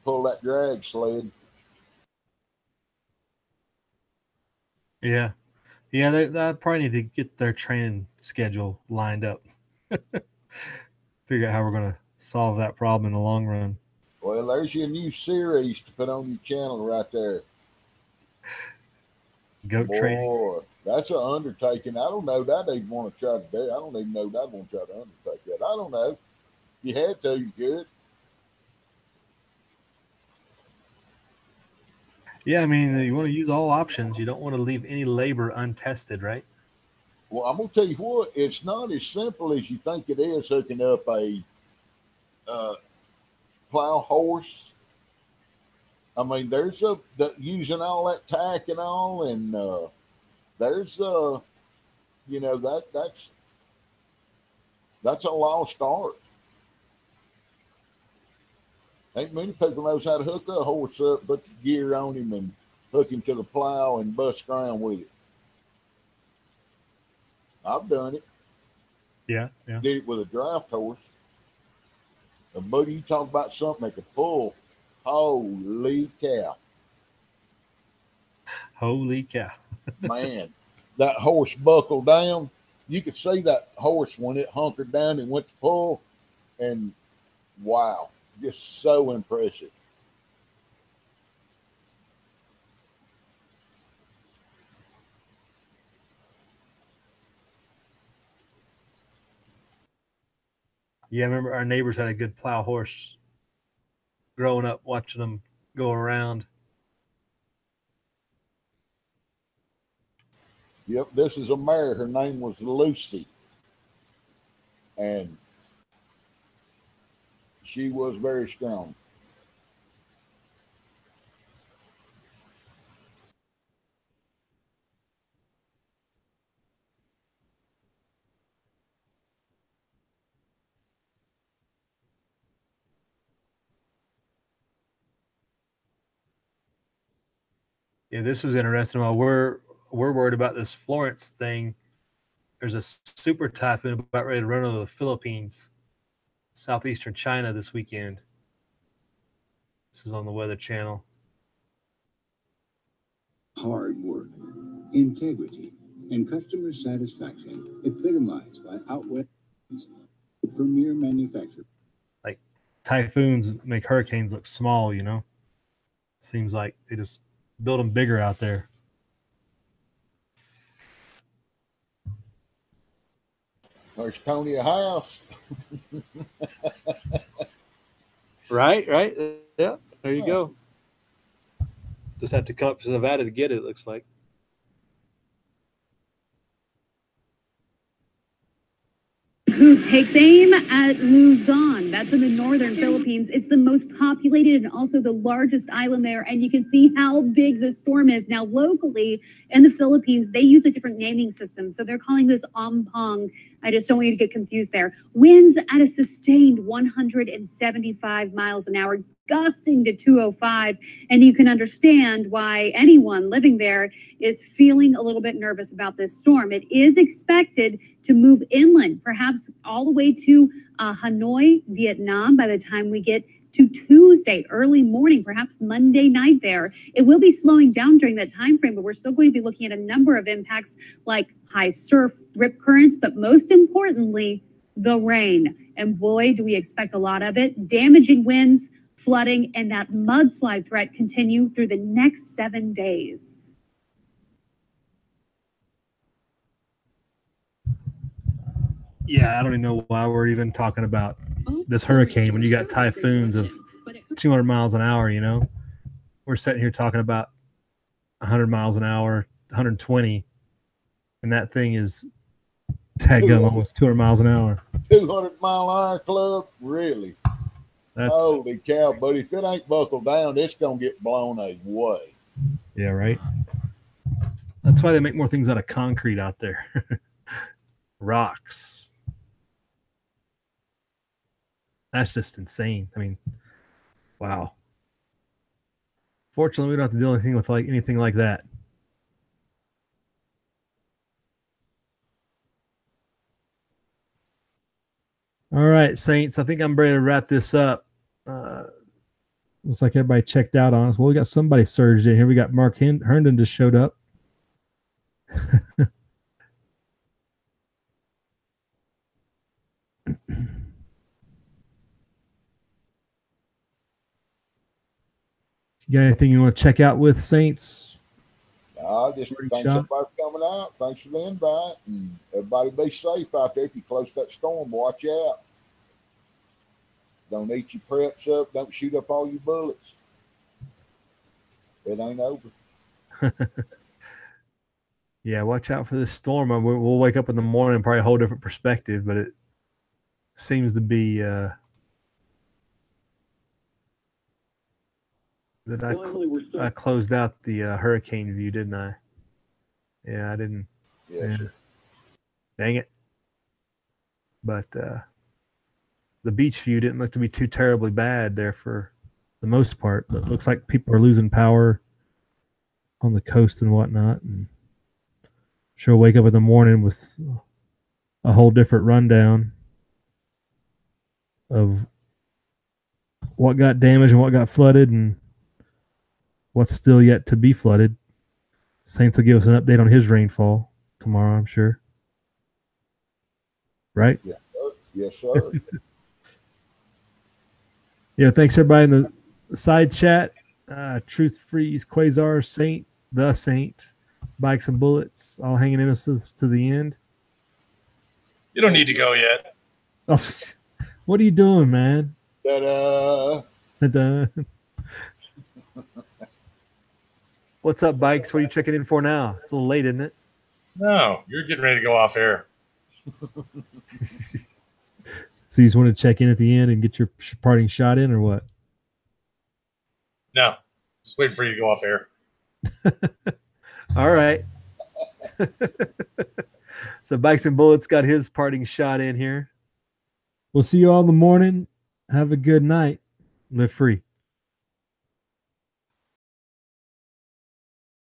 pull that drag sled. Yeah. Yeah, they probably need to get their training schedule lined up. Figure out how we're going to solve that problem in the long run. Well, there's your new series to put on your channel right there. Goat training. That's an undertaking. I don't know that they'd want to try to do. I don't even know that I'd want to try to undertake that. I don't know. If you had to, you could. Yeah, I mean, you want to use all options. You don't want to leave any labor untested, right? Well, I'm going to tell you what, it's not as simple as you think it is hooking up a plow horse. I mean, there's using all that tack and all, and there's you know, that's a lost art. Ain't many people knows how to hook a horse up, put the gear on him, and hook him to the plow and bust around with it. I've done it. Yeah. Did it with a draft horse. And buddy, you talk about something that could pull. Holy cow. Holy cow. Man, that horse buckled down. You could see that horse when it hunkered down and went to pull. And wow, just so impressive. Yeah, I remember our neighbors had a good plow horse growing up, watching them go around. Yep, this is a mare. Her name was Lucy. And she was very strong. Yeah, this was interesting. While we're worried about this Florence thing, there's a super typhoon about ready to run over the Philippines, southeastern China this weekend. This is on the Weather Channel. Hard work, integrity, and customer satisfaction epitomized by Outwest, the premier manufacturer. Like typhoons make hurricanes look small, you know? Seems like they just build them bigger out there. There's Tony a house. Right. Yeah, there you go. Just have to come up to Nevada to get it, looks like. Who takes aim at Luzon. That's in the northern Philippines. It's the most populated and also the largest island there. And you can see how big this storm is. Now, locally in the Philippines, they use a different naming system. So they're calling this Ompong. I just don't want you to get confused there. Winds at a sustained 175 miles an hour, gusting to 205. And you can understand why anyone living there is feeling a little bit nervous about this storm. It is expected to move inland, perhaps all the way to Hanoi, Vietnam, by the time we get to Tuesday, early morning, perhaps Monday night there. It will be slowing down during that time frame, but we're still going to be looking at a number of impacts like high surf, rip currents, but most importantly, the rain. And boy, do we expect a lot of it. Damaging winds, flooding, and that mudslide threat continue through the next 7 days. Yeah, I don't even know why we're even talking about this hurricane when you got typhoons of 200 miles an hour, you know? We're sitting here talking about 100 miles an hour, 120, and that thing is almost 200 miles an hour. 200-mile-an-hour club? Really? Holy cow, buddy. If it ain't buckled down, it's going to get blown away. Yeah, right? That's why they make more things out of concrete out there. Rocks. That's just insane. I mean, wow. Fortunately, we don't have to do anything with anything like that. All right, Saints. I think I'm ready to wrap this up. Looks like everybody checked out on us. Well, we got somebody surged in here. We got Mark Herndon just showed up. You got anything you want to check out with, Saints? Just thanks everybody for coming out. Thanks for the invite. And everybody be safe out there. If you close that storm, watch out. Don't eat your preps up. Don't shoot up all your bullets. It ain't over. Yeah, watch out for this storm. We'll wake up in the morning and probably a whole different perspective, but it seems to be That Finally, we're still. I closed out the hurricane view, didn't I? Yeah, I didn't. Yes, sir. Dang it. But the beach view didn't look to be too terribly bad there for the most part. But it looks like people are losing power on the coast and whatnot. And sure, wake up in the morning with a whole different rundown of what got damaged and what got flooded and what's still yet to be flooded. Saints will give us an update on his rainfall tomorrow, I'm sure. Right? Yeah. Yes, sir. Yeah, thanks everybody in the side chat. Truth Freeze, Quasar, Saint, the Saint, Bikes and Bullets, all hanging in us to the end. You don't need to go yet. Oh, what are you doing, man? Ta-da. Ta-da. What's up, Bikes? What are you checking in for now? It's a little late, isn't it? No, you're getting ready to go off air. So you just want to check in at the end and get your parting shot in, or what? No, just waiting for you to go off air. All right. So Bikes and Bullets got his parting shot in here. We'll see you all in the morning. Have a good night. Live free.